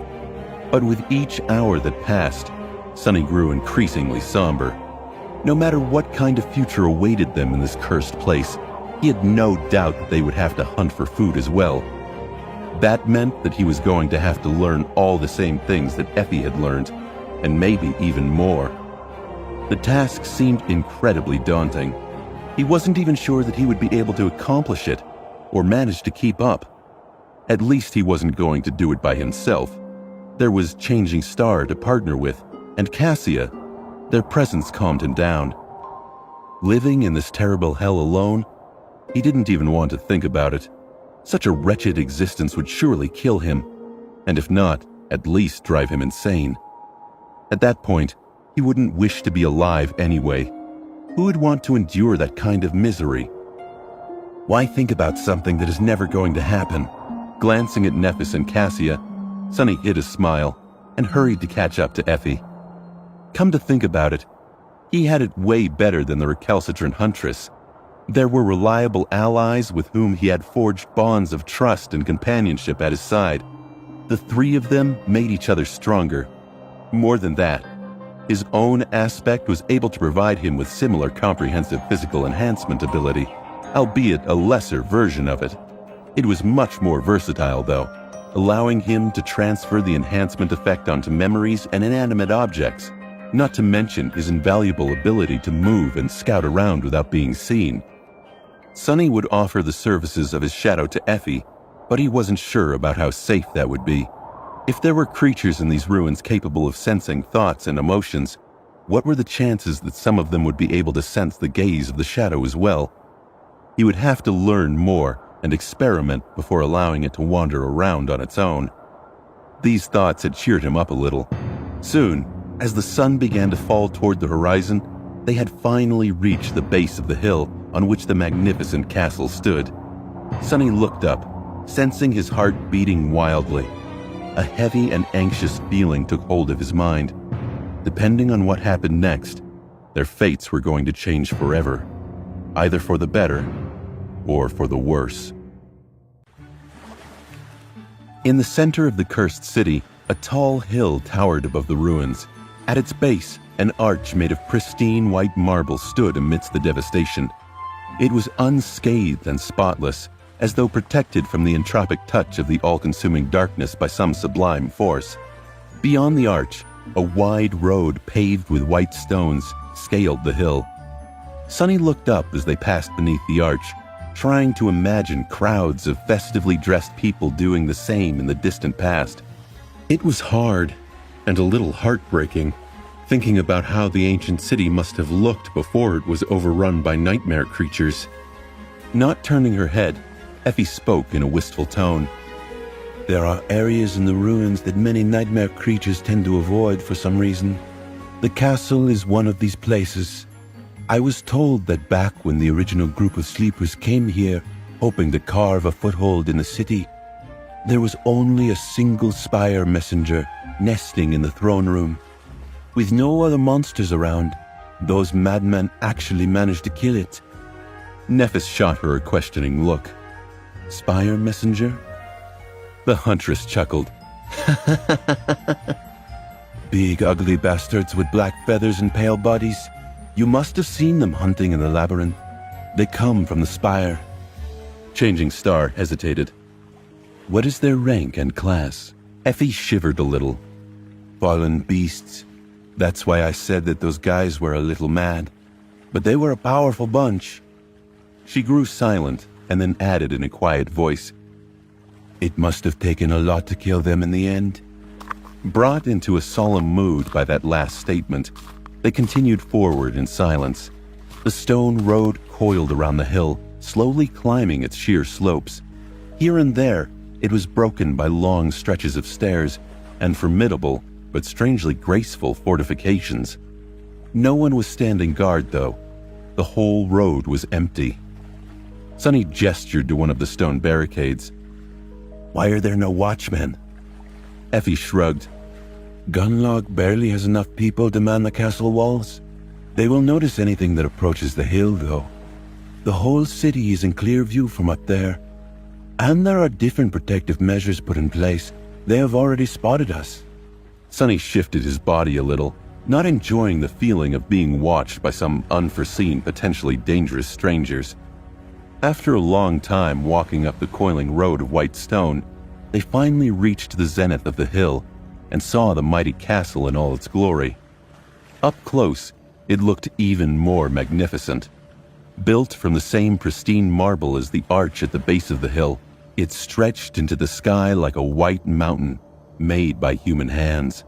But with each hour that passed, Sonny grew increasingly somber. No matter what kind of future awaited them in this cursed place, he had no doubt that they would have to hunt for food as well. That meant that he was going to have to learn all the same things that Effie had learned, and maybe even more. The task seemed incredibly daunting. He wasn't even sure that he would be able to accomplish it, or manage to keep up. At least he wasn't going to do it by himself. There was Changing Star to partner with, and Cassia. Their presence calmed him down. Living in this terrible hell alone, he didn't even want to think about it. Such a wretched existence would surely kill him. and if not, at least drive him insane. At that point, he wouldn't wish to be alive anyway. Who would want to endure that kind of misery? Why think about something that is never going to happen? Glancing at Nephis and Cassia, Sonny hid a smile and hurried to catch up to Effie. Come to think about it, he had it way better than the recalcitrant huntress. There were reliable allies with whom he had forged bonds of trust and companionship at his side. The three of them made each other stronger. More than that, his own aspect was able to provide him with similar comprehensive physical enhancement ability, albeit a lesser version of it. It was much more versatile, though, allowing him to transfer the enhancement effect onto memories and inanimate objects, not to mention his invaluable ability to move and scout around without being seen. Sonny would offer the services of his shadow to Effie, but he wasn't sure about how safe that would be. If there were creatures in these ruins capable of sensing thoughts and emotions, what were the chances that some of them would be able to sense the gaze of the shadow as well? He would have to learn more and experiment before allowing it to wander around on its own. These thoughts had cheered him up a little. Soon, as the sun began to fall toward the horizon, they had finally reached the base of the hill on which the magnificent castle stood. Sonny looked up, sensing his heart beating wildly. A heavy and anxious feeling took hold of his mind. Depending on what happened next, their fates were going to change forever, either for the better or for the worse. In the center of the cursed city, a tall hill towered above the ruins. At its base, an arch made of pristine white marble stood amidst the devastation. It was unscathed and spotless, as though protected from the entropic touch of the all-consuming darkness by some sublime force. Beyond the arch, a wide road paved with white stones scaled the hill. Sonny looked up as they passed beneath the arch, trying to imagine crowds of festively dressed people doing the same in the distant past. It was hard and a little heartbreaking, thinking about how the ancient city must have looked before it was overrun by nightmare creatures. Not turning her head, Effie spoke in a wistful tone. There are areas in the ruins that many nightmare creatures tend to avoid for some reason. The castle is one of these places. I was told that back when the original group of sleepers came here, hoping to carve a foothold in the city, there was only a single spire messenger nesting in the throne room. With no other monsters around, those madmen actually managed to kill it. Nephis shot her a questioning look. Spire messenger? The huntress chuckled. Big ugly bastards with black feathers and pale bodies. You must have seen them hunting in the labyrinth. They come from the spire. Changing Star hesitated. What is their rank and class? Effie shivered a little. Fallen beasts. That's why I said that those guys were a little mad. But they were a powerful bunch. She grew silent and then added in a quiet voice. It must have taken a lot to kill them in the end. Brought into a solemn mood by that last statement, they continued forward in silence. The stone road coiled around the hill, slowly climbing its sheer slopes. Here and there, it was broken by long stretches of stairs and formidable but strangely graceful fortifications. No one was standing guard, though. The whole road was empty. Sonny gestured to one of the stone barricades. Why are there no watchmen? Effie shrugged. Gunlock barely has enough people to man the castle walls. They will notice anything that approaches the hill, though. The whole city is in clear view from up there. And there are different protective measures put in place. They have already spotted us. Sonny shifted his body a little, not enjoying the feeling of being watched by some unforeseen, potentially dangerous strangers. After a long time walking up the coiling road of white stone, they finally reached the zenith of the hill and saw the mighty castle in all its glory. Up close, it looked even more magnificent. Built from the same pristine marble as the arch at the base of the hill, it stretched into the sky like a white mountain made by human hands.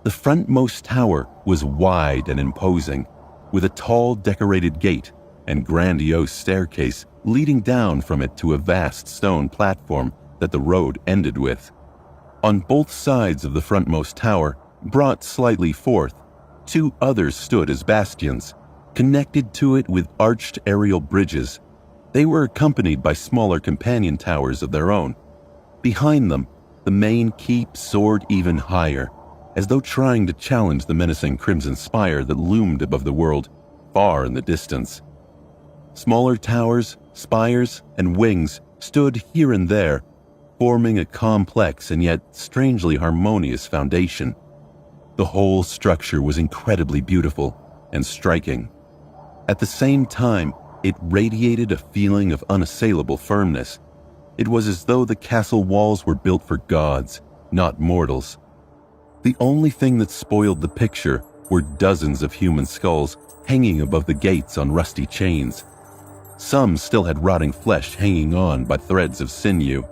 The frontmost tower was wide and imposing, with a tall decorated gate and grandiose staircase leading down from it to a vast stone platform that the road ended with. On both sides of the frontmost tower, brought slightly forth, two others stood as bastions, connected to it with arched aerial bridges. They were accompanied by smaller companion towers of their own. Behind them, the main keep soared even higher, as though trying to challenge the menacing crimson spire that loomed above the world, far in the distance. Smaller towers, spires, and wings stood here and there, forming a complex and yet strangely harmonious foundation. The whole structure was incredibly beautiful and striking. At the same time, it radiated a feeling of unassailable firmness. It was as though the castle walls were built for gods, not mortals. The only thing that spoiled the picture were dozens of human skulls hanging above the gates on rusty chains. Some still had rotting flesh hanging on by threads of sinew.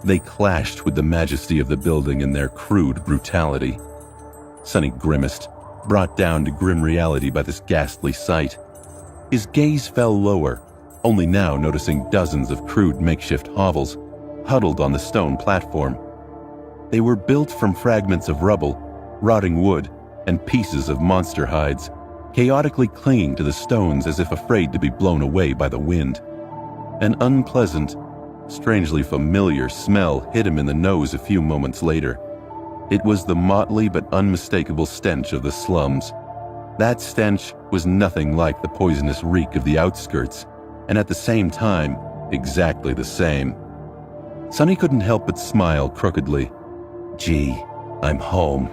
They clashed with the majesty of the building in their crude brutality. Sonny grimaced, brought down to grim reality by this ghastly sight. His gaze fell lower, only now noticing dozens of crude makeshift hovels huddled on the stone platform. They were built from fragments of rubble, rotting wood, and pieces of monster hides, chaotically clinging to the stones as if afraid to be blown away by the wind. An unpleasant, strangely familiar smell hit him in the nose a few moments later. It was the motley but unmistakable stench of the slums. That stench was nothing like the poisonous reek of the outskirts, and at the same time, exactly the same. Sonny couldn't help but smile crookedly. Gee, I'm home.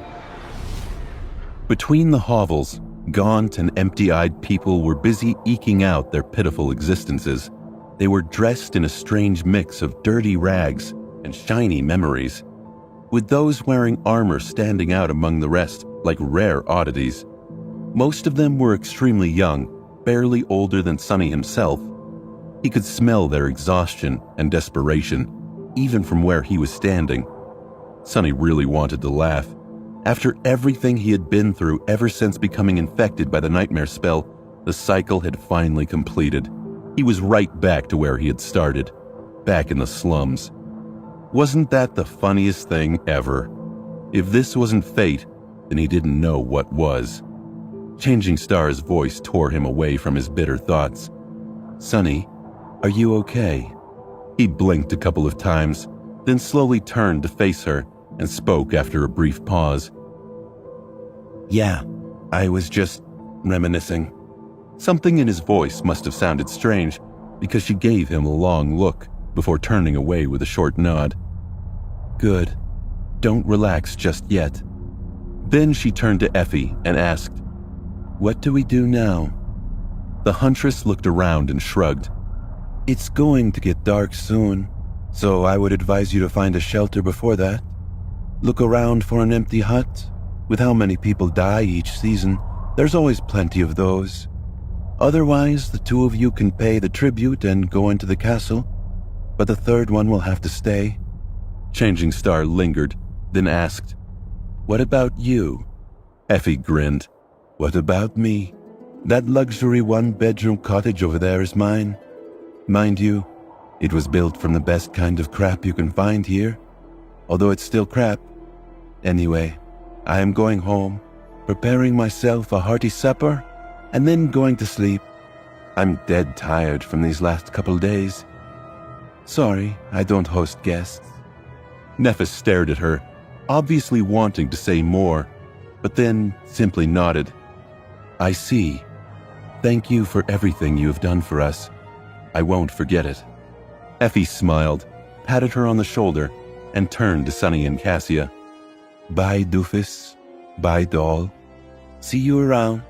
Between the hovels, gaunt and empty-eyed people were busy eking out their pitiful existences. They were dressed in a strange mix of dirty rags and shiny memories, with those wearing armor standing out among the rest like rare oddities. Most of them were extremely young, barely older than Sonny himself. He could smell their exhaustion and desperation, even from where he was standing. Sonny really wanted to laugh. After everything he had been through ever since becoming infected by the nightmare spell, the cycle had finally completed. He was right back to where he had started, back in the slums. Wasn't that the funniest thing ever? If this wasn't fate, then he didn't know what was. Changing Star's voice tore him away from his bitter thoughts. Sonny, are you okay? He blinked a couple of times, then slowly turned to face her and spoke after a brief pause. Yeah, I was just reminiscing. Something in his voice must have sounded strange, because she gave him a long look before turning away with a short nod. Good. Don't relax just yet. Then she turned to Effie and asked, What do we do now? The huntress looked around and shrugged. It's going to get dark soon, so I would advise you to find a shelter before that. Look around for an empty hut. With how many people die each season, there's always plenty of those. Otherwise, the two of you can pay the tribute and go into the castle, but the third one will have to stay. Changing Star lingered, then asked, What about you? Effie grinned. What about me? That luxury one-bedroom cottage over there is mine. Mind you, it was built from the best kind of crap you can find here, although it's still crap. Anyway, I am going home, preparing myself a hearty supper, and then going to sleep. I'm dead tired from these last couple days. Sorry, I don't host guests. Nephis stared at her, obviously wanting to say more, but then simply nodded. I see. Thank you for everything you have done for us. I won't forget it. Effie smiled, patted her on the shoulder, and turned to Sonny and Cassia. Bye, doofus. Bye, doll. See you around.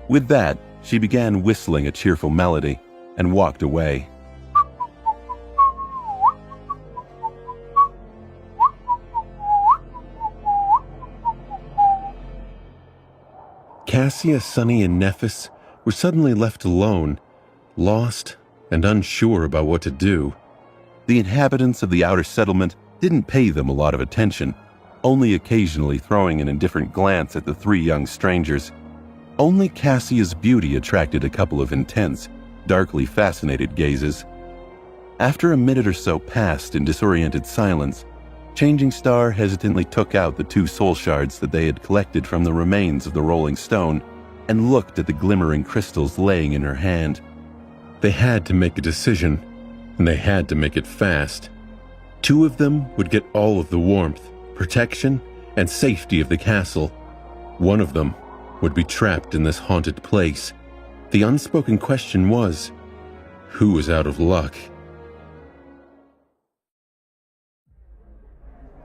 With that, she began whistling a cheerful melody and walked away. Cassia, Sonny, and Nephis were suddenly left alone, lost and unsure about what to do. The inhabitants of the outer settlement didn't pay them a lot of attention, only occasionally throwing an indifferent glance at the three young strangers. Only Cassia's beauty attracted a couple of intense, darkly fascinated gazes. After a minute or so passed in disoriented silence, Changing Star hesitantly took out the 2 soul shards that they had collected from the remains of the rolling stone and looked at the glimmering crystals laying in her hand. They had to make a decision, and they had to make it fast. 2 of them would get all of the warmth, protection, and safety of the castle. 1 of them would be trapped in this haunted place. The unspoken question was, who was out of luck?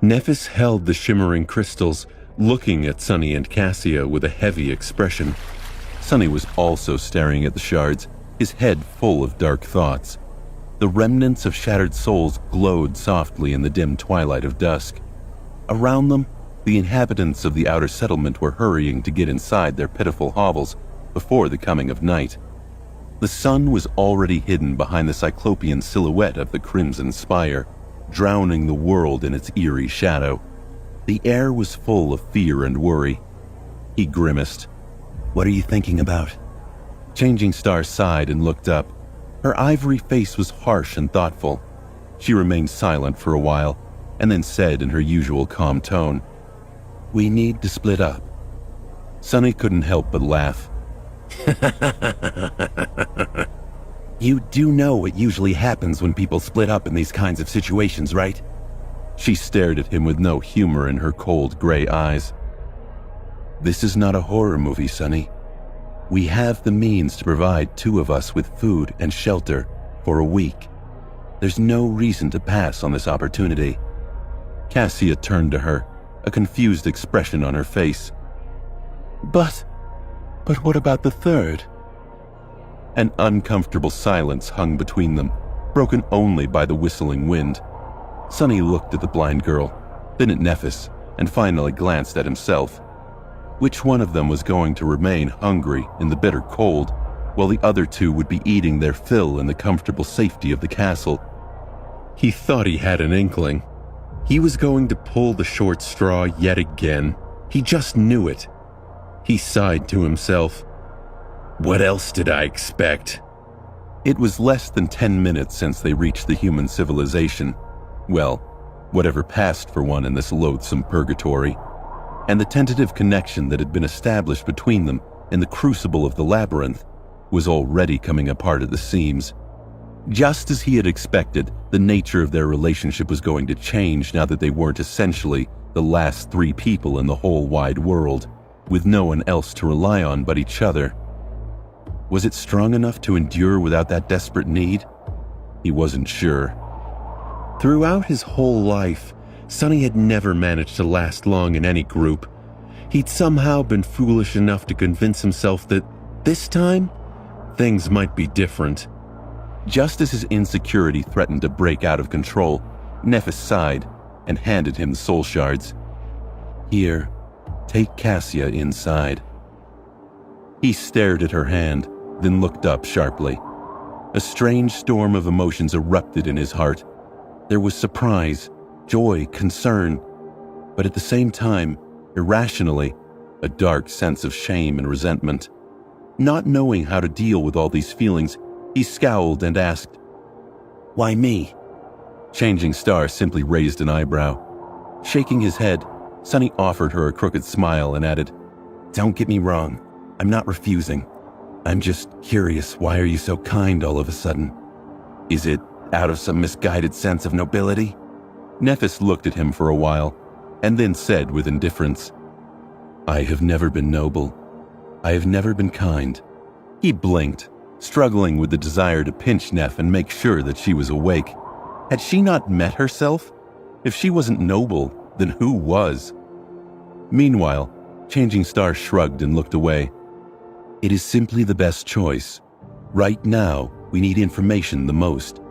Nephis held the shimmering crystals, looking at Sunny and Cassia with a heavy expression. Sunny was also staring at the shards, his head full of dark thoughts. The remnants of shattered souls glowed softly in the dim twilight of dusk. Around them, the inhabitants of the outer settlement were hurrying to get inside their pitiful hovels before the coming of night. The sun was already hidden behind the cyclopean silhouette of the crimson spire, drowning the world in its eerie shadow. The air was full of fear and worry. He grimaced. What are you thinking about? Changing Star sighed and looked up. Her ivory face was harsh and thoughtful. She remained silent for a while, and then said in her usual calm tone, We need to split up. Sunny couldn't help but laugh. You do know what usually happens when people split up in these kinds of situations, right? She stared at him with no humor in her cold gray eyes. This is not a horror movie, Sunny. We have the means to provide 2 of us with food and shelter for a week. There's no reason to pass on this opportunity. Cassia turned to her, a confused expression on her face. But what about the 3rd? An uncomfortable silence hung between them, broken only by the whistling wind. Sunny looked at the blind girl, then at Nephis, and finally glanced at himself. Which one of them was going to remain hungry in the bitter cold, while the other 2 would be eating their fill in the comfortable safety of the castle? He thought he had an inkling. He was going to pull the short straw yet again. He just knew it. He sighed to himself. What else did I expect? It was less than 10 minutes since they reached the human civilization. Well, whatever passed for one in this loathsome purgatory. And the tentative connection that had been established between them in the crucible of the labyrinth was already coming apart at the seams. Just as he had expected, the nature of their relationship was going to change now that they weren't essentially the last 3 people in the whole wide world, with no one else to rely on but each other. Was it strong enough to endure without that desperate need? He wasn't sure. Throughout his whole life, Sunny had never managed to last long in any group. He'd somehow been foolish enough to convince himself that this time, things might be different. Just as his insecurity threatened to break out of control, Nephis sighed and handed him the soul shards. Here, take Cassia inside. He stared at her hand, then looked up sharply. A strange storm of emotions erupted in his heart. There was surprise, joy, concern, but at the same time, irrationally, a dark sense of shame and resentment. Not knowing how to deal with all these feelings, he scowled and asked, "Why me?" Changing Star simply raised an eyebrow. Shaking his head, Sunny offered her a crooked smile and added, "Don't get me wrong, I'm not refusing. I'm just curious, why are you so kind all of a sudden? Is it out of some misguided sense of nobility?" Nephis looked at him for a while, and then said with indifference, "I have never been noble. I have never been kind." He blinked, struggling with the desire to pinch Neph and make sure that she was awake. Had she not met herself? If she wasn't noble, then who was? Meanwhile, Changing Star shrugged and looked away. "It is simply the best choice. Right now, we need information the most.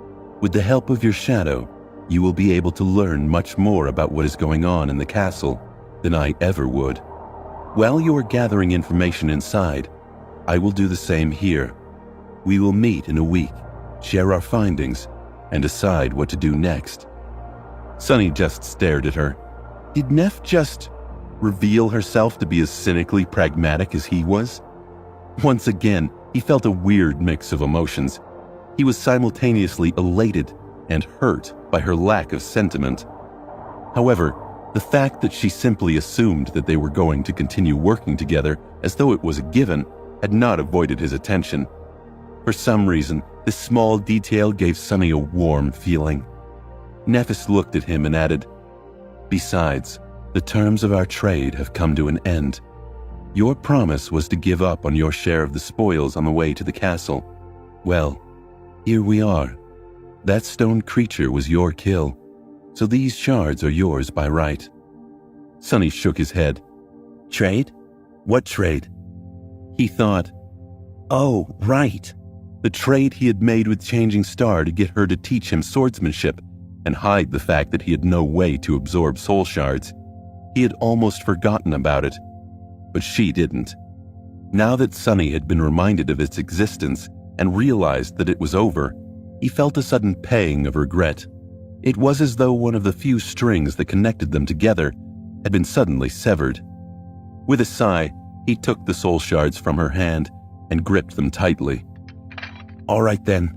With the help of your shadow, you will be able to learn much more about what is going on in the castle than I ever would. While you are gathering information inside, I will do the same here. We will meet in a week, share our findings, and decide what to do next." Sunny just stared at her. Did Neph just reveal herself to be as cynically pragmatic as he was? Once again, he felt a weird mix of emotions. He was simultaneously elated and hurt by her lack of sentiment. However, the fact that she simply assumed that they were going to continue working together as though it was a given had not avoided his attention. For some reason, this small detail gave Sonny a warm feeling. Nephis looked at him and added, "Besides, the terms of our trade have come to an end. Your promise was to give up on your share of the spoils on the way to the castle. Well, here we are. That stone creature was your kill, so these shards are yours by right." Sonny shook his head. Trade? What trade? He thought, Oh, right. the trade he had made with Changing Star to get her to teach him swordsmanship and hide the fact that he had no way to absorb soul shards. He had almost forgotten about it, but she didn't. Now that Sonny had been reminded of its existence and realized that it was over, he felt a sudden pang of regret. It was as though one of the few strings that connected them together had been suddenly severed. With a sigh, he took the soul shards from her hand and gripped them tightly. All right then.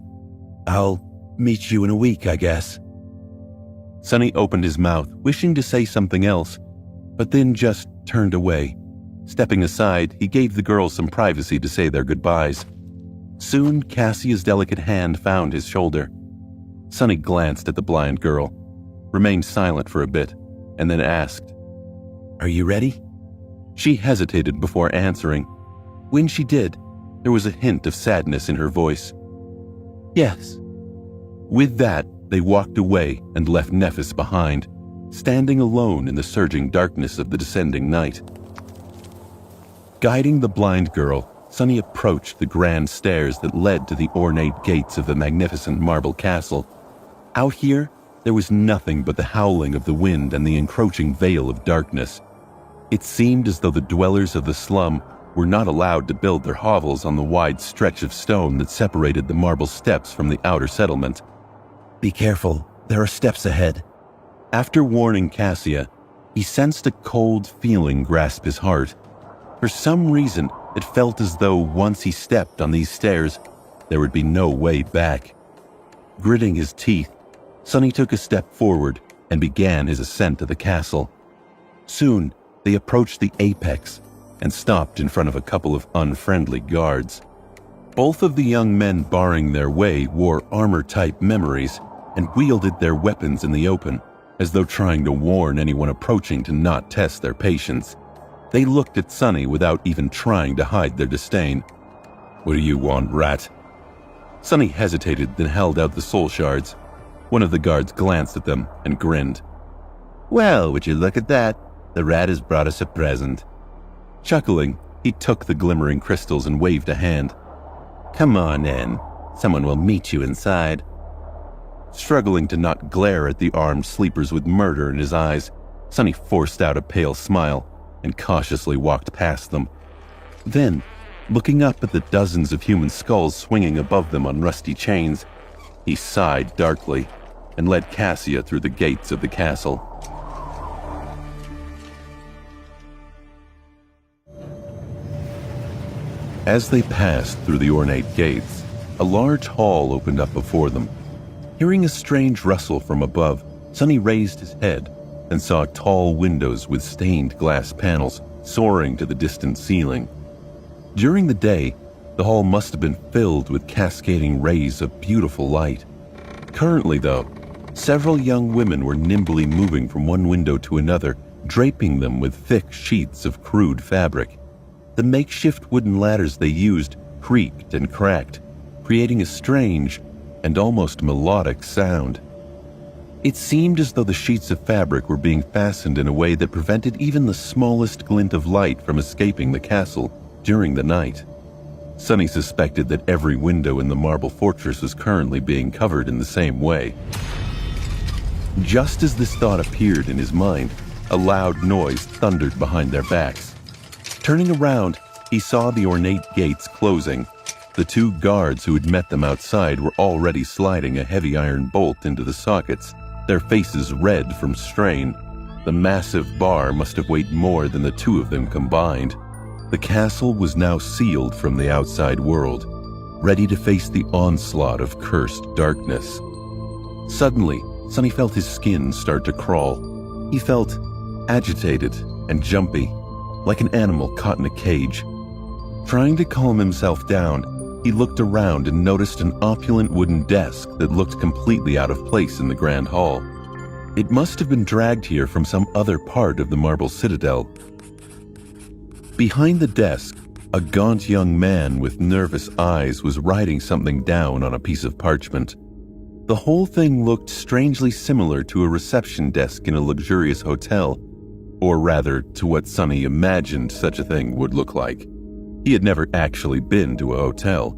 I'll meet you in a week, I guess. Sonny opened his mouth, wishing to say something else, but then just turned away. Stepping aside, he gave the girls some privacy to say their goodbyes. Soon, Cassia's delicate hand found his shoulder. Sonny glanced at the blind girl, remained silent for a bit, and then asked, Are you ready? She hesitated before answering. When she did, there was a hint of sadness in her voice. Yes. With that, they walked away and left Nephis behind, standing alone in the surging darkness of the descending night. Guiding the blind girl, Sonny approached the grand stairs that led to the ornate gates of the magnificent marble castle. Out here, there was nothing but the howling of the wind and the encroaching veil of darkness. It seemed as though the dwellers of the slum were not allowed to build their hovels on the wide stretch of stone that separated the marble steps from the outer settlement. Be careful, there are steps ahead. After warning Cassia, he sensed a cold feeling grasp his heart. For some reason, it felt as though once he stepped on these stairs, there would be no way back. Gritting his teeth, Sonny took a step forward and began his ascent to the castle. Soon, they approached the apex and stopped in front of a couple of unfriendly guards. Both of the young men barring their way wore armor-type memories and wielded their weapons in the open, as though trying to warn anyone approaching to not test their patience. They looked at Sonny without even trying to hide their disdain. What do you want, rat? Sonny hesitated, then held out the soul shards. One of the guards glanced at them and grinned. Well, would you look at that? The rat has brought us a present. Chuckling, he took the glimmering crystals and waved a hand. Come on in. Someone will meet you inside. Struggling to not glare at the armed sleepers with murder in his eyes, Sonny forced out a pale smile and cautiously walked past them. Then, looking up at the dozens of human skulls swinging above them on rusty chains, he sighed darkly and led Cassia through the gates of the castle. As they passed through the ornate gates, a large hall opened up before them. Hearing a strange rustle from above, Sonny raised his head and saw tall windows with stained glass panels soaring to the distant ceiling. During the day, the hall must have been filled with cascading rays of beautiful light. Currently, though, several young women were nimbly moving from one window to another, draping them with thick sheets of crude fabric. The makeshift wooden ladders they used creaked and cracked, creating a strange and almost melodic sound. It seemed as though the sheets of fabric were being fastened in a way that prevented even the smallest glint of light from escaping the castle during the night. Sonny suspected that every window in the marble fortress was currently being covered in the same way. Just as this thought appeared in his mind, a loud noise thundered behind their backs. Turning around, he saw the ornate gates closing. The two guards who had met them outside were already sliding a heavy iron bolt into the sockets, their faces red from strain. The massive bar must have weighed more than the two of them combined. The castle was now sealed from the outside world, ready to face the onslaught of cursed darkness. Suddenly, Sonny felt his skin start to crawl. He felt agitated and jumpy, like an animal caught in a cage. Trying to calm himself down, he looked around and noticed an opulent wooden desk that looked completely out of place in the grand hall. It must have been dragged here from some other part of the marble citadel. Behind the desk, a gaunt young man with nervous eyes was writing something down on a piece of parchment. The whole thing looked strangely similar to a reception desk in a luxurious hotel, or rather to what Sonny imagined such a thing would look like. He had never actually been to a hotel.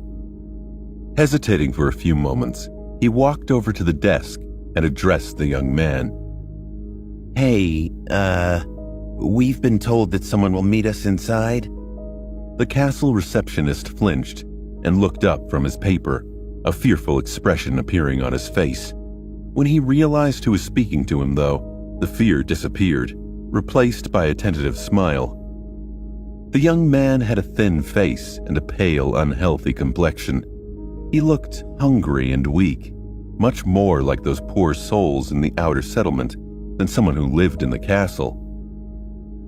Hesitating for a few moments, he walked over to the desk and addressed the young man. Hey, we've been told that someone will meet us inside. The castle receptionist flinched and looked up from his paper, a fearful expression appearing on his face. When he realized who was speaking to him, though, the fear disappeared, replaced by a tentative smile. The young man had a thin face and a pale, unhealthy complexion. He looked hungry and weak, much more like those poor souls in the outer settlement than someone who lived in the castle.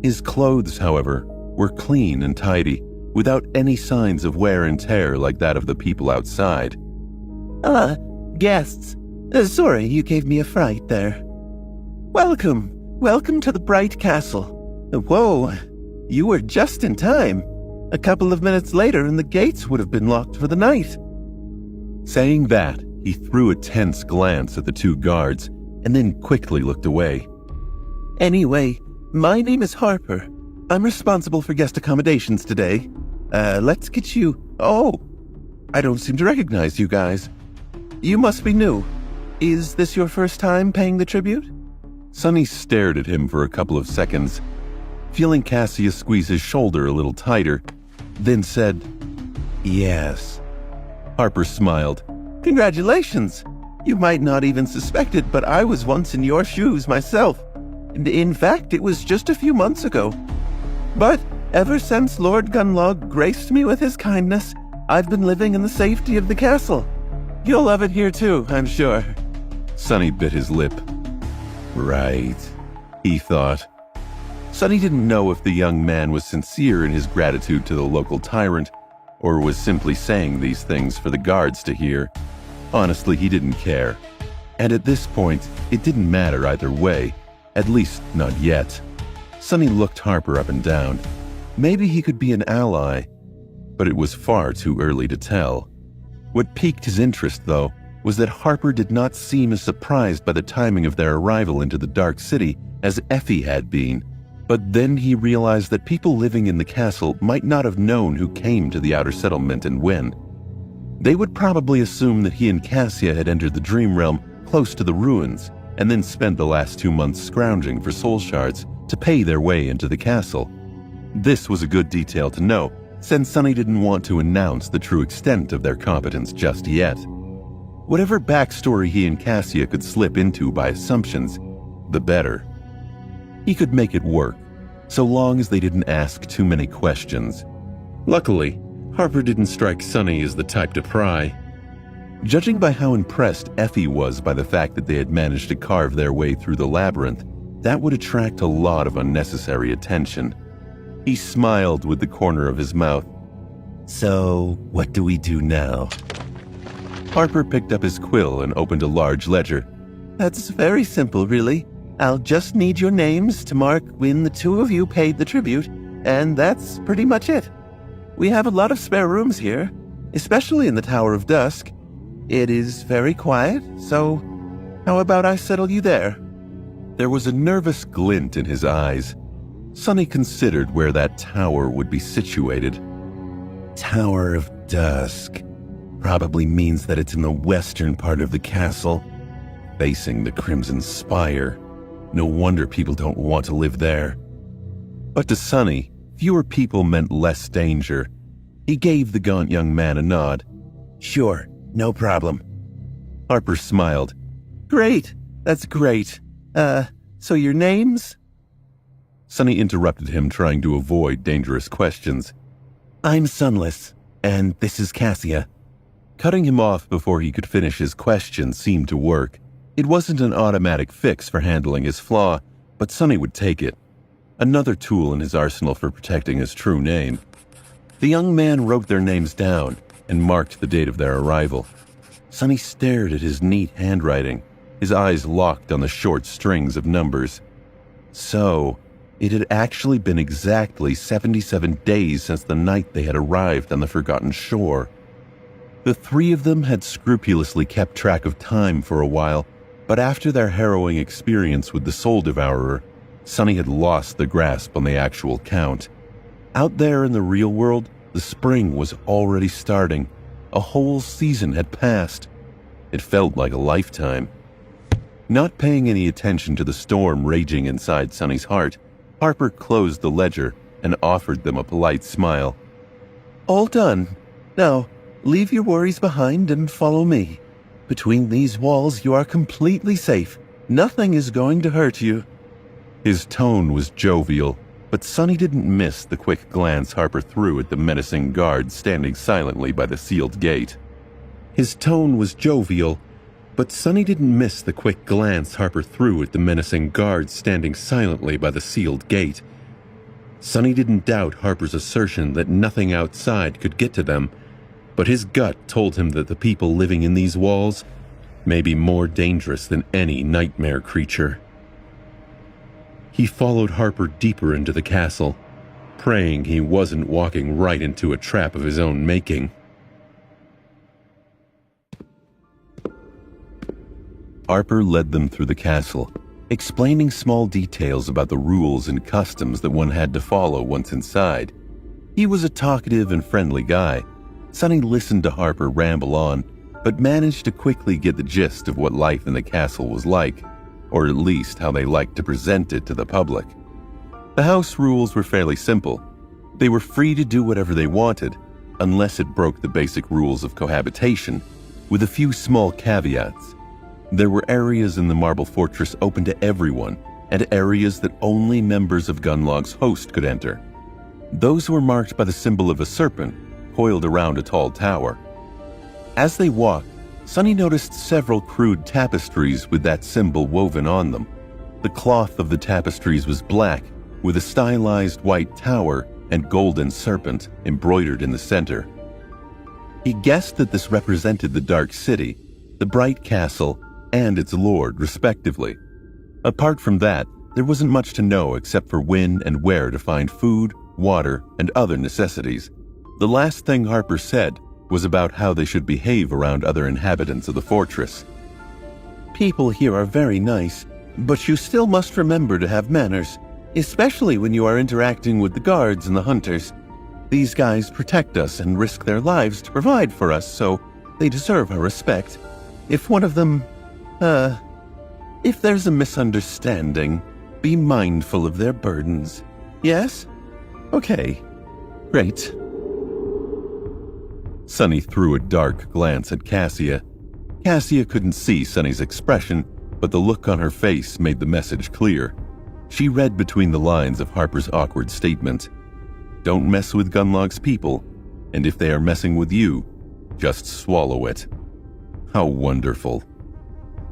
His clothes, however, were clean and tidy, without any signs of wear and tear like that of the people outside. Guests. Sorry, you gave me a fright there. Welcome to the Bright Castle. Whoa, you were just in time. A couple of minutes later and the gates would have been locked for the night. Saying that, he threw a tense glance at the two guards and then quickly looked away. Anyway, my name is Harper. I'm responsible for guest accommodations today. Let's get you... Oh, I don't seem to recognize you guys. You must be new. Is this your first time paying the tribute? Sonny stared at him for a couple of seconds, feeling Cassia squeeze his shoulder a little tighter, then said, Yes. Harper smiled. Congratulations. You might not even suspect it, but I was once in your shoes myself. In fact, it was just a few months ago. But ever since Lord Gunlog graced me with his kindness, I've been living in the safety of the castle. You'll love it here too, I'm sure. Sonny bit his lip. Right, he thought. Sonny didn't know if the young man was sincere in his gratitude to the local tyrant, or was simply saying these things for the guards to hear. Honestly, he didn't care. And at this point, it didn't matter either way, at least not yet. Sonny looked Harper up and down. Maybe he could be an ally, but it was far too early to tell. What piqued his interest, though, was that Harper did not seem as surprised by the timing of their arrival into the Dark City as Effie had been. But then he realized that people living in the castle might not have known who came to the outer settlement and when. They would probably assume that he and Cassia had entered the Dream Realm close to the ruins and then spent the last 2 months scrounging for soul shards to pay their way into the castle. This was a good detail to know, since Sonny didn't want to announce the true extent of their competence just yet. Whatever backstory he and Cassia could slip into by assumptions, the better. He could make it work, so long as they didn't ask too many questions. Luckily, Harper didn't strike Sonny as the type to pry. Judging by how impressed Effie was by the fact that they had managed to carve their way through the labyrinth, that would attract a lot of unnecessary attention. He smiled with the corner of his mouth. So, what do we do now? Harper picked up his quill and opened a large ledger. That's very simple, really. I'll just need your names to mark when the two of you paid the tribute, and that's pretty much it. We have a lot of spare rooms here, especially in the Tower of Dusk. It is very quiet, so how about I settle you there? There was a nervous glint in his eyes. Sonny considered where that tower would be situated. Tower of Dusk. Probably means that it's in the western part of the castle, facing the Crimson Spire. No wonder people don't want to live there. But to Sonny, fewer people meant less danger. He gave the gaunt young man a nod. Sure, no problem. Harper smiled. Great, that's great. So your names? Sonny interrupted him, trying to avoid dangerous questions. I'm Sunless, and this is Cassia. Cutting him off before he could finish his question seemed to work. It wasn't an automatic fix for handling his flaw, but it but Sonny would take it. Another tool in his arsenal for protecting his true name. The young man wrote their names down and marked the date of their arrival. Sonny stared at his neat handwriting, his eyes locked on the short strings of numbers. So, it had actually been exactly 77 days since the night they had arrived on the forgotten shore. The three of them had scrupulously kept track of time for a while, but after their harrowing experience with the Soul Devourer, Sonny had lost the grasp on the actual count. Out there in the real world, the spring was already starting. A whole season had passed. It felt like a lifetime. Not paying any attention to the storm raging inside Sonny's heart, Harper closed the ledger and offered them a polite smile. "All done. Now, leave your worries behind and follow me. Between these walls, you are completely safe. Nothing is going to hurt you." His tone was jovial, but Sonny didn't miss the quick glance Harper threw at the menacing guard standing silently by the sealed gate. His tone was jovial, but Sonny didn't miss the quick glance Harper threw at the menacing guard standing silently by the sealed gate. Sonny didn't doubt Harper's assertion that nothing outside could get to them, but his gut told him that the people living in these walls may be more dangerous than any nightmare creature. He followed Harper deeper into the castle, praying he wasn't walking right into a trap of his own making. Harper led them through the castle, explaining small details about the rules and customs that one had to follow once inside. He was a talkative and friendly guy. Sonny listened to Harper ramble on, but managed to quickly get the gist of what life in the castle was like, or at least how they liked to present it to the public. The house rules were fairly simple. They were free to do whatever they wanted, unless it broke the basic rules of cohabitation, with a few small caveats. There were areas in the Marble Fortress open to everyone, and areas that only members of Gunlog's host could enter. Those were marked by the symbol of a serpent, coiled around a tall tower. As they walked, Sonny noticed several crude tapestries with that symbol woven on them. The cloth of the tapestries was black, with a stylized white tower and golden serpent embroidered in the center. He guessed that this represented the Dark City, the Bright Castle, and its lord, respectively. Apart from that, there wasn't much to know except for when and where to find food, water, and other necessities. The last thing Harper said was about how they should behave around other inhabitants of the fortress. "People here are very nice, but you still must remember to have manners, especially when you are interacting with the guards and the hunters. These guys protect us and risk their lives to provide for us, so they deserve our respect. If one of them, if there's a misunderstanding, be mindful of their burdens. Yes? Okay. Great." Sonny threw a dark glance at Cassia. Cassia couldn't see Sonny's expression, but the look on her face made the message clear. She read between the lines of Harper's awkward statement. Don't mess with Gunlog's people, and if they are messing with you, just swallow it. How wonderful.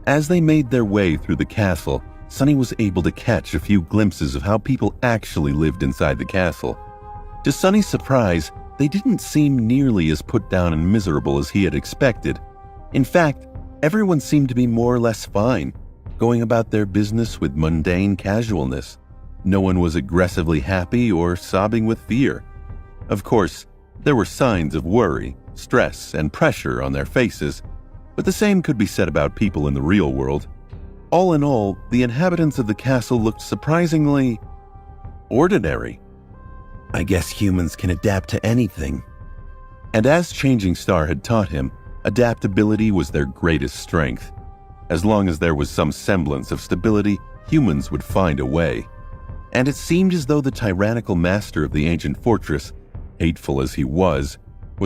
As they made their way through the castle, Sonny was able to catch a few glimpses of how people actually lived inside the castle. To Sonny's surprise, they didn't seem nearly as put down and miserable as he had expected. In fact, everyone seemed to be more or less fine, going about their business with mundane casualness. No one was aggressively happy or sobbing with fear. Of course, there were signs of worry, stress, and pressure on their faces, but the same could be said about people in the real world. All in all, the inhabitants of the castle looked surprisingly ordinary. I guess humans can adapt to anything. And as Changing Star had taught him, adaptability was their greatest strength. As long as there was some semblance of stability, humans would find a way. And it seemed as though the tyrannical master of the ancient fortress, hateful as he was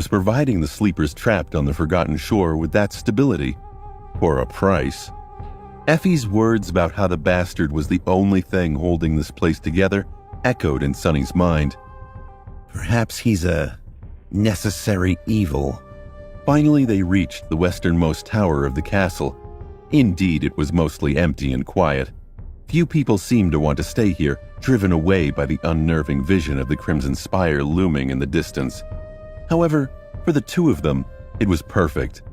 providing the sleepers trapped on the forgotten shore with that stability, for a price. Effie's words about how the bastard was the only thing holding this place together echoed in Sonny's mind. Perhaps he's a necessary evil. Finally, they reached the westernmost tower of the castle. Indeed, it was mostly empty and quiet. Few people seemed to want to stay here, driven away by the unnerving vision of the Crimson Spire looming in the distance. However, for the two of them, it was perfect.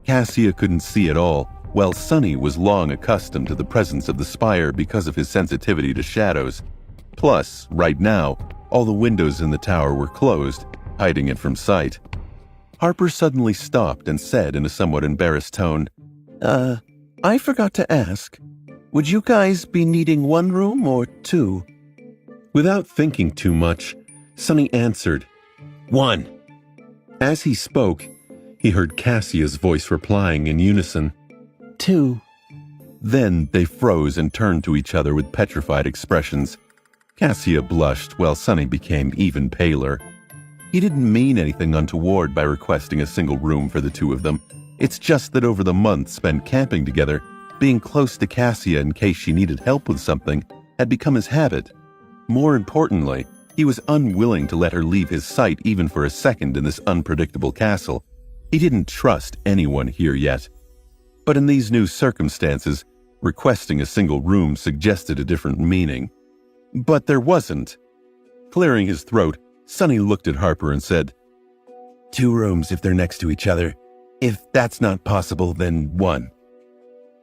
Cassia couldn't see at all, while Sonny was long accustomed to the presence of the spire because of his sensitivity to shadows. Plus, right now, all the windows in the tower were closed, hiding it from sight. Harper suddenly stopped and said in a somewhat embarrassed tone, I forgot to ask. Would you guys be needing one room or two? Without thinking too much, Sonny answered, One. As he spoke, he heard Cassia's voice replying in unison, Two. Then they froze and turned to each other with petrified expressions. Cassia blushed while Sonny became even paler. He didn't mean anything untoward by requesting a single room for the two of them. It's just that over the months spent camping together, being close to Cassia in case she needed help with something had become his habit. More importantly, he was unwilling to let her leave his sight even for a second in this unpredictable castle. He didn't trust anyone here yet. But in these new circumstances, requesting a single room suggested a different meaning. But there wasn't. Clearing his throat, Sonny looked at Harper and said, 2 rooms if they're next to each other. If that's not possible, then 1.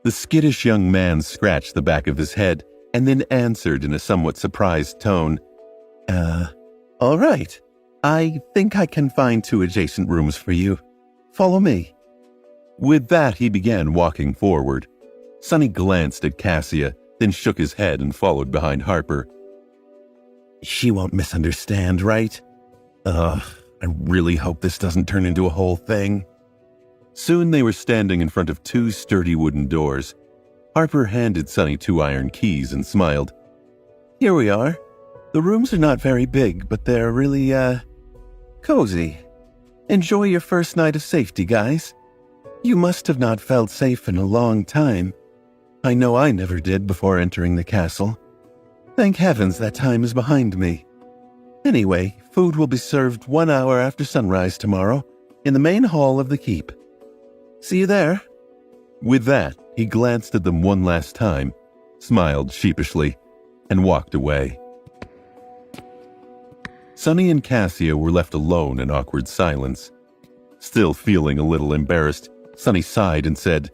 The skittish young man scratched the back of his head and then answered in a somewhat surprised tone, All right. I think I can find 2 adjacent rooms for you. Follow me. With that, he began walking forward. Sonny glanced at Cassia, then shook his head and followed behind Harper. She won't misunderstand, right? I really hope this doesn't turn into a whole thing. Soon they were standing in front of 2 sturdy wooden doors. Harper handed Sonny 2 iron keys and smiled. Here we are. The rooms are not very big, but they're really, cozy. Enjoy your first night of safety, guys. You must have not felt safe in a long time. I know I never did before entering the castle. Thank heavens that time is behind me. Anyway, food will be served 1 hour after sunrise tomorrow in the main hall of the keep. See you there. With that, he glanced at them one last time, smiled sheepishly, and walked away. Sonny and Cassia were left alone in awkward silence. Still feeling a little embarrassed, Sonny sighed and said,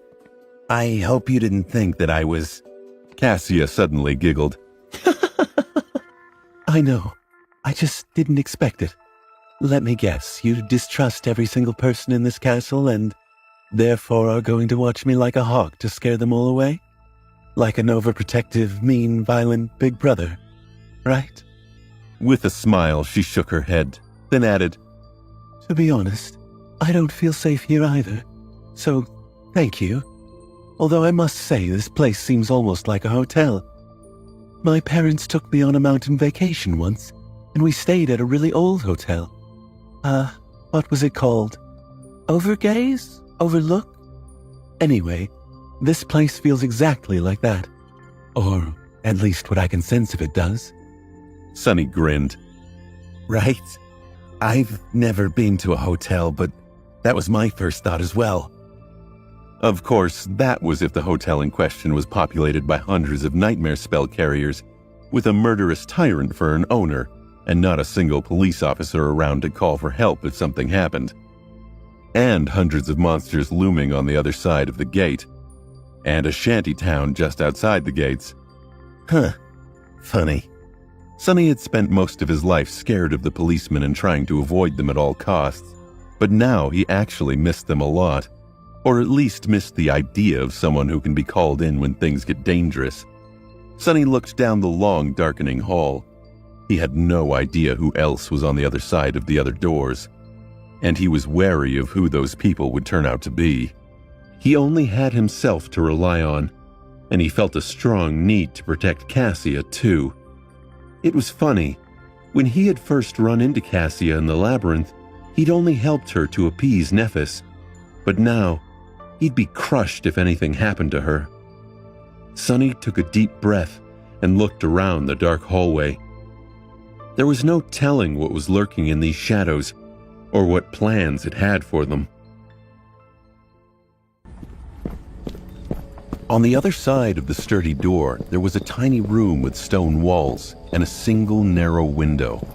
I hope you didn't think that I was... Cassia suddenly giggled. I know. I just didn't expect it. Let me guess, you distrust every single person in this castle and therefore are going to watch me like a hawk to scare them all away? Like an overprotective, mean, violent big brother, right? With a smile, she shook her head, then added, To be honest, I don't feel safe here either. So, thank you. Although I must say this place seems almost like a hotel. My parents took me on a mountain vacation once, and we stayed at a really old hotel. What was it called? Overgaze? Overlook? Anyway, this place feels exactly like that. Or at least what I can sense of it does. Sonny grinned. Right? I've never been to a hotel, but that was my first thought as well. Of course, that was if the hotel in question was populated by hundreds of nightmare spell carriers, with a murderous tyrant for an owner, and not a single police officer around to call for help if something happened. And hundreds of monsters looming on the other side of the gate, and a shanty town just outside the gates. Funny. Sonny had spent most of his life scared of the policemen and trying to avoid them at all costs, but now he actually missed them a lot. Or at least missed the idea of someone who can be called in when things get dangerous. Sonny looked down the long, darkening hall. He had no idea who else was on the other side of the other doors, and he was wary of who those people would turn out to be. He only had himself to rely on, and he felt a strong need to protect Cassia, too. It was funny. When he had first run into Cassia in the labyrinth, he'd only helped her to appease Nephis, but now, he'd be crushed if anything happened to her. Sonny took a deep breath and looked around the dark hallway. There was no telling what was lurking in these shadows, or what plans it had for them. On the other side of the sturdy door, there was a tiny room with stone walls and a single narrow window.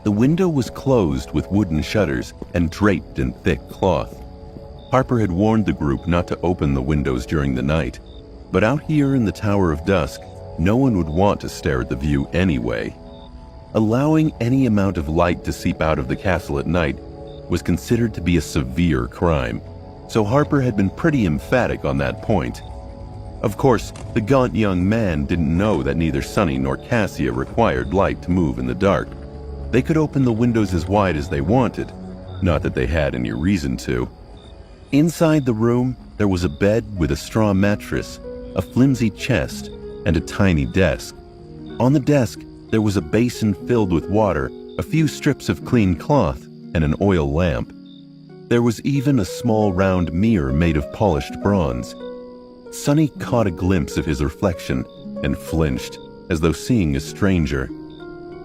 The window was closed with wooden shutters and draped in thick cloth. Harper had warned the group not to open the windows during the night, but out here in the Tower of Dusk, no one would want to stare at the view anyway. Allowing any amount of light to seep out of the castle at night was considered to be a severe crime, so Harper had been pretty emphatic on that point. Of course, the gaunt young man didn't know that neither Sonny nor Cassia required light to move in the dark. They could open the windows as wide as they wanted, not that they had any reason to. Inside the room, there was a bed with a straw mattress, a flimsy chest, and a tiny desk. On the desk, there was a basin filled with water, a few strips of clean cloth, and an oil lamp. There was even a small round mirror made of polished bronze. Sonny caught a glimpse of his reflection and flinched, as though seeing a stranger.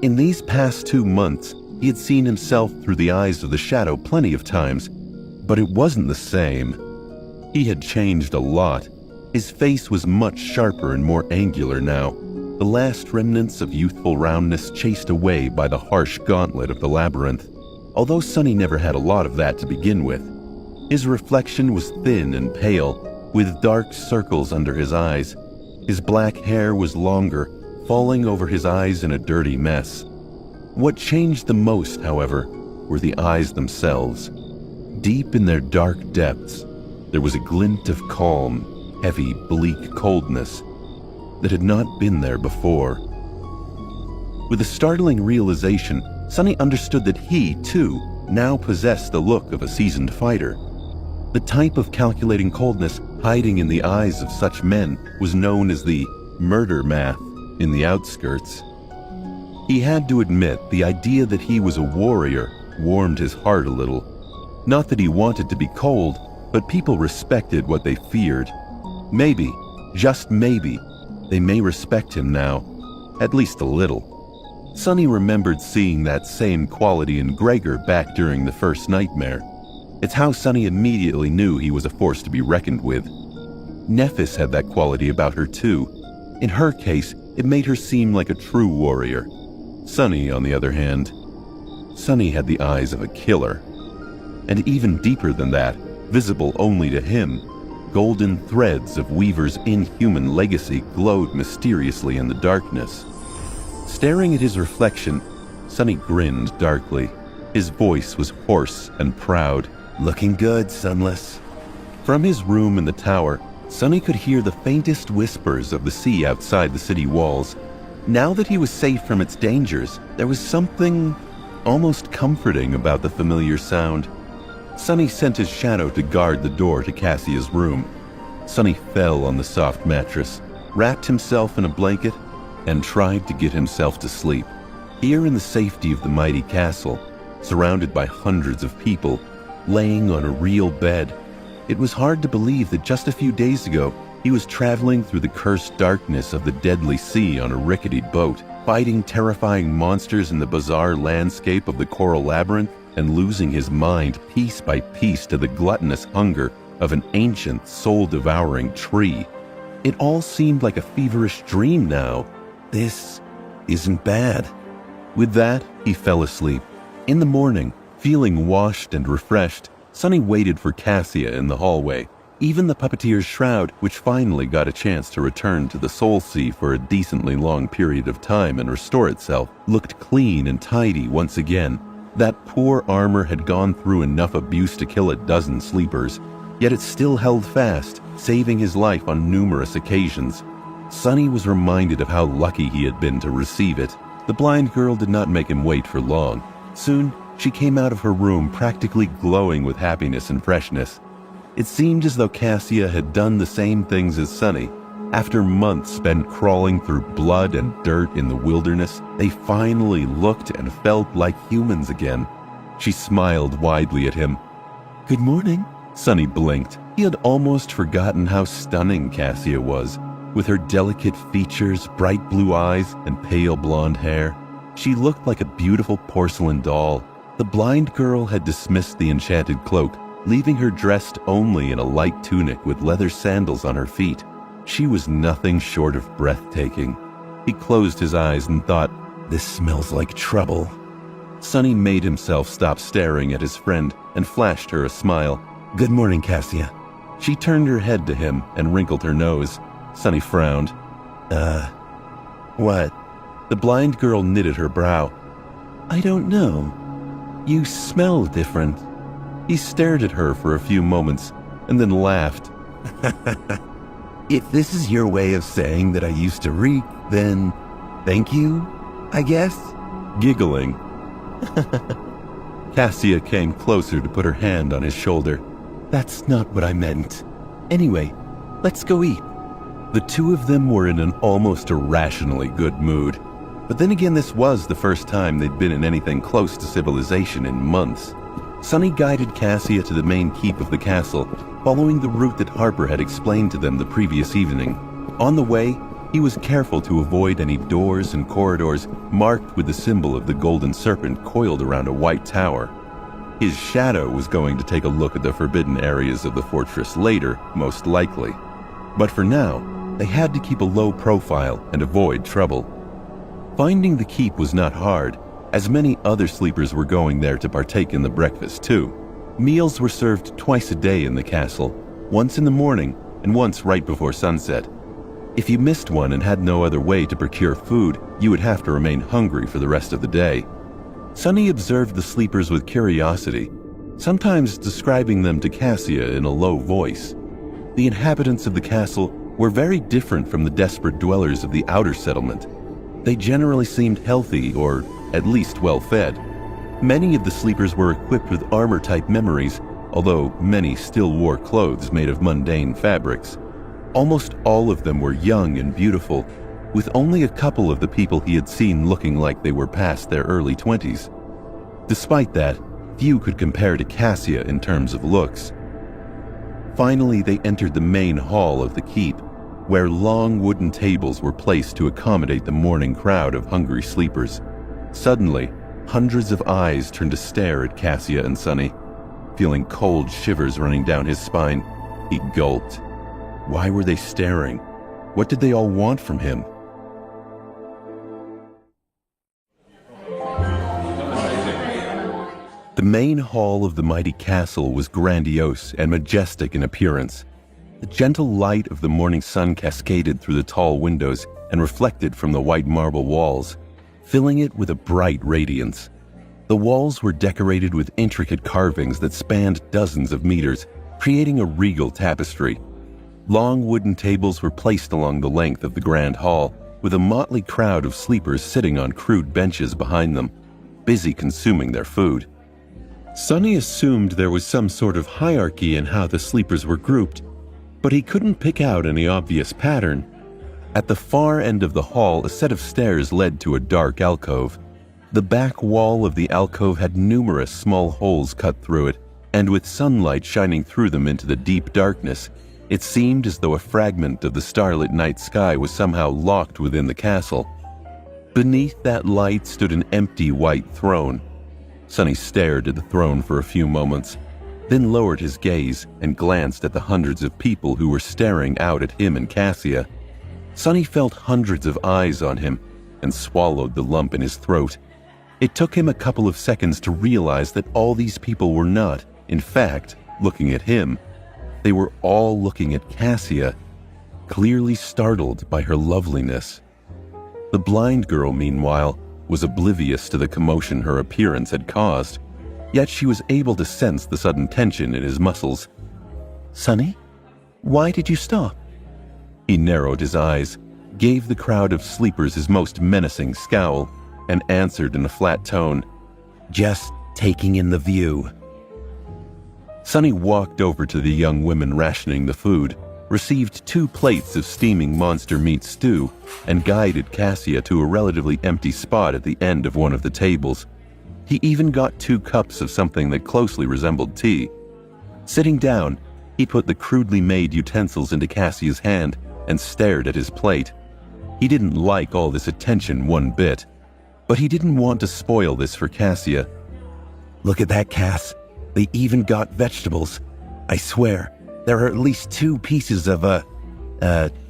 In these past 2 months, he had seen himself through the eyes of the shadow plenty of times, but it wasn't the same. He had changed a lot. His face was much sharper and more angular now, the last remnants of youthful roundness chased away by the harsh gauntlet of the labyrinth. Although Sonny never had a lot of that to begin with. His reflection was thin and pale, with dark circles under his eyes. His black hair was longer, falling over his eyes in a dirty mess. What changed the most, however, were the eyes themselves. Deep in their dark depths, there was a glint of calm, heavy, bleak coldness that had not been there before. With a startling realization, Sonny understood that he, too, now possessed the look of a seasoned fighter. The type of calculating coldness hiding in the eyes of such men was known as the murder math in the outskirts. He had to admit the idea that he was a warrior warmed his heart a little. Not that he wanted to be cold, but people respected what they feared. Maybe, just maybe, they may respect him now, at least a little. Sonny remembered seeing that same quality in Gregor back during the first nightmare. It's how Sonny immediately knew he was a force to be reckoned with. Nephis had that quality about her too. In her case, it made her seem like a true warrior. Sonny, on the other hand, Sonny had the eyes of a killer. And even deeper than that, visible only to him, golden threads of Weaver's inhuman legacy glowed mysteriously in the darkness. Staring at his reflection, Sonny grinned darkly. His voice was hoarse and proud. "Looking good, Sunless." From his room in the tower, Sonny could hear the faintest whispers of the sea outside the city walls. Now that he was safe from its dangers, there was something almost comforting about the familiar sound. Sonny sent his shadow to guard the door to Cassia's room. Sonny fell on the soft mattress, wrapped himself in a blanket, and tried to get himself to sleep. Here in the safety of the mighty castle, surrounded by hundreds of people, laying on a real bed, it was hard to believe that just a few days ago he was traveling through the cursed darkness of the deadly sea on a rickety boat, fighting terrifying monsters in the bizarre landscape of the coral labyrinth, and losing his mind piece by piece to the gluttonous hunger of an ancient, soul-devouring tree. It all seemed like a feverish dream now. This isn't bad. With that, he fell asleep. In the morning, feeling washed and refreshed, Sonny waited for Cassia in the hallway. Even the puppeteer's shroud, which finally got a chance to return to the Soul Sea for a decently long period of time and restore itself, looked clean and tidy once again. That poor armor had gone through enough abuse to kill a dozen sleepers, yet it still held fast, saving his life on numerous occasions. Sonny was reminded of how lucky he had been to receive it. The blind girl did not make him wait for long. Soon, she came out of her room practically glowing with happiness and freshness. It seemed as though Cassia had done the same things as Sonny. After months spent crawling through blood and dirt in the wilderness, they finally looked and felt like humans again. She smiled widely at him. "Good morning." Sonny blinked. He had almost forgotten how stunning Cassia was. With her delicate features, bright blue eyes, and pale blonde hair, she looked like a beautiful porcelain doll. The blind girl had dismissed the enchanted cloak, leaving her dressed only in a light tunic with leather sandals on her feet. She was nothing short of breathtaking. He closed his eyes and thought, "This smells like trouble." Sonny made himself stop staring at his friend and flashed her a smile. "Good morning, Cassia." She turned her head to him and wrinkled her nose. Sonny frowned. What?" The blind girl knitted her brow. "I don't know. You smell different." He stared at her for a few moments and then laughed. "If this is your way of saying that I used to reek, then thank you, I guess?" Giggling. Cassia came closer to put her hand on his shoulder. "That's not what I meant. Anyway, let's go eat." The two of them were in an almost irrationally good mood. But then again, this was the first time they'd been in anything close to civilization in months. Sonny guided Cassia to the main keep of the castle, following the route that Harper had explained to them the previous evening. On the way, he was careful to avoid any doors and corridors marked with the symbol of the golden serpent coiled around a white tower. His shadow was going to take a look at the forbidden areas of the fortress later, most likely. But for now, they had to keep a low profile and avoid trouble. Finding the keep was not hard, as many other sleepers were going there to partake in the breakfast too. Meals were served twice a day in the castle, once in the morning and once right before sunset. If you missed one and had no other way to procure food, you would have to remain hungry for the rest of the day. Sonny observed the sleepers with curiosity, sometimes describing them to Cassia in a low voice. The inhabitants of the castle were very different from the desperate dwellers of the outer settlement. They generally seemed healthy or at least well-fed. Many of the sleepers were equipped with armor-type memories, although many still wore clothes made of mundane fabrics. Almost all of them were young and beautiful, with only a couple of the people he had seen looking like they were past their early 20s. Despite that, few could compare to Cassia in terms of looks. Finally, they entered the main hall of the keep, where long wooden tables were placed to accommodate the morning crowd of hungry sleepers. Suddenly, hundreds of eyes turned to stare at Cassia and Sonny. Feeling cold shivers running down his spine, he gulped. Why were they staring? What did they all want from him? The main hall of the mighty castle was grandiose and majestic in appearance. The gentle light of the morning sun cascaded through the tall windows and reflected from the white marble walls, filling it with a bright radiance. The walls were decorated with intricate carvings that spanned dozens of meters, creating a regal tapestry. Long wooden tables were placed along the length of the grand hall, with a motley crowd of sleepers sitting on crude benches behind them, busy consuming their food. Sonny assumed there was some sort of hierarchy in how the sleepers were grouped, but he couldn't pick out any obvious pattern. At the far end of the hall, a set of stairs led to a dark alcove. The back wall of the alcove had numerous small holes cut through it, and with sunlight shining through them into the deep darkness, it seemed as though a fragment of the starlit night sky was somehow locked within the castle. Beneath that light stood an empty white throne. Sonny stared at the throne for a few moments, then lowered his gaze and glanced at the hundreds of people who were staring out at him and Cassia. Sonny felt hundreds of eyes on him and swallowed the lump in his throat. It took him a couple of seconds to realize that all these people were not, in fact, looking at him. They were all looking at Cassia, clearly startled by her loveliness. The blind girl, meanwhile, was oblivious to the commotion her appearance had caused, yet she was able to sense the sudden tension in his muscles. "Sonny, why did you stop?" He narrowed his eyes, gave the crowd of sleepers his most menacing scowl, and answered in a flat tone, "Just taking in the view." Sonny walked over to the young women rationing the food, received 2 plates of steaming monster meat stew, and guided Cassia to a relatively empty spot at the end of one of the tables. He even got 2 cups of something that closely resembled tea. Sitting down, he put the crudely made utensils into Cassia's hand and stared at his plate. He didn't like all this attention one bit, but he didn't want to spoil this for Cassia. "Look at that, Cass. They even got vegetables. I swear, there are at least 2 pieces of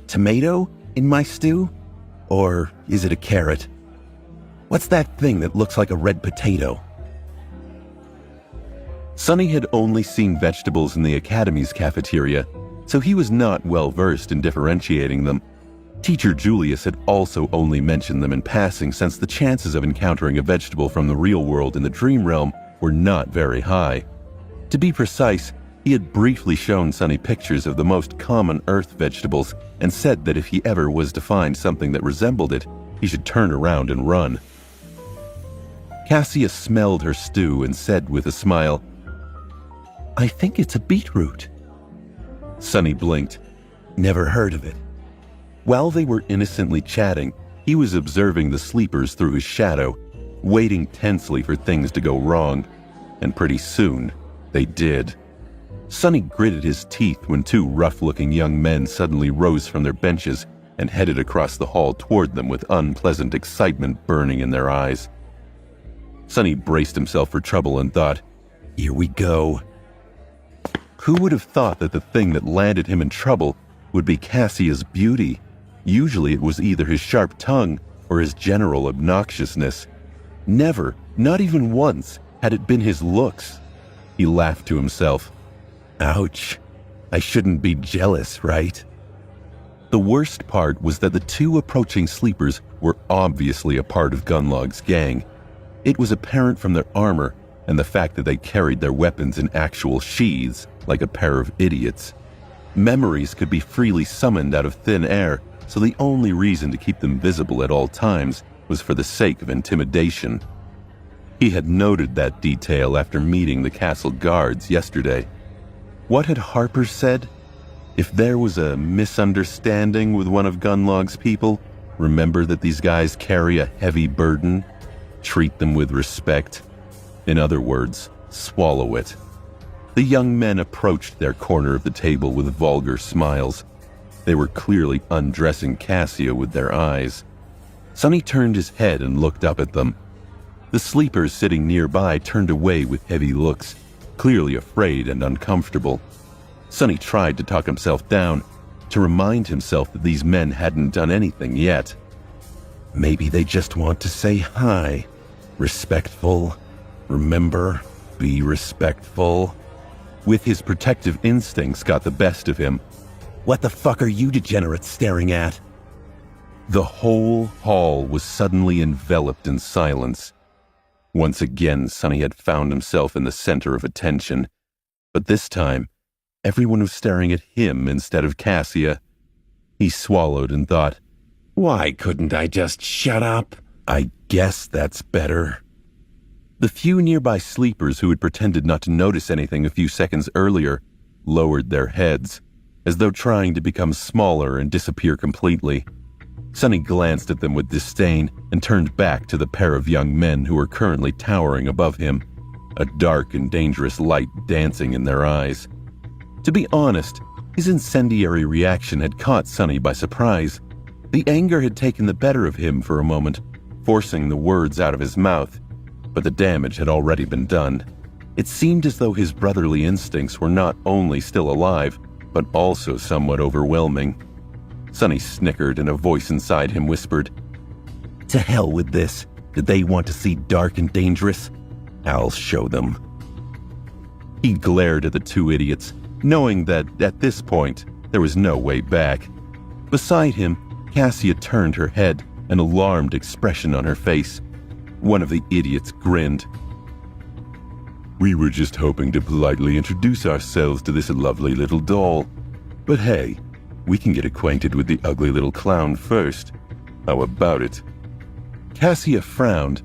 tomato in my stew? Or is it a carrot? What's that thing that looks like a red potato? Sonny had only seen vegetables in the Academy's cafeteria, so he was not well versed in differentiating them. Teacher Julius had also only mentioned them in passing, since the chances of encountering a vegetable from the real world in the dream realm were not very high. To be precise, he had briefly shown Sonny pictures of the most common earth vegetables and said that if he ever was to find something that resembled it, he should turn around and run. Cassia smelled her stew and said with a smile, I think it's a beetroot. Sonny blinked. Never heard of it. While they were innocently chatting, he was observing the sleepers through his shadow, waiting tensely for things to go wrong, and pretty soon they did. Sonny gritted his teeth when two rough-looking young men suddenly rose from their benches and headed across the hall toward them with unpleasant excitement burning in their eyes. Sonny braced himself for trouble and thought, here we go. Who would have thought that the thing that landed him in trouble would be Cassia's beauty? Usually it was either his sharp tongue or his general obnoxiousness. Never, not even once, had it been his looks. He laughed to himself. Ouch. I shouldn't be jealous, right? The worst part was that the two approaching sleepers were obviously a part of Gunlog's gang. It was apparent from their armor and the fact that they carried their weapons in actual sheaths, like a pair of idiots. Memories could be freely summoned out of thin air, so the only reason to keep them visible at all times was for the sake of intimidation. He had noted that detail after meeting the castle guards yesterday. What had Harper said? If there was a misunderstanding with one of Gunlog's people, remember that these guys carry a heavy burden. Treat them with respect. In other words, swallow it. The young men approached their corner of the table with vulgar smiles. They were clearly undressing Cassia with their eyes. Sonny turned his head and looked up at them. The sleepers sitting nearby turned away with heavy looks, clearly afraid and uncomfortable. Sonny tried to talk himself down, to remind himself that these men hadn't done anything yet. Maybe they just want to say hi. Respectful. Remember, be respectful. With his protective instincts got the best of him. What the fuck are you degenerates staring at? The whole hall was suddenly enveloped in silence. Once again, Sonny had found himself in the center of attention. But this time, everyone was staring at him instead of Cassia. He swallowed and thought, why couldn't I just shut up? I guess that's better. The few nearby sleepers who had pretended not to notice anything a few seconds earlier lowered their heads, as though trying to become smaller and disappear completely. Sonny glanced at them with disdain and turned back to the pair of young men who were currently towering above him, a dark and dangerous light dancing in their eyes. To be honest, his incendiary reaction had caught Sonny by surprise. The anger had taken the better of him for a moment, forcing the words out of his mouth, but the damage had already been done. It seemed as though his brotherly instincts were not only still alive, but also somewhat overwhelming. Sonny snickered and a voice inside him whispered, to hell with this. Did they want to see dark and dangerous? I'll show them. He glared at the two idiots, knowing that at this point there was no way back. Beside him, Cassia turned her head, an alarmed expression on her face. One of the idiots grinned. We were just hoping to politely introduce ourselves to this lovely little doll. But hey, we can get acquainted with the ugly little clown first. How about it? Cassia frowned.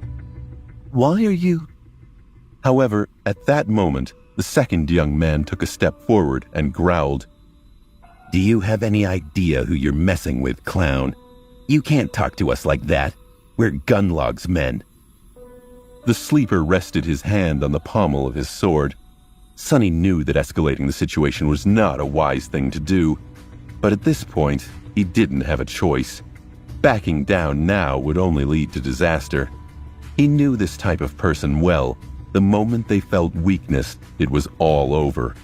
Why are you... However, at that moment, the second young man took a step forward and growled. Do you have any idea who you're messing with, clown? You can't talk to us like that. We're Gunlog's men. The sleeper rested his hand on the pommel of his sword. Sonny knew that escalating the situation was not a wise thing to do, but at this point, he didn't have a choice. Backing down now would only lead to disaster. He knew this type of person well. The moment they felt weakness, it was all over.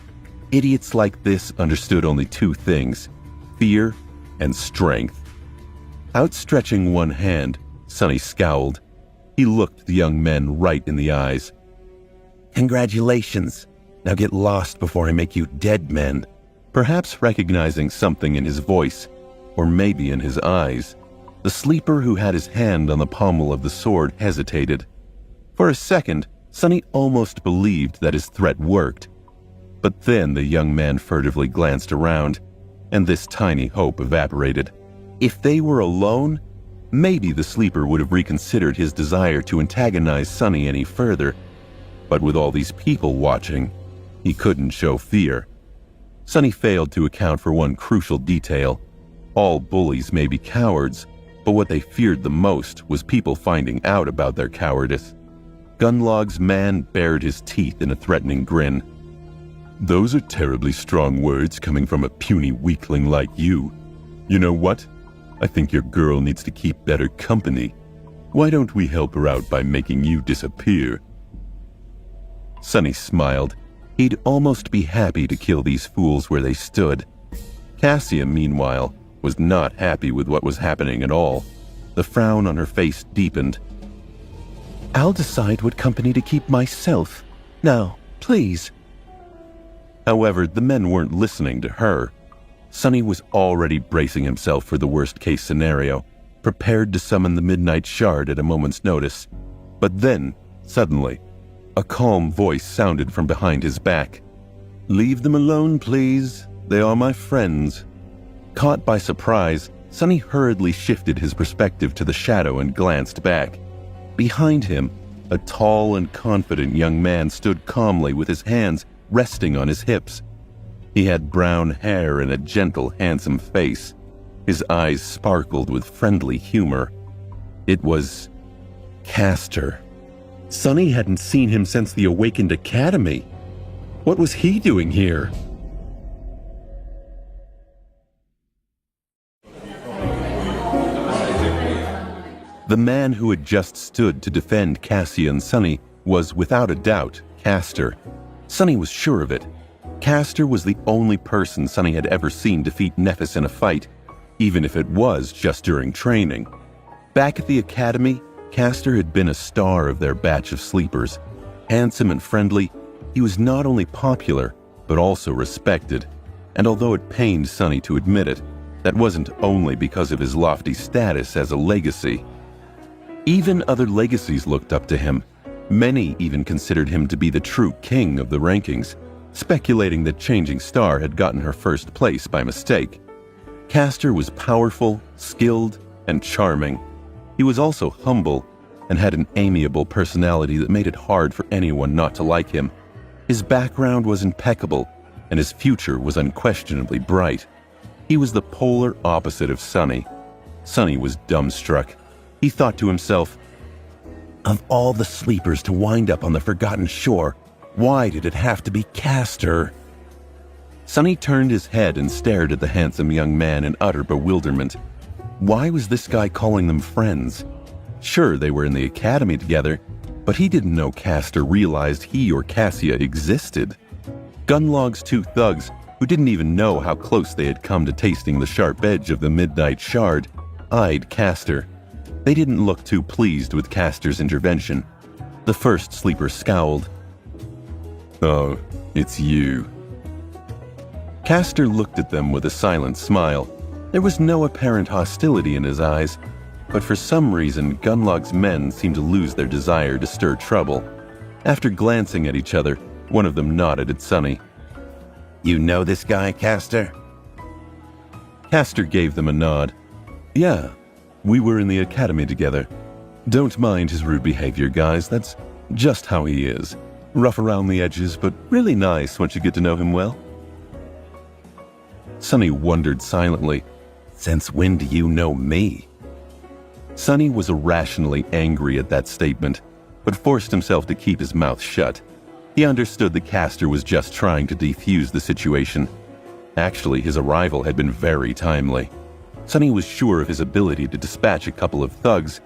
Idiots like this understood only two things: fear and strength. Outstretching one hand, Sonny scowled. He looked the young men right in the eyes. Congratulations. Now get lost before I make you dead men. Perhaps recognizing something in his voice, or maybe in his eyes, the sleeper who had his hand on the pommel of the sword hesitated. For a second, Sonny almost believed that his threat worked. But then the young man furtively glanced around, and this tiny hope evaporated. If they were alone, maybe the sleeper would have reconsidered his desire to antagonize Sonny any further. But with all these people watching, he couldn't show fear. Sonny failed to account for one crucial detail. All bullies may be cowards, but what they feared the most was people finding out about their cowardice. Gunlog's man bared his teeth in a threatening grin. "Those are terribly strong words coming from a puny weakling like you. You know what? I think your girl needs to keep better company. Why don't we help her out by making you disappear?" Sonny smiled. He'd almost be happy to kill these fools where they stood. Cassia, meanwhile, was not happy with what was happening at all. The frown on her face deepened. I'll decide what company to keep myself. Now, please. However, the men weren't listening to her. Sonny was already bracing himself for the worst-case scenario, prepared to summon the Midnight Shard at a moment's notice. But then, suddenly, a calm voice sounded from behind his back. "Leave them alone, please. They are my friends." Caught by surprise, Sonny hurriedly shifted his perspective to the shadow and glanced back. Behind him, a tall and confident young man stood calmly with his hands resting on his hips. He had brown hair and a gentle, handsome face. His eyes sparkled with friendly humor. It was Castor. Sonny hadn't seen him since the Awakened Academy. What was he doing here? The man who had just stood to defend Cassia and Sonny was, without a doubt, Castor. Sonny was sure of it. Castor was the only person Sonny had ever seen defeat Nephis in a fight, even if it was just during training. Back at the academy, Castor had been a star of their batch of sleepers. Handsome and friendly, he was not only popular, but also respected. And although it pained Sonny to admit it, that wasn't only because of his lofty status as a legacy. Even other legacies looked up to him. Many even considered him to be the true king of the rankings, speculating that Changing Star had gotten her first place by mistake. Castor was powerful, skilled, and charming. He was also humble and had an amiable personality that made it hard for anyone not to like him. His background was impeccable, and his future was unquestionably bright. He was the polar opposite of Sonny. Sonny was dumbstruck. He thought to himself, Of all the sleepers to wind up on the Forgotten Shore, why did it have to be Castor? Sonny turned his head and stared at the handsome young man in utter bewilderment. Why was this guy calling them friends? Sure, they were in the academy together, but he didn't know Castor realized he or Cassia existed. Gunlog's two thugs, who didn't even know how close they had come to tasting the sharp edge of the Midnight Shard, eyed Castor. They didn't look too pleased with Castor's intervention. The first sleeper scowled. "Oh, it's you." Castor looked at them with a silent smile. There was no apparent hostility in his eyes, but for some reason Gunlog's men seemed to lose their desire to stir trouble. After glancing at each other, one of them nodded at Sonny. You know this guy, Castor? Castor gave them a nod. "Yeah, we were in the academy together. Don't mind his rude behavior, guys. That's just how he is. Rough around the edges, but really nice once you get to know him well." Sonny wondered silently. Since when do you know me? Sonny was irrationally angry at that statement, but forced himself to keep his mouth shut. He understood that Castor was just trying to defuse the situation. Actually, his arrival had been very timely. Sonny was sure of his ability to dispatch a couple of thugs,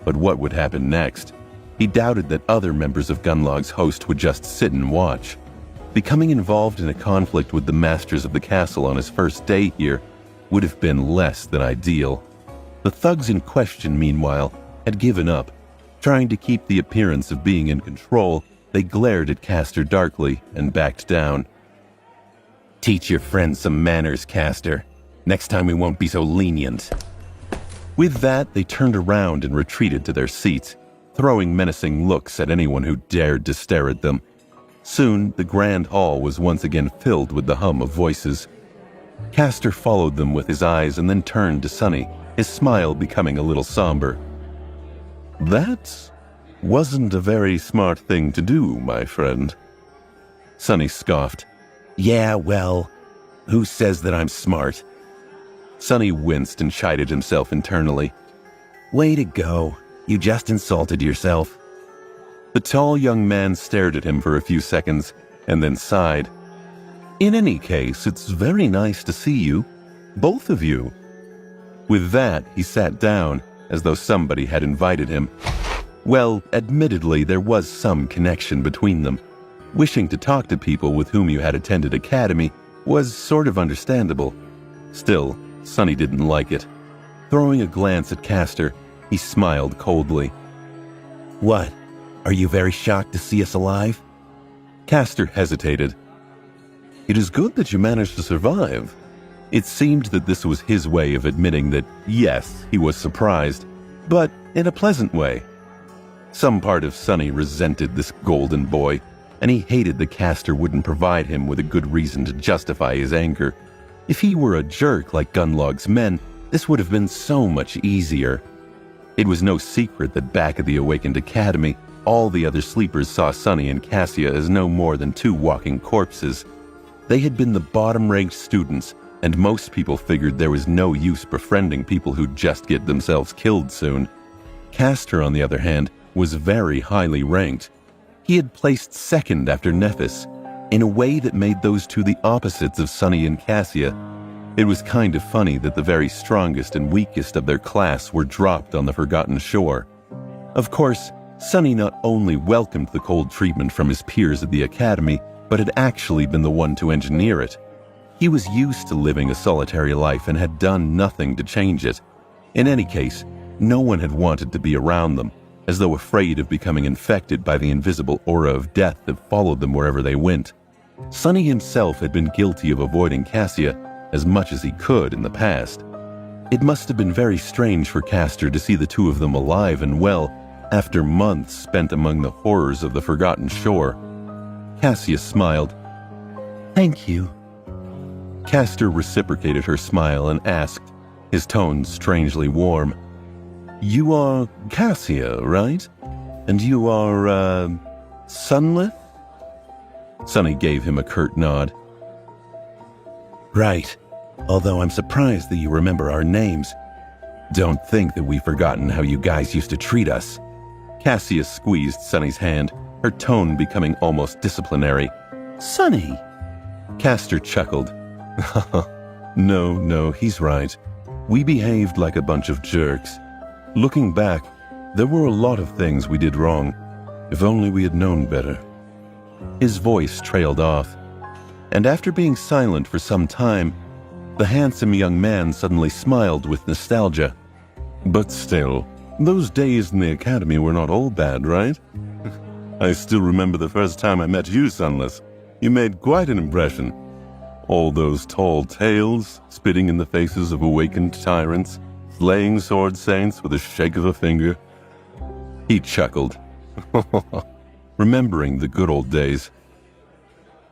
but what would happen next? He doubted that other members of Gunlog's host would just sit and watch. Becoming involved in a conflict with the masters of the castle on his first day here would have been less than ideal. The thugs in question, meanwhile, had given up. Trying to keep the appearance of being in control, they glared at Castor darkly and backed down. Teach your friends some manners, Castor. Next time we won't be so lenient. With that, they turned around and retreated to their seats, throwing menacing looks at anyone who dared to stare at them. Soon, the grand hall was once again filled with the hum of voices. Castor followed them with his eyes and then turned to Sonny, his smile becoming a little somber. "That wasn't a very smart thing to do, my friend." Sonny scoffed. Yeah, well, who says that I'm smart? Sonny winced and chided himself internally. Way to go. You just insulted yourself. The tall young man stared at him for a few seconds and then sighed. "In any case, it's very nice to see you. Both of you." With that, he sat down, as though somebody had invited him. Well, admittedly, there was some connection between them. Wishing to talk to people with whom you had attended academy was sort of understandable. Still, Sonny didn't like it. Throwing a glance at Castor, he smiled coldly. What? Are you very shocked to see us alive? Castor hesitated. "It is good that you managed to survive." It seemed that this was his way of admitting that, yes, he was surprised, but in a pleasant way. Some part of Sonny resented this golden boy, and he hated that Castor wouldn't provide him with a good reason to justify his anger. If he were a jerk like Gunlog's men, this would have been so much easier. It was no secret that back at the Awakened Academy, all the other sleepers saw Sonny and Cassia as no more than two walking corpses. They had been the bottom-ranked students, and most people figured there was no use befriending people who'd just get themselves killed soon. Castor, on the other hand, was very highly ranked. He had placed second after Nephis, in a way that made those two the opposites of Sonny and Cassia. It was kind of funny that the very strongest and weakest of their class were dropped on the Forgotten Shore. Of course, Sonny not only welcomed the cold treatment from his peers at the academy, but had actually been the one to engineer it. He was used to living a solitary life and had done nothing to change it. In any case, no one had wanted to be around them, as though afraid of becoming infected by the invisible aura of death that followed them wherever they went. Sonny himself had been guilty of avoiding Cassia as much as he could in the past. It must have been very strange for Castor to see the two of them alive and well after months spent among the horrors of the Forgotten Shore. Cassia smiled. Thank you. Castor reciprocated her smile and asked, his tone strangely warm, "You are Cassia, right? And you are, Sunlith?" Sonny gave him a curt nod. Right, although I'm surprised that you remember our names. Don't think that we've forgotten how you guys used to treat us. Cassia squeezed Sonny's hand, her tone becoming almost disciplinary. Sonny! Castor chuckled. No, he's right. We behaved like a bunch of jerks. Looking back, there were a lot of things we did wrong. If only we had known better. His voice trailed off, and after being silent for some time, the handsome young man suddenly smiled with nostalgia. "But still, those days in the academy were not all bad, right? I still remember the first time I met you, Sunless. You made quite an impression. All those tall tales, spitting in the faces of awakened tyrants, slaying sword saints with a shake of a finger." He chuckled, remembering the good old days.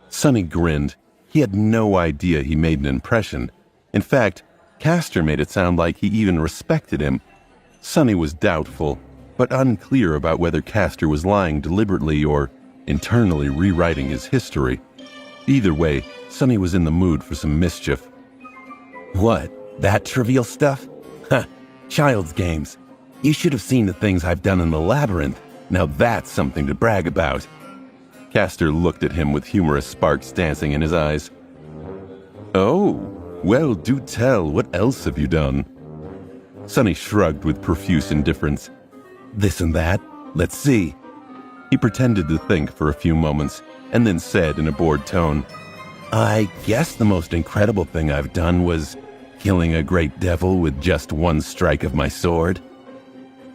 Sonny grinned. He had no idea he made an impression. In fact, Castor made it sound like he even respected him. Sonny was doubtful, but unclear about whether Castor was lying deliberately or internally rewriting his history. Either way, Sonny was in the mood for some mischief. What? That trivial stuff? Ha! Child's games. You should have seen the things I've done in the labyrinth. Now that's something to brag about. Castor looked at him with humorous sparks dancing in his eyes. "Oh, well, do tell, what else have you done?" Sonny shrugged with profuse indifference. This and that. Let's see. He pretended to think for a few moments, and then said in a bored tone, I guess the most incredible thing I've done was killing a great devil with just one strike of my sword.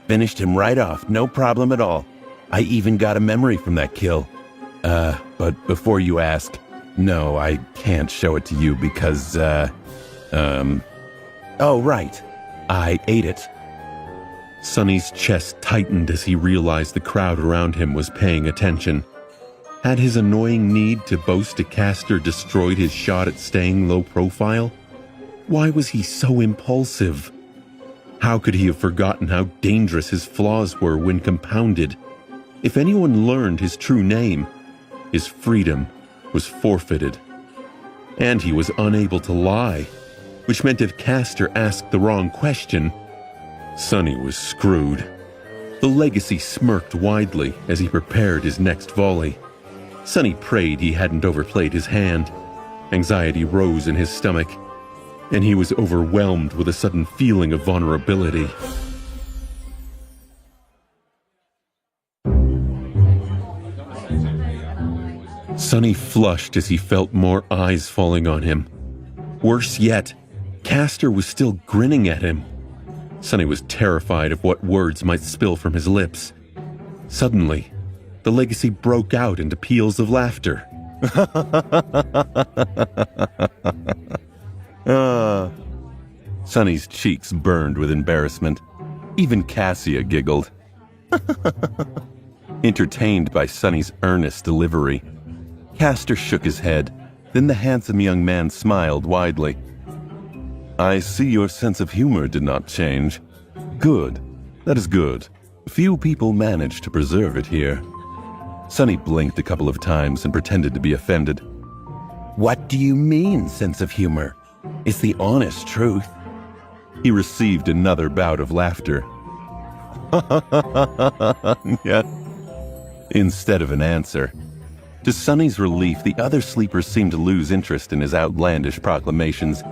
Finished him right off, no problem at all. I even got a memory from that kill. But before you ask, no, I can't show it to you because, oh, right. I ate it. Sonny's chest tightened as he realized the crowd around him was paying attention. Had his annoying need to boast to Castor destroyed his shot at staying low profile? Why was he so impulsive? How could he have forgotten how dangerous his flaws were when compounded? If anyone learned his true name, his freedom was forfeited. And he was unable to lie, which meant if Castor asked the wrong question, Sonny was screwed. The legacy smirked widely as he prepared his next volley. Sonny prayed he hadn't overplayed his hand. Anxiety rose in his stomach, and he was overwhelmed with a sudden feeling of vulnerability. Sonny flushed as he felt more eyes falling on him. Worse yet, Castor was still grinning at him. Sonny was terrified of what words might spill from his lips. Suddenly, the legacy broke out into peals of laughter. Sonny's cheeks burned with embarrassment. Even Cassia giggled. Entertained by Sonny's earnest delivery, Castor shook his head. Then the handsome young man smiled widely. I see your sense of humor did not change. Good. That is good. Few people manage to preserve it here. Sonny blinked a couple of times and pretended to be offended. What do you mean, sense of humor? It's the honest truth. He received another bout of laughter. Yeah. Instead of an answer. To Sonny's relief, the other sleepers seemed to lose interest in his outlandish proclamations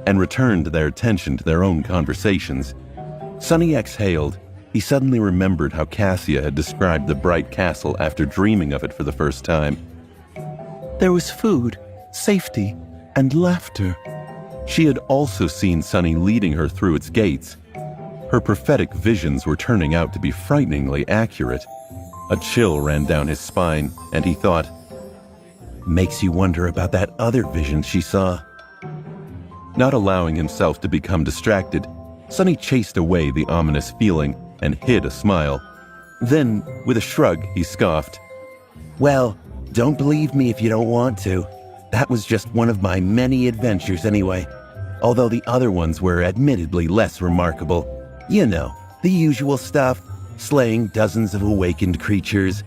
and returned their attention to their own conversations. Sonny exhaled. He suddenly remembered how Cassia had described the bright castle after dreaming of it for the first time. There was food, safety, and laughter. She had also seen Sonny leading her through its gates. Her prophetic visions were turning out to be frighteningly accurate. A chill ran down his spine, and he thought, makes you wonder about that other vision she saw. Not allowing himself to become distracted, Sonny chased away the ominous feeling and hid a smile. Then, with a shrug, he scoffed. Well, don't believe me if you don't want to. That was just one of my many adventures anyway, although the other ones were admittedly less remarkable. You know, the usual stuff, slaying dozens of awakened creatures,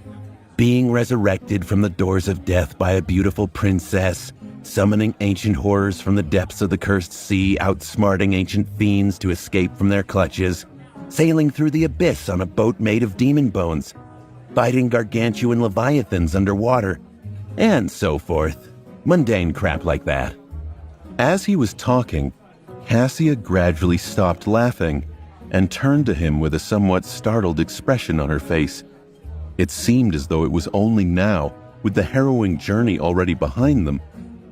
being resurrected from the doors of death by a beautiful princess, summoning ancient horrors from the depths of the cursed sea, outsmarting ancient fiends to escape from their clutches, sailing through the abyss on a boat made of demon bones, fighting gargantuan leviathans underwater, and so forth. Mundane crap like that. As he was talking, Cassia gradually stopped laughing and turned to him with a somewhat startled expression on her face. It seemed as though it was only now, with the harrowing journey already behind them,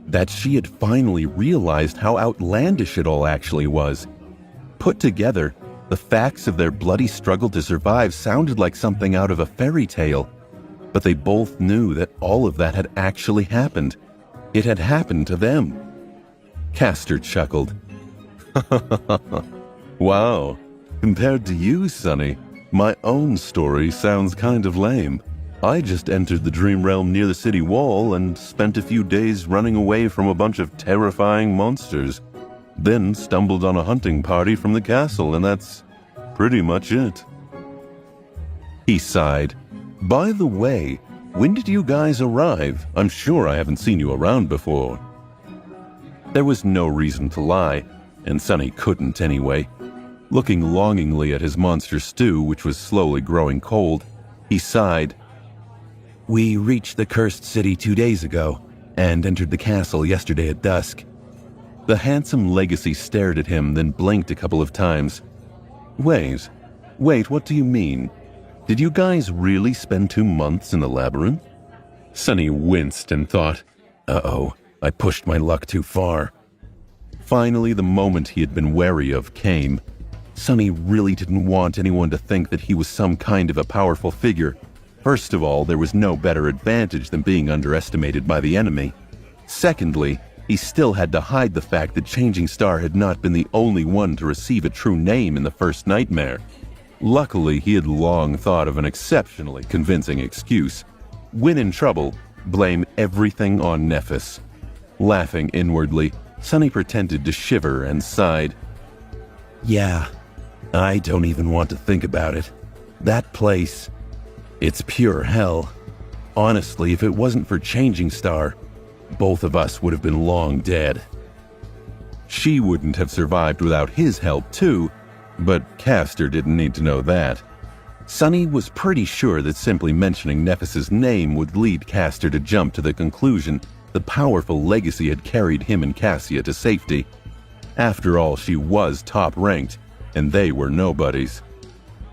that she had finally realized how outlandish it all actually was. Put together, the facts of their bloody struggle to survive sounded like something out of a fairy tale, but they both knew that all of that had actually happened. It had happened to them. Castor chuckled. Wow, compared to you, Sonny, my own story sounds kind of lame. I just entered the dream realm near the city wall and spent a few days running away from a bunch of terrifying monsters. Then stumbled on a hunting party from the castle, and that's pretty much it. He sighed. By the way, when did you guys arrive? I'm sure I haven't seen you around before. There was no reason to lie, and Sonny couldn't anyway. Looking longingly at his monster stew, which was slowly growing cold, he sighed. We reached the cursed city 2 days ago, and entered the castle yesterday at dusk. The handsome legacy stared at him, then blinked a couple of times. Wait, what do you mean? Did you guys really spend 2 months in the labyrinth? Sonny winced and thought, uh-oh, I pushed my luck too far. Finally, the moment he had been wary of came. Sonny really didn't want anyone to think that he was some kind of a powerful figure. First of all, there was no better advantage than being underestimated by the enemy. Secondly, he still had to hide the fact that Changing Star had not been the only one to receive a true name in the first nightmare. Luckily, he had long thought of an exceptionally convincing excuse. When in trouble, blame everything on Nephis. Laughing inwardly, Sonny pretended to shiver and sighed. Yeah, I don't even want to think about it. That place, it's pure hell. Honestly, if it wasn't for Changing Star, both of us would have been long dead. She wouldn't have survived without his help too, but Castor didn't need to know that. Sonny was pretty sure that simply mentioning Nephis's name would lead Castor to jump to the conclusion the powerful legacy had carried him and Cassia to safety. After all, she was top-ranked, and they were nobodies.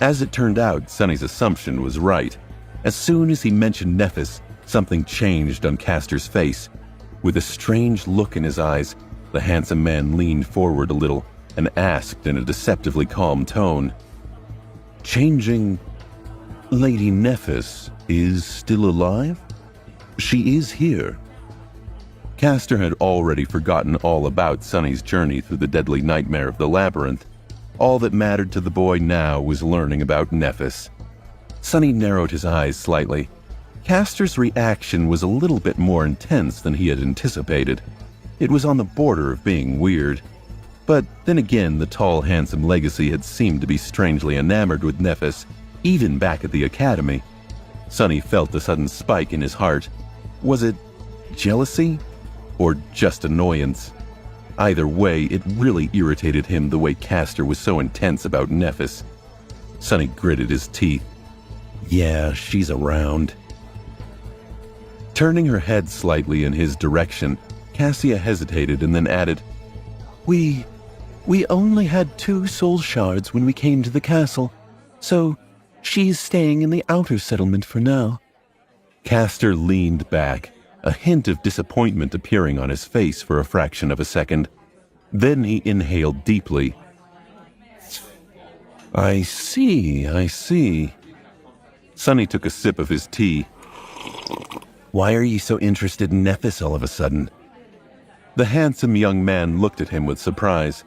As it turned out, Sonny's assumption was right. As soon as he mentioned Nephis, something changed on Castor's face. With a strange look in his eyes, the handsome man leaned forward a little and asked in a deceptively calm tone, Changing... Lady Nephis is still alive? She is here. Castor had already forgotten all about Sonny's journey through the deadly nightmare of the labyrinth. All that mattered to the boy now was learning about Nephis. Sonny narrowed his eyes slightly. Castor's reaction was a little bit more intense than he had anticipated. It was on the border of being weird. But then again, the tall, handsome legacy had seemed to be strangely enamored with Nephis, even back at the academy. Sonny felt a sudden spike in his heart. Was it jealousy? Or just annoyance? Either way, it really irritated him the way Castor was so intense about Nephis. Sonny gritted his teeth. Yeah, she's around. Turning her head slightly in his direction, Cassia hesitated and then added, We only had 2 soul shards when we came to the castle, so she's staying in the outer settlement for now. Castor leaned back, a hint of disappointment appearing on his face for a fraction of a second. Then he inhaled deeply. I see. Sonny took a sip of his tea. Why are you so interested in Nephis all of a sudden? The handsome young man looked at him with surprise.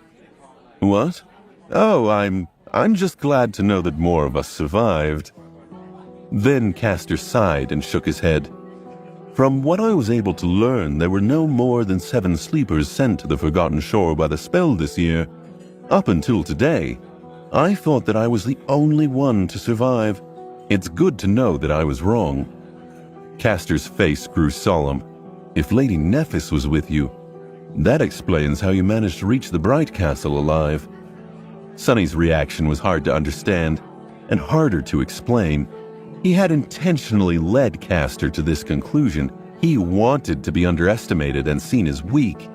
What? Oh, I'm just glad to know that more of us survived. Then Castor sighed and shook his head. From what I was able to learn, there were no more than 7 sleepers sent to the Forgotten Shore by the spell this year. Up until today, I thought that I was the only one to survive. It's good to know that I was wrong. Castor's face grew solemn. If Lady Nephis was with you, that explains how you managed to reach the Bright Castle alive. Sonny's reaction was hard to understand, and harder to explain. He had intentionally led Castor to this conclusion. He wanted to be underestimated and seen as weak.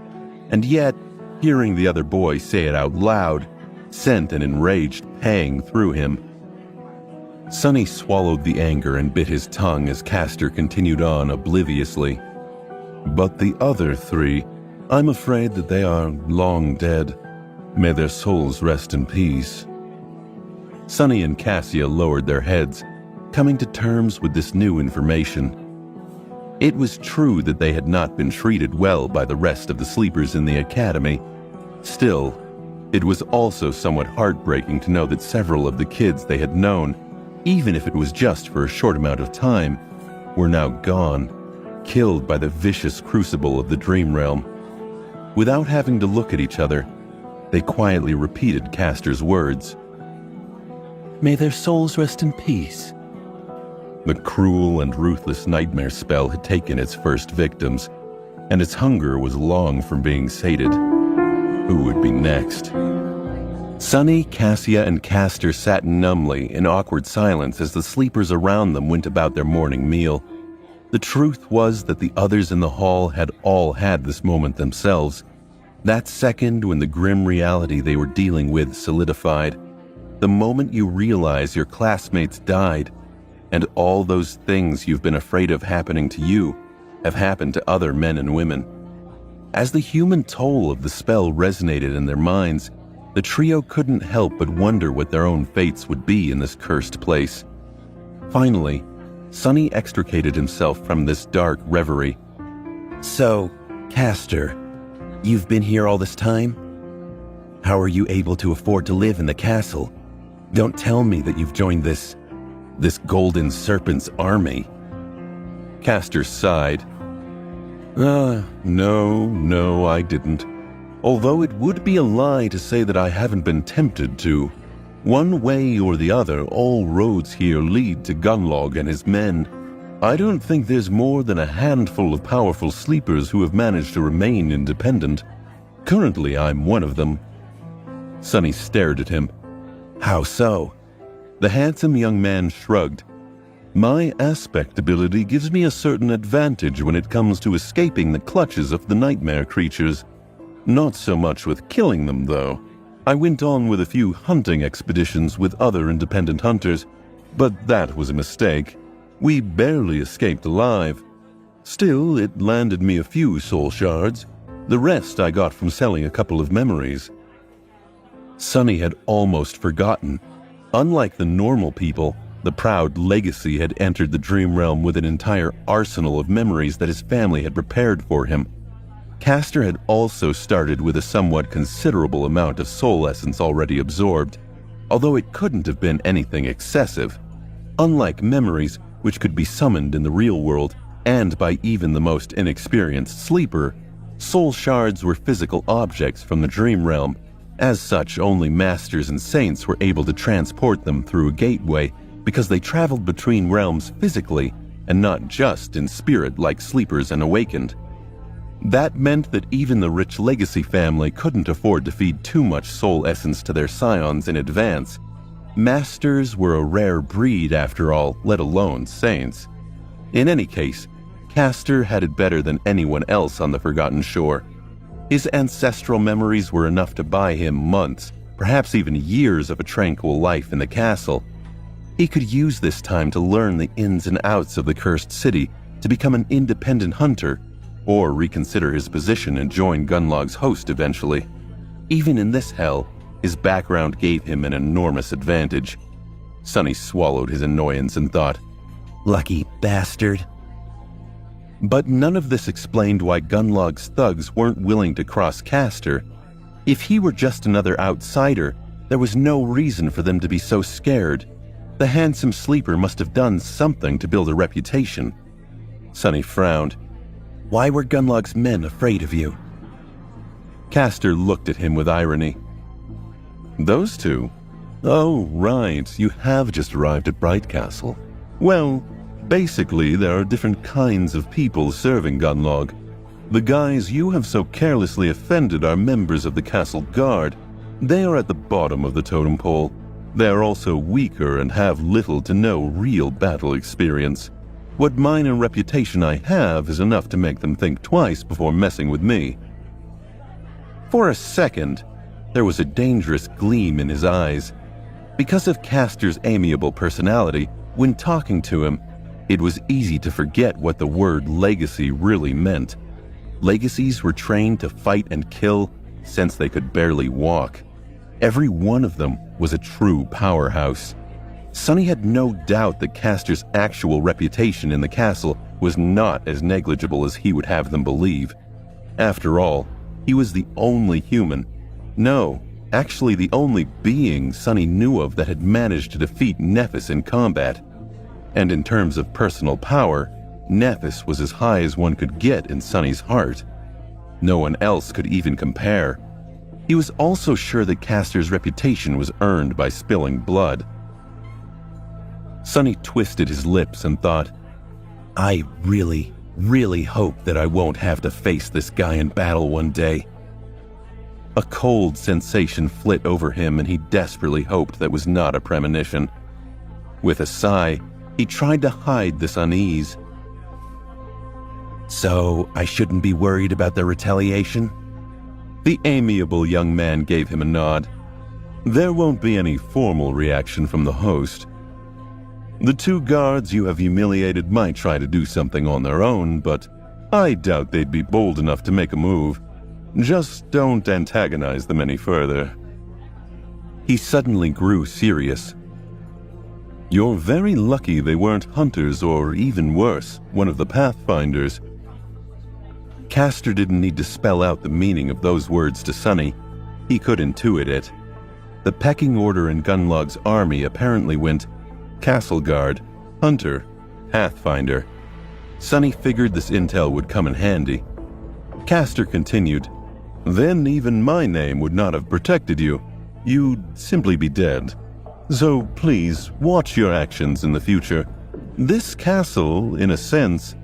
And yet, hearing the other boy say it out loud sent an enraged pang through him. Sonny swallowed the anger and bit his tongue as Castor continued on obliviously. But the other 3, I'm afraid that they are long dead. May their souls rest in peace. Sonny and Cassia lowered their heads, coming to terms with this new information. It was true that they had not been treated well by the rest of the sleepers in the academy. Still, it was also somewhat heartbreaking to know that several of the kids they had known, even if it was just for a short amount of time, were now gone, killed by the vicious crucible of the dream realm. Without having to look at each other, they quietly repeated Castor's words. May their souls rest in peace. The cruel and ruthless nightmare spell had taken its first victims, and its hunger was long from being sated. Who would be next? Sonny, Cassia, and Castor sat numbly in awkward silence as the sleepers around them went about their morning meal. The truth was that the others in the hall had all had this moment themselves. That second when the grim reality they were dealing with solidified. The moment you realize your classmates died, and all those things you've been afraid of happening to you have happened to other men and women. As the human toll of the spell resonated in their minds, the trio couldn't help but wonder what their own fates would be in this cursed place. Finally, Sonny extricated himself from this dark reverie. So, Castor, you've been here all this time? How are you able to afford to live in the castle? Don't tell me that you've joined this golden serpent's army. Castor sighed. No, I didn't. Although it would be a lie to say that I haven't been tempted to. One way or the other, all roads here lead to Gunlog and his men. I don't think there's more than a handful of powerful sleepers who have managed to remain independent. Currently, I'm one of them. Sonny stared at him. How so? The handsome young man shrugged. My aspect ability gives me a certain advantage when it comes to escaping the clutches of the nightmare creatures. Not so much with killing them, though. I went on with a few hunting expeditions with other independent hunters, but that was a mistake. We barely escaped alive. Still, it landed me a few soul shards. The rest I got from selling a couple of memories. Sonny had almost forgotten. Unlike the normal people, the proud legacy had entered the dream realm with an entire arsenal of memories that his family had prepared for him. Castor had also started with a somewhat considerable amount of soul essence already absorbed, although it couldn't have been anything excessive. Unlike memories, which could be summoned in the real world and by even the most inexperienced sleeper, soul shards were physical objects from the dream realm. As such, only masters and saints were able to transport them through a gateway because they traveled between realms physically and not just in spirit like sleepers and awakened. That meant that even the rich legacy family couldn't afford to feed too much soul essence to their scions in advance. Masters were a rare breed after all, let alone saints. In any case, Castor had it better than anyone else on the Forgotten Shore. His ancestral memories were enough to buy him months, perhaps even years of a tranquil life in the castle. He could use this time to learn the ins and outs of the cursed city, to become an independent hunter, or reconsider his position and join Gunlog's host eventually. Even in this hell, his background gave him an enormous advantage. Sonny swallowed his annoyance and thought, Lucky bastard. But none of this explained why Gunlog's thugs weren't willing to cross Castor. If he were just another outsider, there was no reason for them to be so scared. The handsome sleeper must have done something to build a reputation. Sonny frowned. Why were Gunlog's men afraid of you? Castor looked at him with irony. Those two? Oh, right, you have just arrived at Bright Castle. Well, basically there are different kinds of people serving Gunlog. The guys you have so carelessly offended are members of the castle guard. They are at the bottom of the totem pole. They are also weaker and have little to no real battle experience. What minor reputation I have is enough to make them think twice before messing with me. For a second, there was a dangerous gleam in his eyes. Because of Castor's amiable personality, when talking to him, it was easy to forget what the word legacy really meant. Legacies were trained to fight and kill since they could barely walk. Every one of them was a true powerhouse. Sonny had no doubt that Castor's actual reputation in the castle was not as negligible as he would have them believe. After all, he was the only human, no, actually the only being Sonny knew of that had managed to defeat Nephis in combat. And in terms of personal power, Nephis was as high as one could get in Sonny's heart. No one else could even compare. He was also sure that Castor's reputation was earned by spilling blood. Sonny twisted his lips and thought, I really hope that I won't have to face this guy in battle one day. A cold sensation flit over him and he desperately hoped that was not a premonition. With a sigh, he tried to hide this unease. So, I shouldn't be worried about the retaliation? The amiable young man gave him a nod. There won't be any formal reaction from the host. The two guards you have humiliated might try to do something on their own, but I doubt they'd be bold enough to make a move. Just don't antagonize them any further." He suddenly grew serious. "You're very lucky they weren't hunters or, even worse, one of the Pathfinders." Castor didn't need to spell out the meaning of those words to Sonny. He could intuit it. The pecking order in Gunlog's army apparently went Castle Guard, Hunter, Pathfinder. Sonny figured this intel would come in handy. Castor continued, "Then even my name would not have protected you. You'd simply be dead. So please, watch your actions in the future. This castle, in a sense,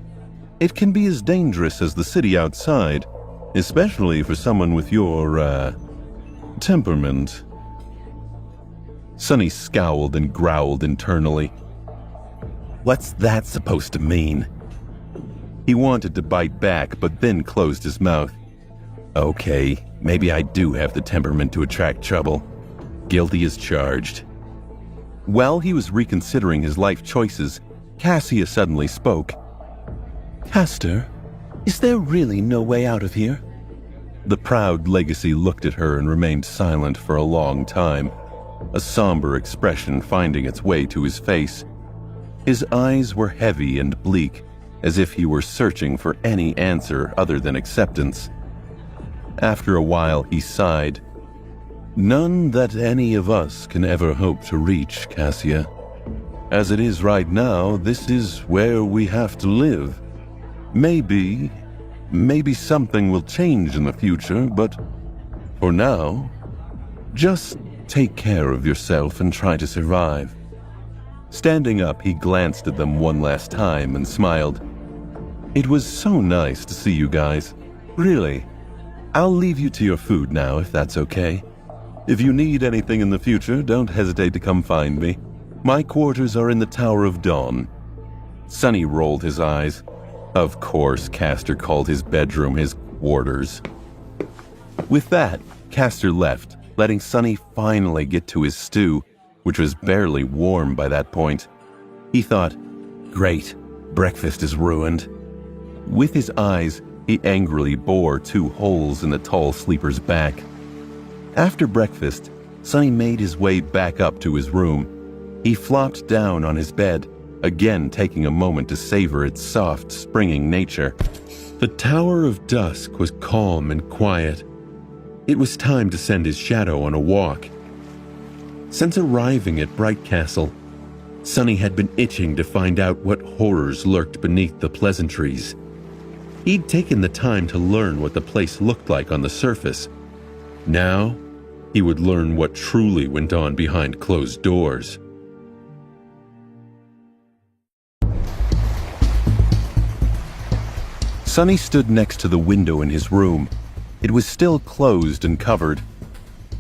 it can be as dangerous as the city outside, especially for someone with your, temperament." Sonny scowled and growled internally. What's that supposed to mean? He wanted to bite back, but then closed his mouth. Okay, maybe I do have the temperament to attract trouble. Guilty as charged. While he was reconsidering his life choices, Cassia suddenly spoke. Castor, is there really no way out of here? The proud legacy looked at her and remained silent for a long time, a somber expression finding its way to his face. His eyes were heavy and bleak, as if he were searching for any answer other than acceptance. After a while, he sighed. "None that any of us can ever hope to reach, Cassia. As it is right now, this is where we have to live. Maybe something will change in the future, but for now, just take care of yourself and try to survive." Standing up, he glanced at them one last time and smiled. "It was so nice to see you guys. Really. I'll leave you to your food now, if that's okay. If you need anything in the future, don't hesitate to come find me. My quarters are in the Tower of Dawn." Sonny rolled his eyes. Of course, Castor called his bedroom his quarters. With that, Castor left, letting Sonny finally get to his stew, which was barely warm by that point. He thought, great, breakfast is ruined. With his eyes, he angrily bored 2 holes in the tall sleeper's back. After breakfast, Sonny made his way back up to his room. He flopped down on his bed, again taking a moment to savor its soft, springing nature. The Tower of Dusk was calm and quiet. It was time to send his shadow on a walk. Since arriving at Bright Castle, Sonny had been itching to find out what horrors lurked beneath the pleasantries. He'd taken the time to learn what the place looked like on the surface. Now, he would learn what truly went on behind closed doors. Sonny stood next to the window in his room. It was still closed and covered.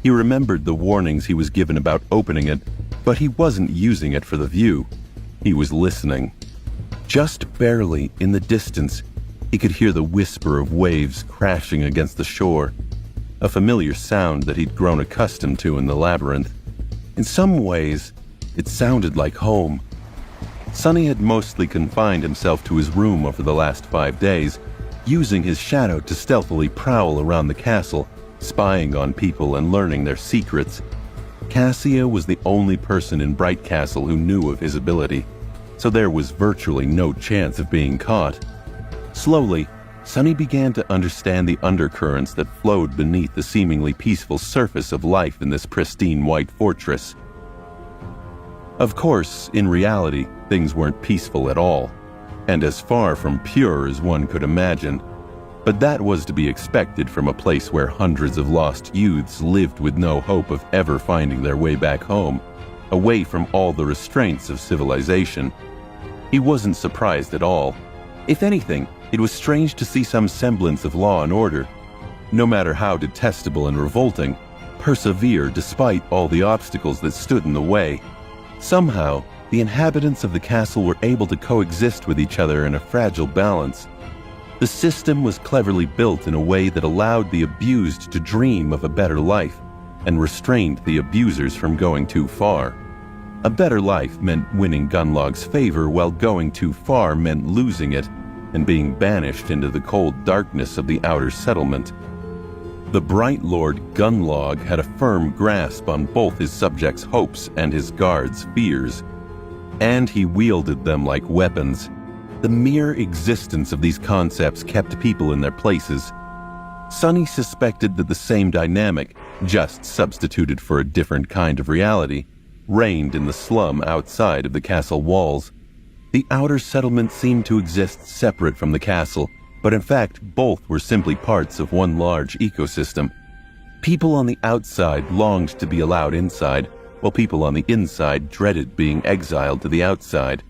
He remembered the warnings he was given about opening it, but he wasn't using it for the view. He was listening. Just barely, in the distance, he could hear the whisper of waves crashing against the shore, a familiar sound that he'd grown accustomed to in the labyrinth. In some ways, it sounded like home. Sonny had mostly confined himself to his room over the last 5 days, using his shadow to stealthily prowl around the castle, spying on people and learning their secrets. Cassia was the only person in Bright Castle who knew of his ability, so there was virtually no chance of being caught. Slowly, Sonny began to understand the undercurrents that flowed beneath the seemingly peaceful surface of life in this pristine white fortress. Of course, in reality, things weren't peaceful at all, and as far from pure as one could imagine. But that was to be expected from a place where hundreds of lost youths lived with no hope of ever finding their way back home, away from all the restraints of civilization. He wasn't surprised at all. If anything, it was strange to see some semblance of law and order, no matter how detestable and revolting, persevere despite all the obstacles that stood in the way. Somehow, the inhabitants of the castle were able to coexist with each other in a fragile balance. The system was cleverly built in a way that allowed the abused to dream of a better life and restrained the abusers from going too far. A better life meant winning Gunlog's favor, while going too far meant losing it, and being banished into the cold darkness of the outer settlement. The Bright Lord Gunlog had a firm grasp on both his subjects' hopes and his guards' fears, and he wielded them like weapons. The mere existence of these concepts kept people in their places. Sonny suspected that the same dynamic, just substituted for a different kind of reality, reigned in the slum outside of the castle walls. The outer settlement seemed to exist separate from the castle, but in fact both were simply parts of one large ecosystem. People on the outside longed to be allowed inside, while people on the inside dreaded being exiled to the outside.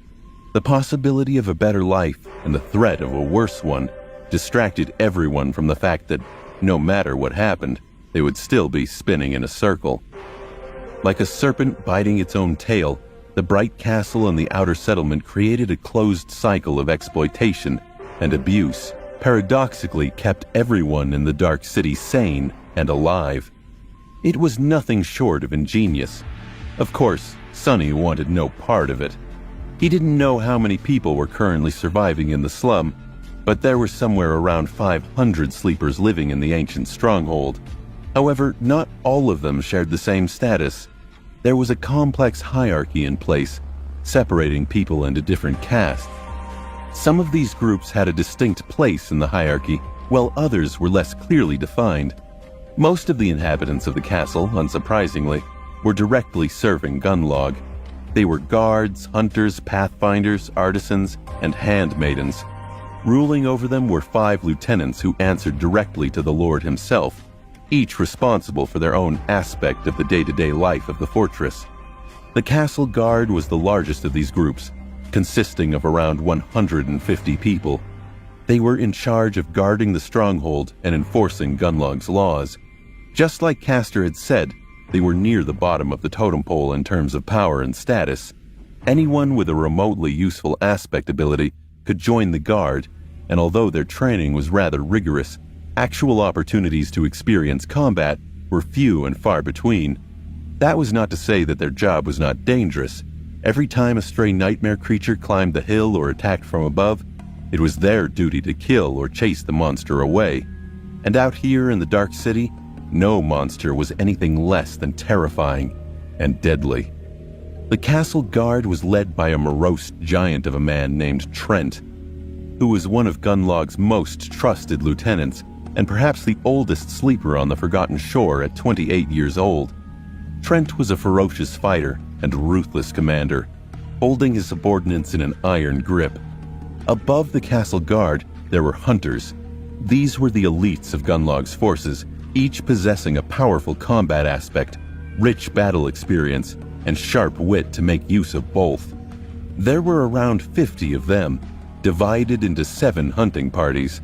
The possibility of a better life and the threat of a worse one distracted everyone from the fact that, no matter what happened, they would still be spinning in a circle. Like a serpent biting its own tail, the Bright Castle and the outer settlement created a closed cycle of exploitation and abuse, paradoxically kept everyone in the Dark City sane and alive. It was nothing short of ingenious. Of course, Sonny wanted no part of it. He didn't know how many people were currently surviving in the slum, but there were somewhere around 500 sleepers living in the ancient stronghold. However, not all of them shared the same status. There was a complex hierarchy in place, separating people into different castes. Some of these groups had a distinct place in the hierarchy, while others were less clearly defined. Most of the inhabitants of the castle, unsurprisingly, were directly serving Gunlog. They were guards, hunters, pathfinders, artisans, and handmaidens. Ruling over them were 5 lieutenants who answered directly to the Lord himself, each responsible for their own aspect of the day-to-day life of the fortress. The castle guard was the largest of these groups, consisting of around 150 people. They were in charge of guarding the stronghold and enforcing Gunlog's laws. Just like Castor had said, they were near the bottom of the totem pole in terms of power and status. Anyone with a remotely useful aspect ability could join the guard, and although their training was rather rigorous, actual opportunities to experience combat were few and far between. That was not to say that their job was not dangerous. Every time a stray nightmare creature climbed the hill or attacked from above, it was their duty to kill or chase the monster away. And out here in the Dark City, no monster was anything less than terrifying and deadly. The castle guard was led by a morose giant of a man named Trent, who was one of Gunlog's most trusted lieutenants and perhaps the oldest sleeper on the Forgotten Shore at 28 years old. Trent was a ferocious fighter and ruthless commander, holding his subordinates in an iron grip. Above the castle guard, there were hunters. These were the elites of Gunlog's forces, each possessing a powerful combat aspect, rich battle experience, and sharp wit to make use of both. There were around 50 of them, divided into 7 hunting parties.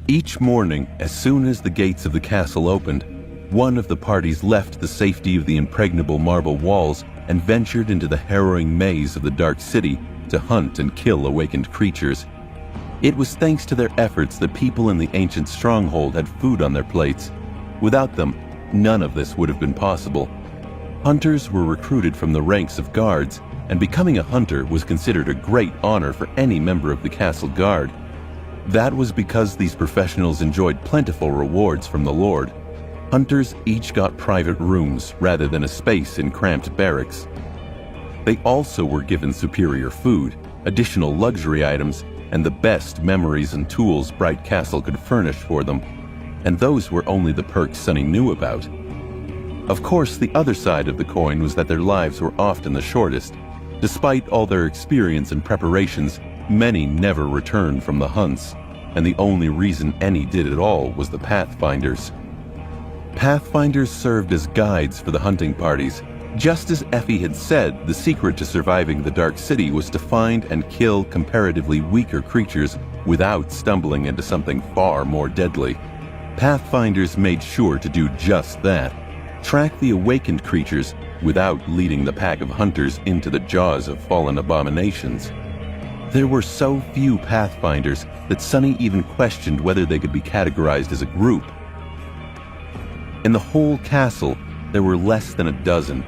Each morning, as soon as the gates of the castle opened, one of the parties left the safety of the impregnable marble walls and ventured into the harrowing maze of the Dark City to hunt and kill awakened creatures. It was thanks to their efforts that people in the ancient stronghold had food on their plates. Without them, none of this would have been possible. Hunters were recruited from the ranks of guards, and becoming a hunter was considered a great honor for any member of the castle guard. That was because these professionals enjoyed plentiful rewards from the Lord. Hunters each got private rooms rather than a space in cramped barracks. They also were given superior food, additional luxury items, and the best memories and tools Bright Castle could furnish for them. And those were only the perks Sonny knew about. Of course, the other side of the coin was that their lives were often the shortest. Despite all their experience and preparations, many never returned from the hunts, and the only reason any did at all was the Pathfinders. Pathfinders served as guides for the hunting parties. Just as Effie had said, the secret to surviving the Dark City was to find and kill comparatively weaker creatures without stumbling into something far more deadly. Pathfinders made sure to do just that. Track the awakened creatures without leading the pack of hunters into the jaws of fallen abominations. There were so few Pathfinders that Sonny even questioned whether they could be categorized as a group. In the whole castle, there were less than a dozen.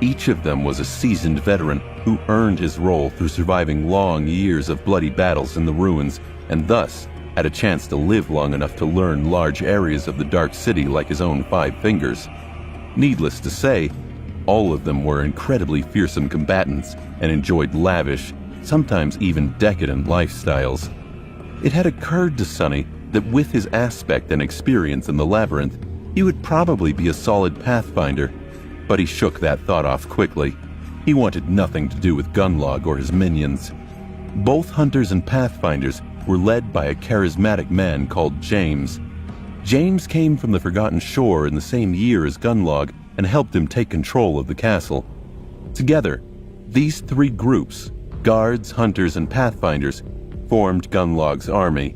Each of them was a seasoned veteran who earned his role through surviving long years of bloody battles in the ruins, and thus had a chance to live long enough to learn large areas of the Dark City like his own 5 fingers. Needless to say, all of them were incredibly fearsome combatants and enjoyed lavish, sometimes even decadent lifestyles. It had occurred to Sonny that with his aspect and experience in the labyrinth, he would probably be a solid pathfinder, but he shook that thought off quickly. He wanted nothing to do with Gunlog or his minions. Both hunters and pathfinders were led by a charismatic man called James. James came from the Forgotten Shore in the same year as Gunlog and helped him take control of the castle. Together, these 3 groups, guards, hunters, and pathfinders, formed Gunlog's army,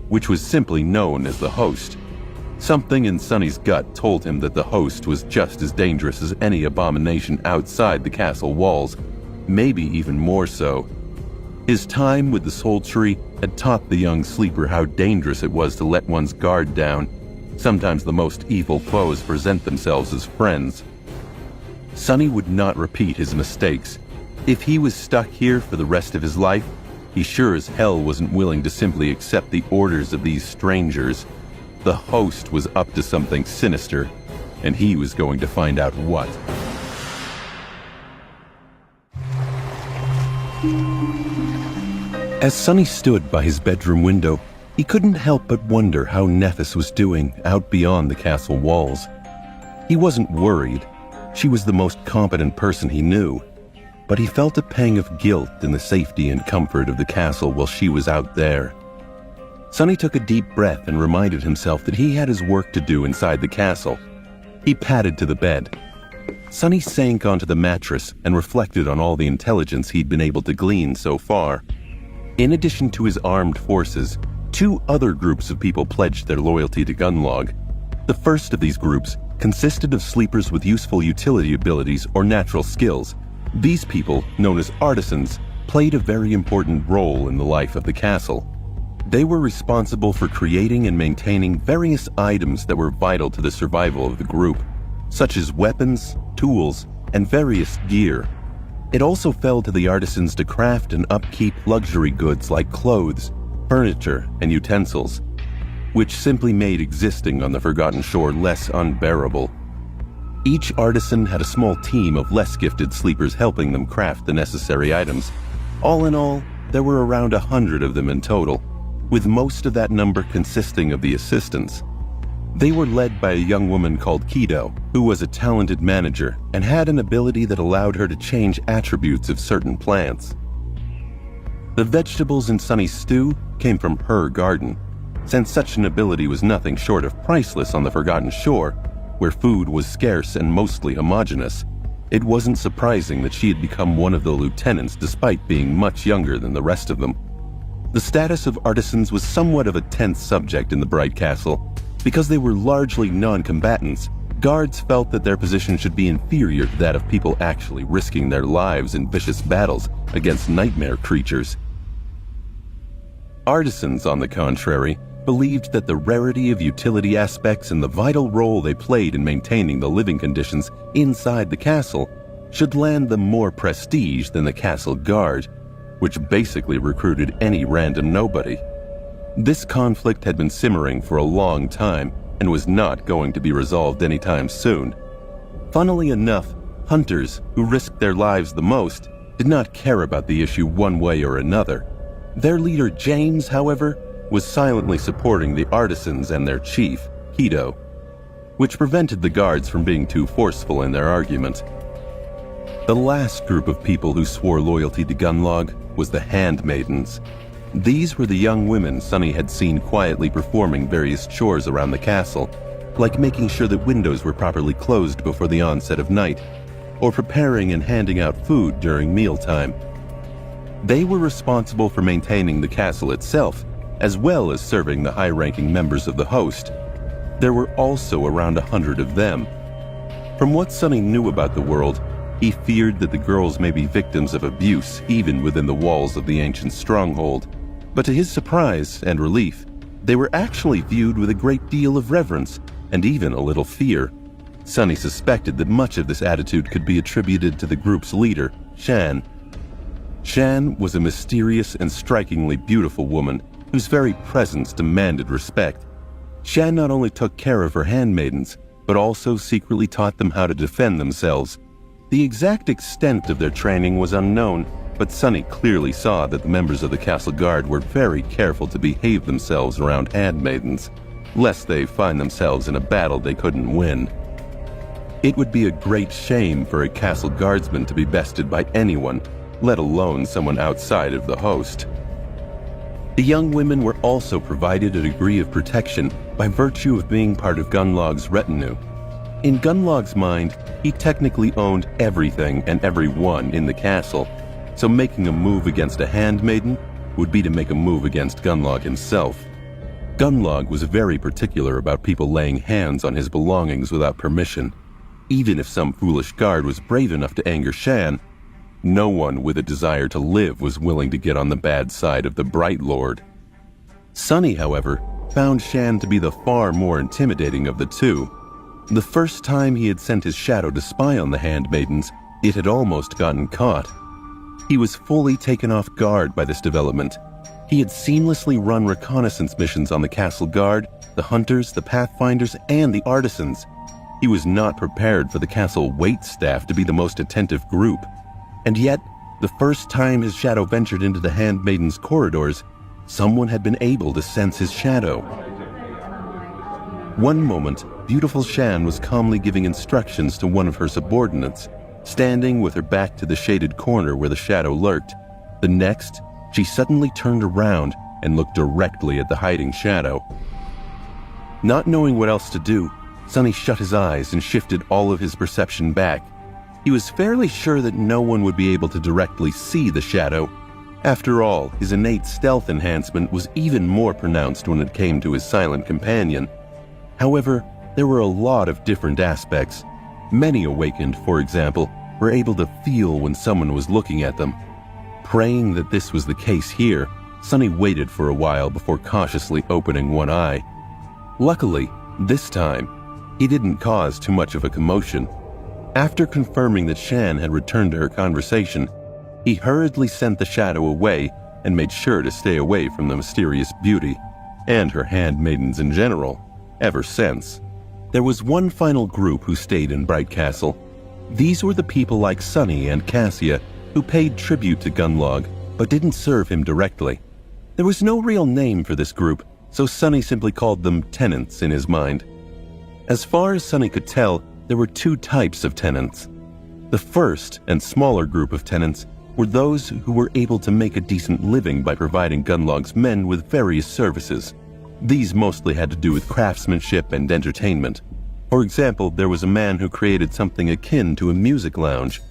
which was simply known as the Host. Something in Sonny's gut told him that the Host was just as dangerous as any abomination outside the castle walls, maybe even more so. His time with the Soul Tree had taught the young sleeper how dangerous it was to let one's guard down. Sometimes the most evil foes present themselves as friends. Sonny would not repeat his mistakes. If he was stuck here for the rest of his life, he sure as hell wasn't willing to simply accept the orders of these strangers. The Host was up to something sinister, and he was going to find out what. As Sonny stood by his bedroom window, he couldn't help but wonder how Nephis was doing out beyond the castle walls. He wasn't worried. She was the most competent person he knew. But he felt a pang of guilt in the safety and comfort of the castle while she was out there. Sonny took a deep breath and reminded himself that he had his work to do inside the castle. He padded to the bed. Sonny sank onto the mattress and reflected on all the intelligence he'd been able to glean so far. In addition to his armed forces, 2 other groups of people pledged their loyalty to Gunlog. The first of these groups consisted of sleepers with useful utility abilities or natural skills. These people, known as artisans, played a very important role in the life of the castle. They were responsible for creating and maintaining various items that were vital to the survival of the group, such as weapons, tools, and various gear. It also fell to the artisans to craft and upkeep luxury goods like clothes, furniture, and utensils, which simply made existing on the Forgotten Shore less unbearable. Each artisan had a small team of less gifted sleepers helping them craft the necessary items. All in all, there were around 100 of them in total, with most of that number consisting of the assistants. They were led by a young woman called Kido, who was a talented manager and had an ability that allowed her to change attributes of certain plants. The vegetables in Sonny's stew came from her garden. Since such an ability was nothing short of priceless on the Forgotten Shore, where food was scarce and mostly homogeneous, it wasn't surprising that she had become one of the lieutenants despite being much younger than the rest of them. The status of artisans was somewhat of a tense subject in the Bright Castle. Because they were largely non-combatants, guards felt that their position should be inferior to that of people actually risking their lives in vicious battles against nightmare creatures. Artisans, on the contrary, believed that the rarity of utility aspects and the vital role they played in maintaining the living conditions inside the castle should land them more prestige than the castle guard, which basically recruited any random nobody. This conflict had been simmering for a long time and was not going to be resolved anytime soon. Funnily enough, hunters, who risked their lives the most, did not care about the issue one way or another. Their leader James, however, was silently supporting the artisans and their chief, Kido, which prevented the guards from being too forceful in their argument. The last group of people who swore loyalty to Gunlog was the Handmaidens. These were the young women Sonny had seen quietly performing various chores around the castle, like making sure that windows were properly closed before the onset of night, or preparing and handing out food during mealtime. They were responsible for maintaining the castle itself, as well as serving the high-ranking members of the host. There were also around 100 of them. From what Sonny knew about the world, he feared that the girls may be victims of abuse even within the walls of the ancient stronghold. But to his surprise and relief, they were actually viewed with a great deal of reverence and even a little fear. Sunny suspected that much of this attitude could be attributed to the group's leader, Shan. Shan was a mysterious and strikingly beautiful woman whose very presence demanded respect. Shan not only took care of her handmaidens, but also secretly taught them how to defend themselves. The exact extent of their training was unknown, but Sunny clearly saw that the members of the castle guard were very careful to behave themselves around handmaidens, lest they find themselves in a battle they couldn't win. It would be a great shame for a castle guardsman to be bested by anyone, let alone someone outside of the host. The young women were also provided a degree of protection by virtue of being part of Gunlog's retinue. In Gunlog's mind, he technically owned everything and everyone in the castle, so making a move against a handmaiden would be to make a move against Gunlog himself. Gunlog was very particular about people laying hands on his belongings without permission. Even if some foolish guard was brave enough to anger Shan, no one with a desire to live was willing to get on the bad side of the Bright Lord. Sunny, however, found Shan to be the far more intimidating of the two. The first time he had sent his shadow to spy on the handmaidens, it had almost gotten caught. He was fully taken off guard by this development. He had seamlessly run reconnaissance missions on the castle guard, the hunters, the pathfinders, and the artisans. He was not prepared for the castle wait staff to be the most attentive group. And yet, the first time his shadow ventured into the handmaiden's corridors, someone had been able to sense his shadow. One moment, beautiful Shan was calmly giving instructions to one of her subordinates, standing with her back to the shaded corner where the shadow lurked. The next, she suddenly turned around and looked directly at the hiding shadow. Not knowing what else to do, Sunny shut his eyes and shifted all of his perception back. He was fairly sure that no one would be able to directly see the shadow. After all, his innate stealth enhancement was even more pronounced when it came to his silent companion. However, there were a lot of different aspects. Many awakened, for example, were able to feel when someone was looking at them. Praying that this was the case here, Sunny waited for a while before cautiously opening one eye. Luckily, this time, he didn't cause too much of a commotion. After confirming that Shan had returned to her conversation, he hurriedly sent the shadow away and made sure to stay away from the mysterious beauty, and her handmaidens in general, ever since. There was one final group who stayed in Bright Castle. These were the people like Sunny and Cassia who paid tribute to Gunlog but didn't serve him directly. There was no real name for this group, so Sunny simply called them tenants in his mind. As far as Sunny could tell, there were two types of tenants. The first and smaller group of tenants were those who were able to make a decent living by providing Gunlog's men with various services. These mostly had to do with craftsmanship and entertainment. For example, there was a man who created something akin to a music lounge,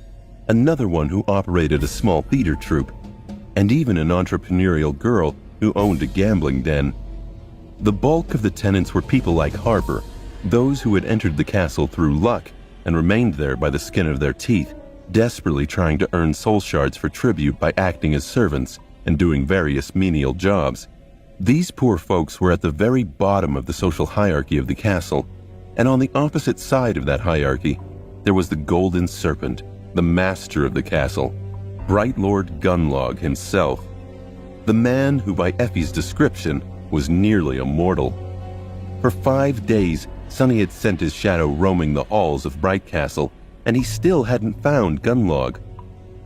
another one who operated a small theater troupe, and even an entrepreneurial girl who owned a gambling den. The bulk of the tenants were people like Harper, those who had entered the castle through luck and remained there by the skin of their teeth, desperately trying to earn soul shards for tribute by acting as servants and doing various menial jobs. These poor folks were at the very bottom of the social hierarchy of the castle, and on the opposite side of that hierarchy, there was the Golden Serpent, the master of the castle, Bright Lord Gunlog himself, the man who by Effie's description was nearly immortal. For 5 days, Sunny had sent his shadow roaming the halls of Bright Castle, and he still hadn't found Gunlog.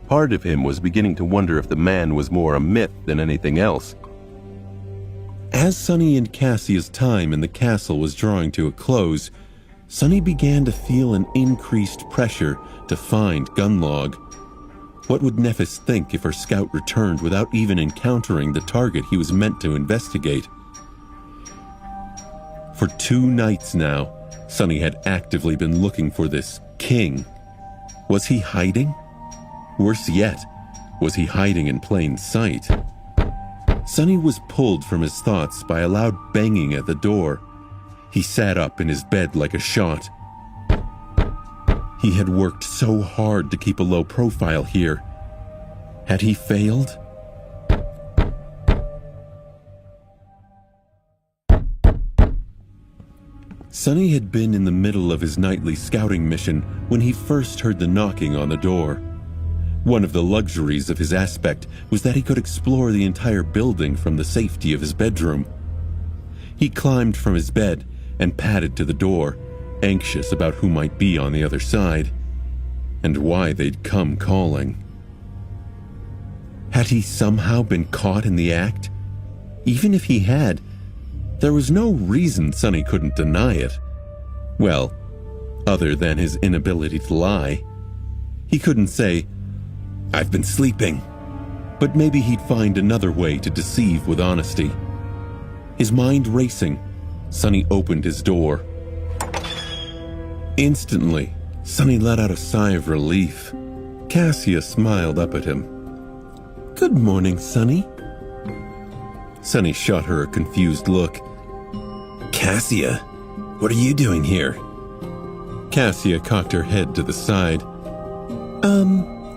Part of him was beginning to wonder if the man was more a myth than anything else. As Sunny and Cassia's time in the castle was drawing to a close, Sunny began to feel an increased pressure to find Gunlog. What would Nephis think if her scout returned without even encountering the target he was meant to investigate? For 2 nights now, Sunny had actively been looking for this king. Was he hiding? Worse yet, was he hiding in plain sight? Sunny was pulled from his thoughts by a loud banging at the door. He sat up in his bed like a shot. He had worked so hard to keep a low profile here. Had he failed? Sonny had been in the middle of his nightly scouting mission when he first heard the knocking on the door. One of the luxuries of his aspect was that he could explore the entire building from the safety of his bedroom. He climbed from his bed and padded to the door, anxious about who might be on the other side, and why they'd come calling. Had he somehow been caught in the act? Even if he had, there was no reason Sonny couldn't deny it. Well, other than his inability to lie. He couldn't say, "I've been sleeping," but maybe he'd find another way to deceive with honesty. His mind racing, Sonny opened his door. Instantly, Sonny let out a sigh of relief. Cassia smiled up at him. "Good morning, Sonny." Sonny shot her a confused look. Cassia, what are you doing here? Cassia cocked her head to the side.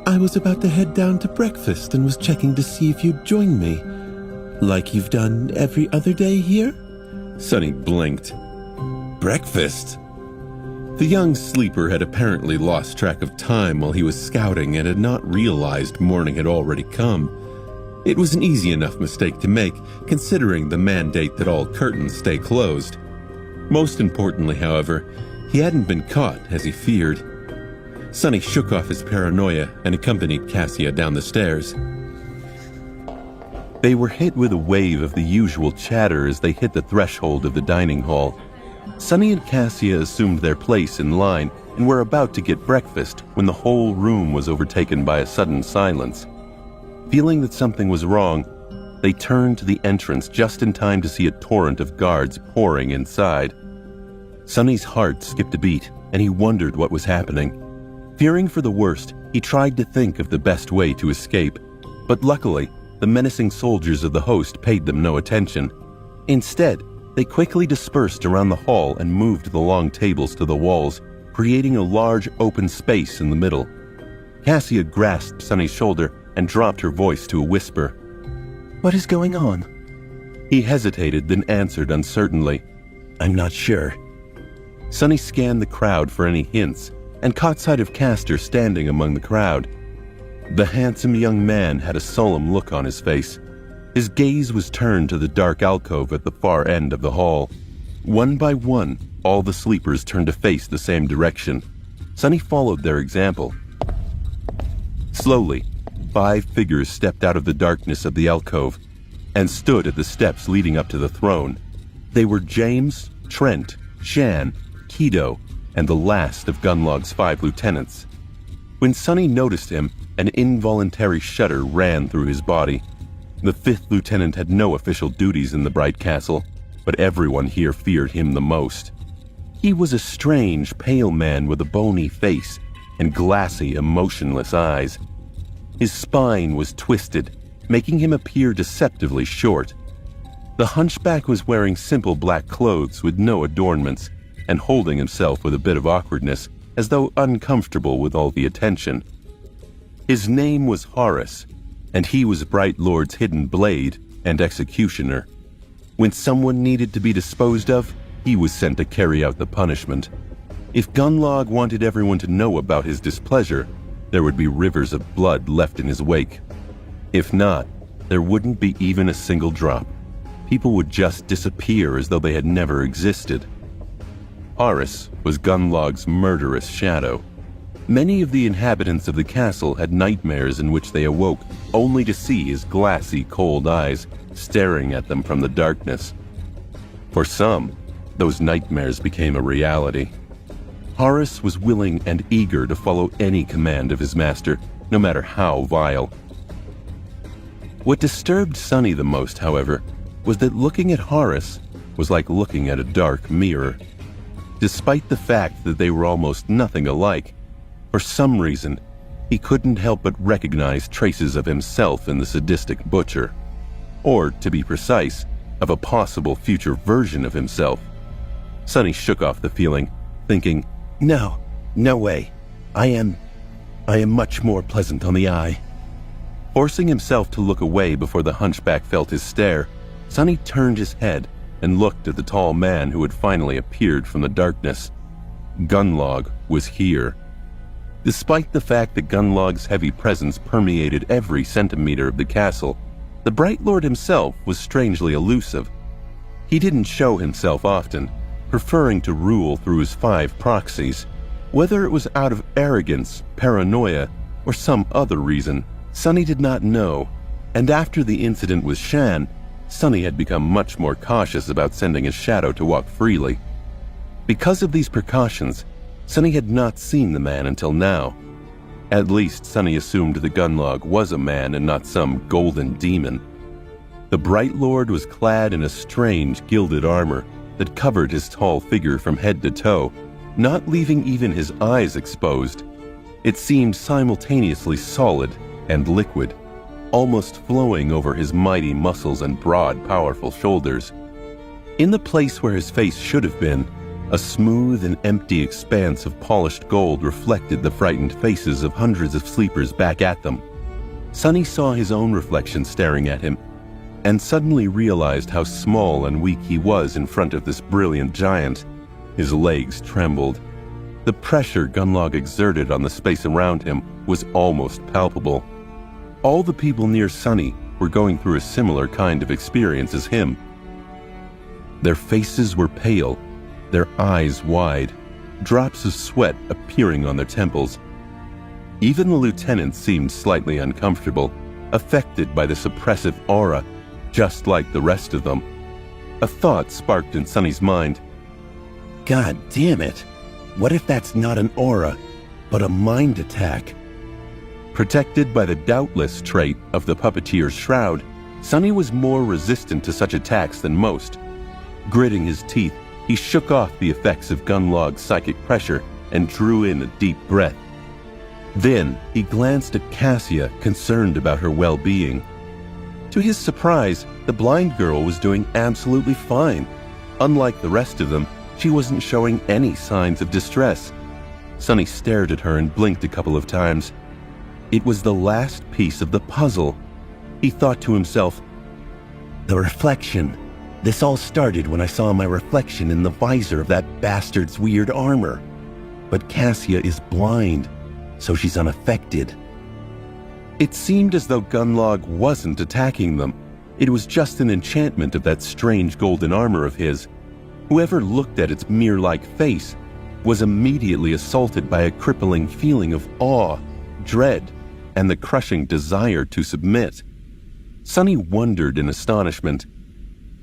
I was about to head down to breakfast and was checking to see if you'd join me. Like you've done every other day here? Sonny blinked. Breakfast? The young sleeper had apparently lost track of time while he was scouting and had not realized morning had already come. It was an easy enough mistake to make, considering the mandate that all curtains stay closed. Most importantly, however, he hadn't been caught as he feared. Sonny shook off his paranoia and accompanied Cassia down the stairs. They were hit with a wave of the usual chatter as they hit the threshold of the dining hall. Sonny and Cassia assumed their place in line and were about to get breakfast when the whole room was overtaken by a sudden silence. Feeling that something was wrong, they turned to the entrance just in time to see a torrent of guards pouring inside. Sonny's heart skipped a beat, and he wondered what was happening. Fearing for the worst, he tried to think of the best way to escape, but luckily, the menacing soldiers of the host paid them no attention. Instead, they quickly dispersed around the hall and moved the long tables to the walls, creating a large open space in the middle. Cassia grasped Sonny's shoulder and dropped her voice to a whisper. What is going on? He hesitated, then answered uncertainly. I'm not sure. Sonny scanned the crowd for any hints and caught sight of Castor standing among the crowd. The handsome young man had a solemn look on his face. His gaze was turned to the dark alcove at the far end of the hall. One by one, all the sleepers turned to face the same direction. Sonny followed their example. Slowly, 5 figures stepped out of the darkness of the alcove and stood at the steps leading up to the throne. They were James, Trent, Shan, Kido, and the last of Gunlog's 5 lieutenants. When Sonny noticed him, an involuntary shudder ran through his body. The 5th lieutenant had no official duties in the Bright Castle, but everyone here feared him the most. He was a strange, pale man with a bony face and glassy, emotionless eyes. His spine was twisted, making him appear deceptively short. The hunchback was wearing simple black clothes with no adornments and holding himself with a bit of awkwardness, as though uncomfortable with all the attention. His name was Horace, and he was Bright Lord's hidden blade and executioner. When someone needed to be disposed of, he was sent to carry out the punishment. If Gunlog wanted everyone to know about his displeasure, there would be rivers of blood left in his wake. If not, there wouldn't be even a single drop. People would just disappear as though they had never existed. Horace was Gunlog's murderous shadow. Many of the inhabitants of the castle had nightmares in which they awoke only to see his glassy, cold eyes staring at them from the darkness. For some, those nightmares became a reality. Horace was willing and eager to follow any command of his master, no matter how vile. What disturbed Sonny the most, however, was that looking at Horace was like looking at a dark mirror. Despite the fact that they were almost nothing alike, for some reason, he couldn't help but recognize traces of himself in the sadistic butcher. Or, to be precise, of a possible future version of himself. Sonny shook off the feeling, thinking, No way. I am much more pleasant on the eye. Forcing himself to look away before the hunchback felt his stare, Sonny turned his head and looked at the tall man who had finally appeared from the darkness. Gunlog was here. Despite the fact that Gunlog's heavy presence permeated every centimeter of the castle, the Bright Lord himself was strangely elusive. He didn't show himself often, preferring to rule through his 5 proxies. Whether it was out of arrogance, paranoia, or some other reason, Sunny did not know, and after the incident with Shan, Sunny had become much more cautious about sending his shadow to walk freely. Because of these precautions, Sunny had not seen the man until now. At least Sunny assumed the Gunlog was a man and not some golden demon. The Bright Lord was clad in a strange gilded armor that covered his tall figure from head to toe, not leaving even his eyes exposed. It seemed simultaneously solid and liquid, almost flowing over his mighty muscles and broad, powerful shoulders. In the place where his face should have been, a smooth and empty expanse of polished gold reflected the frightened faces of hundreds of sleepers back at them. Sunny saw his own reflection staring at him, and suddenly realized how small and weak he was in front of this brilliant giant. His legs trembled. The pressure Gunlog exerted on the space around him was almost palpable. All the people near Sunny were going through a similar kind of experience as him. Their faces were pale, their eyes wide, drops of sweat appearing on their temples. Even the lieutenant seemed slightly uncomfortable, affected by this oppressive aura, just like the rest of them. A thought sparked in Sunny's mind. God damn it. What if that's not an aura, but a mind attack? Protected by the doubtless trait of the puppeteer's shroud, Sunny was more resistant to such attacks than most. Gritting his teeth, he shook off the effects of Gunlog's psychic pressure and drew in a deep breath. Then he glanced at Cassia, concerned about her well-being. To his surprise, the blind girl was doing absolutely fine. Unlike the rest of them, she wasn't showing any signs of distress. Sunny stared at her and blinked a couple of times. It was the last piece of the puzzle. He thought to himself, The reflection. This all started when I saw my reflection in the visor of that bastard's weird armor. But Cassia is blind, so she's unaffected. It seemed as though Gunlog wasn't attacking them. It was just an enchantment of that strange golden armor of his. Whoever looked at its mirror-like face was immediately assaulted by a crippling feeling of awe, dread, and the crushing desire to submit. Sunny wondered in astonishment.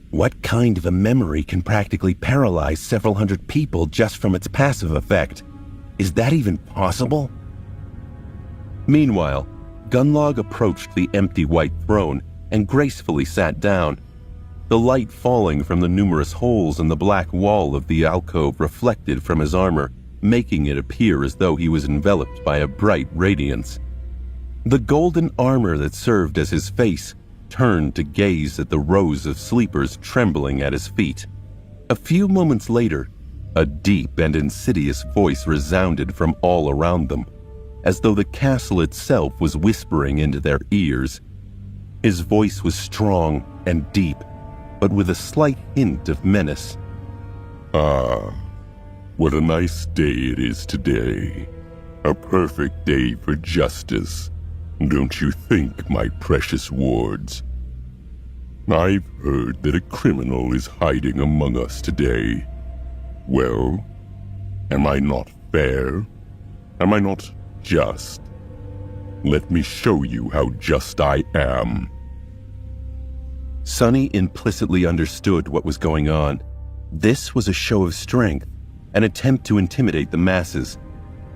What kind of a memory can practically paralyze several hundred people just from its passive effect? Is that even possible? Meanwhile, Gunlog approached the empty white throne and gracefully sat down. The light falling from the numerous holes in the black wall of the alcove reflected from his armor, making it appear as though he was enveloped by a bright radiance. The golden armor that served as his face turned to gaze at the rows of sleepers trembling at his feet. A few moments later, a deep and insidious voice resounded from all around them, as though the castle itself was whispering into their ears. His voice was strong and deep, but with a slight hint of menace. Ah, what a nice day it is today. A perfect day for justice. Don't you think, my precious wards? I've heard that a criminal is hiding among us today. Well, am I not fair? Am I not just? Let me show you how just I am. Sunny implicitly understood what was going on. This was a show of strength, an attempt to intimidate the masses.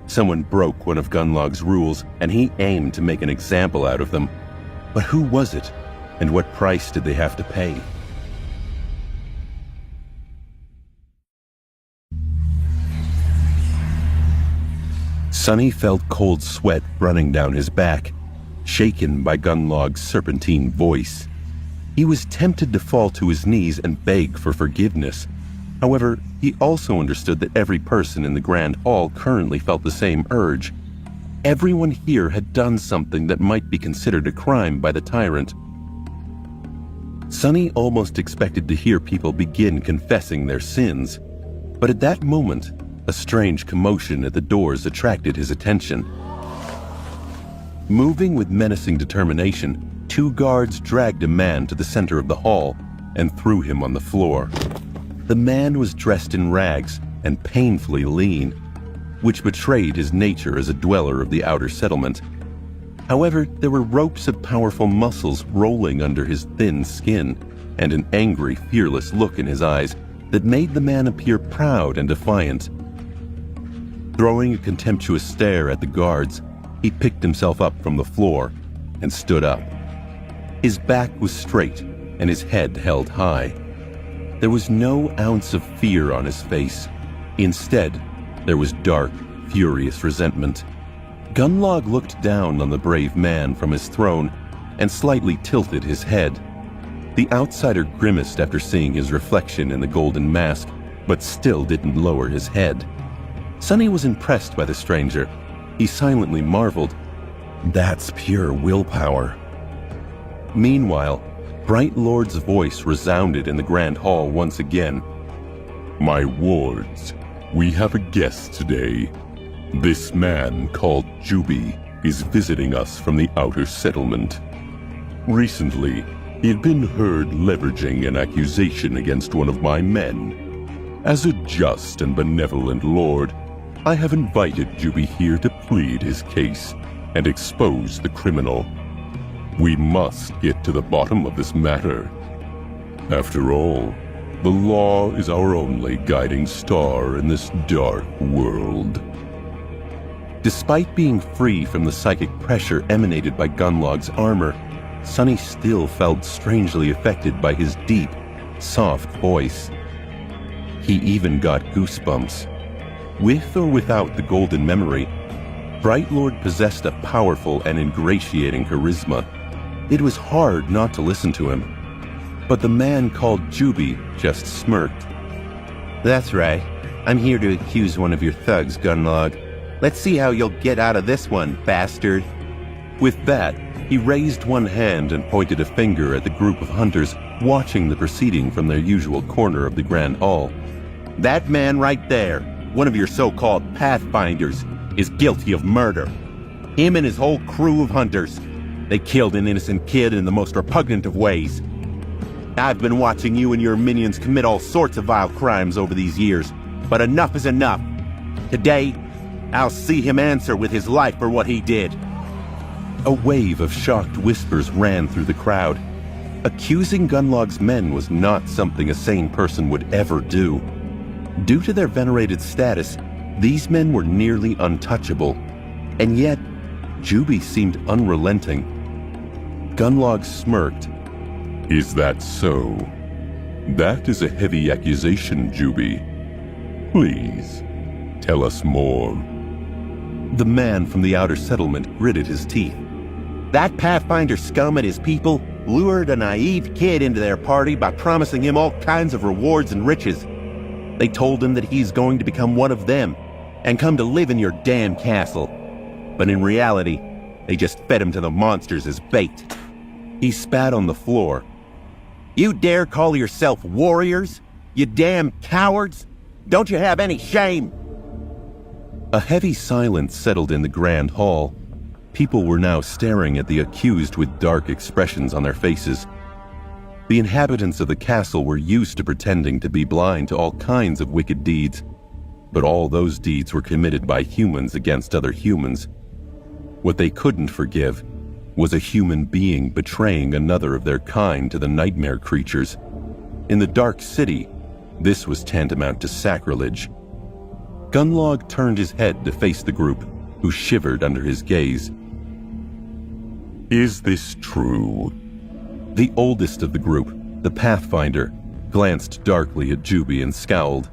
Someone broke one of Gunlog's rules, and he aimed to make an example out of them. But who was it, and what price did they have to pay? Sunny felt cold sweat running down his back, shaken by Gunlog's serpentine voice. He was tempted to fall to his knees and beg for forgiveness. However, he also understood that every person in the Grand Hall currently felt the same urge. Everyone here had done something that might be considered a crime by the tyrant. Sonny almost expected to hear people begin confessing their sins, but at that moment, a strange commotion at the doors attracted his attention. Moving with menacing determination, 2 guards dragged a man to the center of the hall and threw him on the floor. The man was dressed in rags and painfully lean, which betrayed his nature as a dweller of the outer settlement. However, there were ropes of powerful muscles rolling under his thin skin, and an angry, fearless look in his eyes that made the man appear proud and defiant. Throwing a contemptuous stare at the guards, he picked himself up from the floor and stood up. His back was straight and his head held high. There was no ounce of fear on his face. Instead, there was dark, furious resentment. Gunlog looked down on the brave man from his throne and slightly tilted his head. The outsider grimaced after seeing his reflection in the golden mask, but still didn't lower his head. Sonny was impressed by the stranger. He silently marveled, "That's pure willpower." Meanwhile, Bright Lord's voice resounded in the grand hall once again. My wards, we have a guest today. This man called Juby is visiting us from the outer settlement. Recently, he had been heard leveraging an accusation against one of my men. As a just and benevolent lord, I have invited Juby here to plead his case and expose the criminal. We must get to the bottom of this matter. After all, the law is our only guiding star in this dark world. Despite being free from the psychic pressure emanated by Gunlog's armor, Sonny still felt strangely affected by his deep, soft voice. He even got goosebumps. With or without the golden memory, Bright Lord possessed a powerful and ingratiating charisma. It was hard not to listen to him. But the man called Juby just smirked. "That's right. I'm here to accuse one of your thugs, Gunlog. Let's see how you'll get out of this one, bastard." With that, he raised one hand and pointed a finger at the group of hunters watching the proceeding from their usual corner of the grand hall. "That man right there, one of your so-called pathfinders, is guilty of murder. Him and his whole crew of hunters. They killed an innocent kid in the most repugnant of ways. I've been watching you and your minions commit all sorts of vile crimes over these years, but enough is enough. Today, I'll see him answer with his life for what he did." A wave of shocked whispers ran through the crowd. Accusing Gunlog's men was not something a sane person would ever do. Due to their venerated status, these men were nearly untouchable, and yet Juby seemed unrelenting. Gunlog smirked. Is that so? That is a heavy accusation, Juby. Please, tell us more. The man from the outer settlement gritted his teeth. "That Pathfinder scum and his people lured a naive kid into their party by promising him all kinds of rewards and riches. They told him that he's going to become one of them and come to live in your damn castle. But in reality, they just fed him to the monsters as bait." He spat on the floor. "You dare call yourself warriors? You damn cowards! Don't you have any shame?" A heavy silence settled in the grand hall. People were now staring at the accused with dark expressions on their faces. The inhabitants of the castle were used to pretending to be blind to all kinds of wicked deeds, but all those deeds were committed by humans against other humans. What they couldn't forgive was a human being betraying another of their kind to the nightmare creatures. In the dark city, this was tantamount to sacrilege. Gunlog turned his head to face the group, who shivered under his gaze. Is this true? The oldest of the group, the Pathfinder, glanced darkly at Juby and scowled.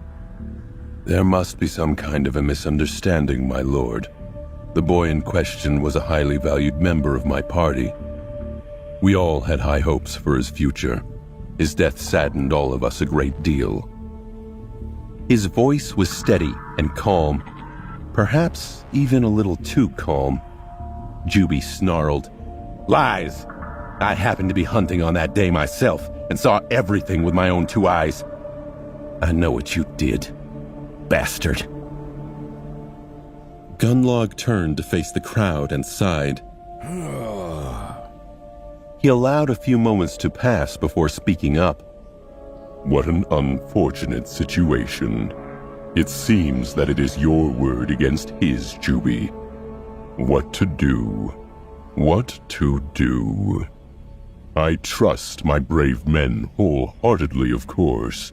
There must be some kind of a misunderstanding, my lord. The boy in question was a highly valued member of my party. We all had high hopes for his future. His death saddened all of us a great deal. His voice was steady and calm, perhaps even a little too calm. Juby snarled. "Lies! I happened to be hunting on that day myself, and saw everything with my own 2 eyes. I know what you did, bastard. Gunlog turned to face the crowd and sighed. He allowed a few moments to pass before speaking up. What an unfortunate situation. It seems that it is your word against his, Juby. What to do? What to do? I trust my brave men wholeheartedly, of course.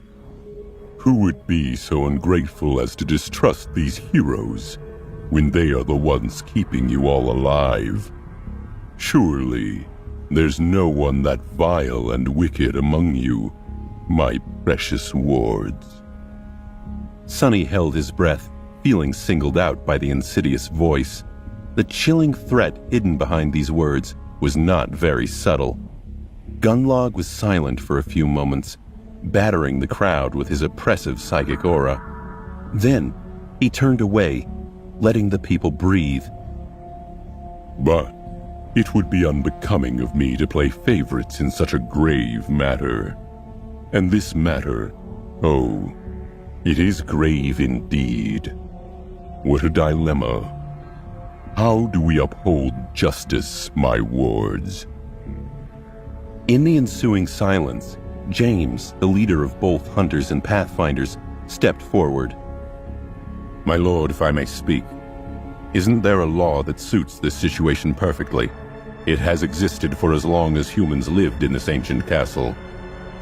Who would be so ungrateful as to distrust these heroes when they are the ones keeping you all alive? Surely, there's no one that vile and wicked among you, my precious wards. Sonny held his breath, feeling singled out by the insidious voice. The chilling threat hidden behind these words was not very subtle. Gunlog was silent for a few moments, battering the crowd with his oppressive psychic aura. Then, he turned away, letting the people breathe. But it would be unbecoming of me to play favorites in such a grave matter. And this matter, oh, it is grave indeed. What a dilemma. How do we uphold justice, my wards? In the ensuing silence, James, the leader of both Hunters and Pathfinders, stepped forward. My lord, if I may speak, isn't there a law that suits this situation perfectly? It has existed for as long as humans lived in this ancient castle.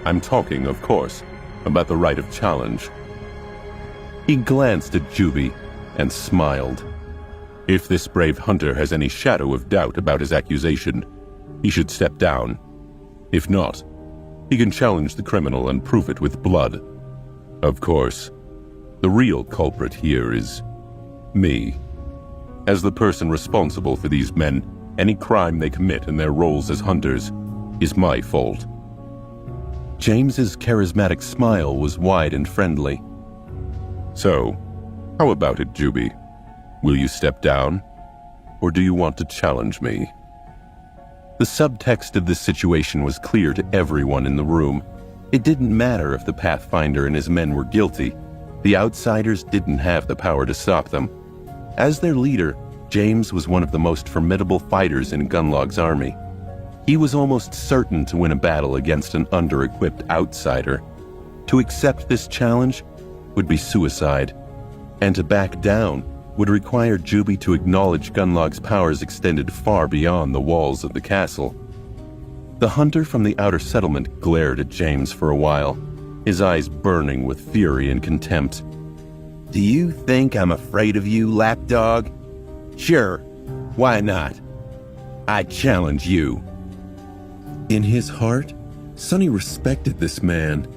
I'm talking, of course, about the right of challenge. He glanced at Juby and smiled. If this brave hunter has any shadow of doubt about his accusation, he should step down. If not, he can challenge the criminal and prove it with blood. Of course, the real culprit here is me. As the person responsible for these men, any crime they commit in their roles as hunters is my fault. James's charismatic smile was wide and friendly. So, how about it, Juby? Will you step down, or do you want to challenge me? The subtext of this situation was clear to everyone in the room. It didn't matter if the Pathfinder and his men were guilty. The outsiders didn't have the power to stop them. As their leader, James was one of the most formidable fighters in Gunlog's army. He was almost certain to win a battle against an under-equipped outsider. To accept this challenge would be suicide, and to back down would require Juby to acknowledge Gunlog's powers extended far beyond the walls of the castle. The hunter from the outer settlement glared at James for a while, his eyes burning with fury and contempt. Do you think I'm afraid of you, lapdog? Sure, why not? I challenge you. In his heart, Sonny respected this man.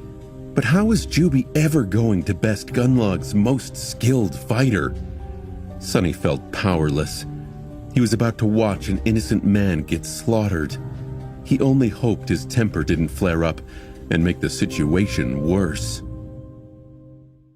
But how was Juby ever going to best Gunlog's most skilled fighter? Sonny felt powerless. He was about to watch an innocent man get slaughtered. He only hoped his temper didn't flare up and make the situation worse.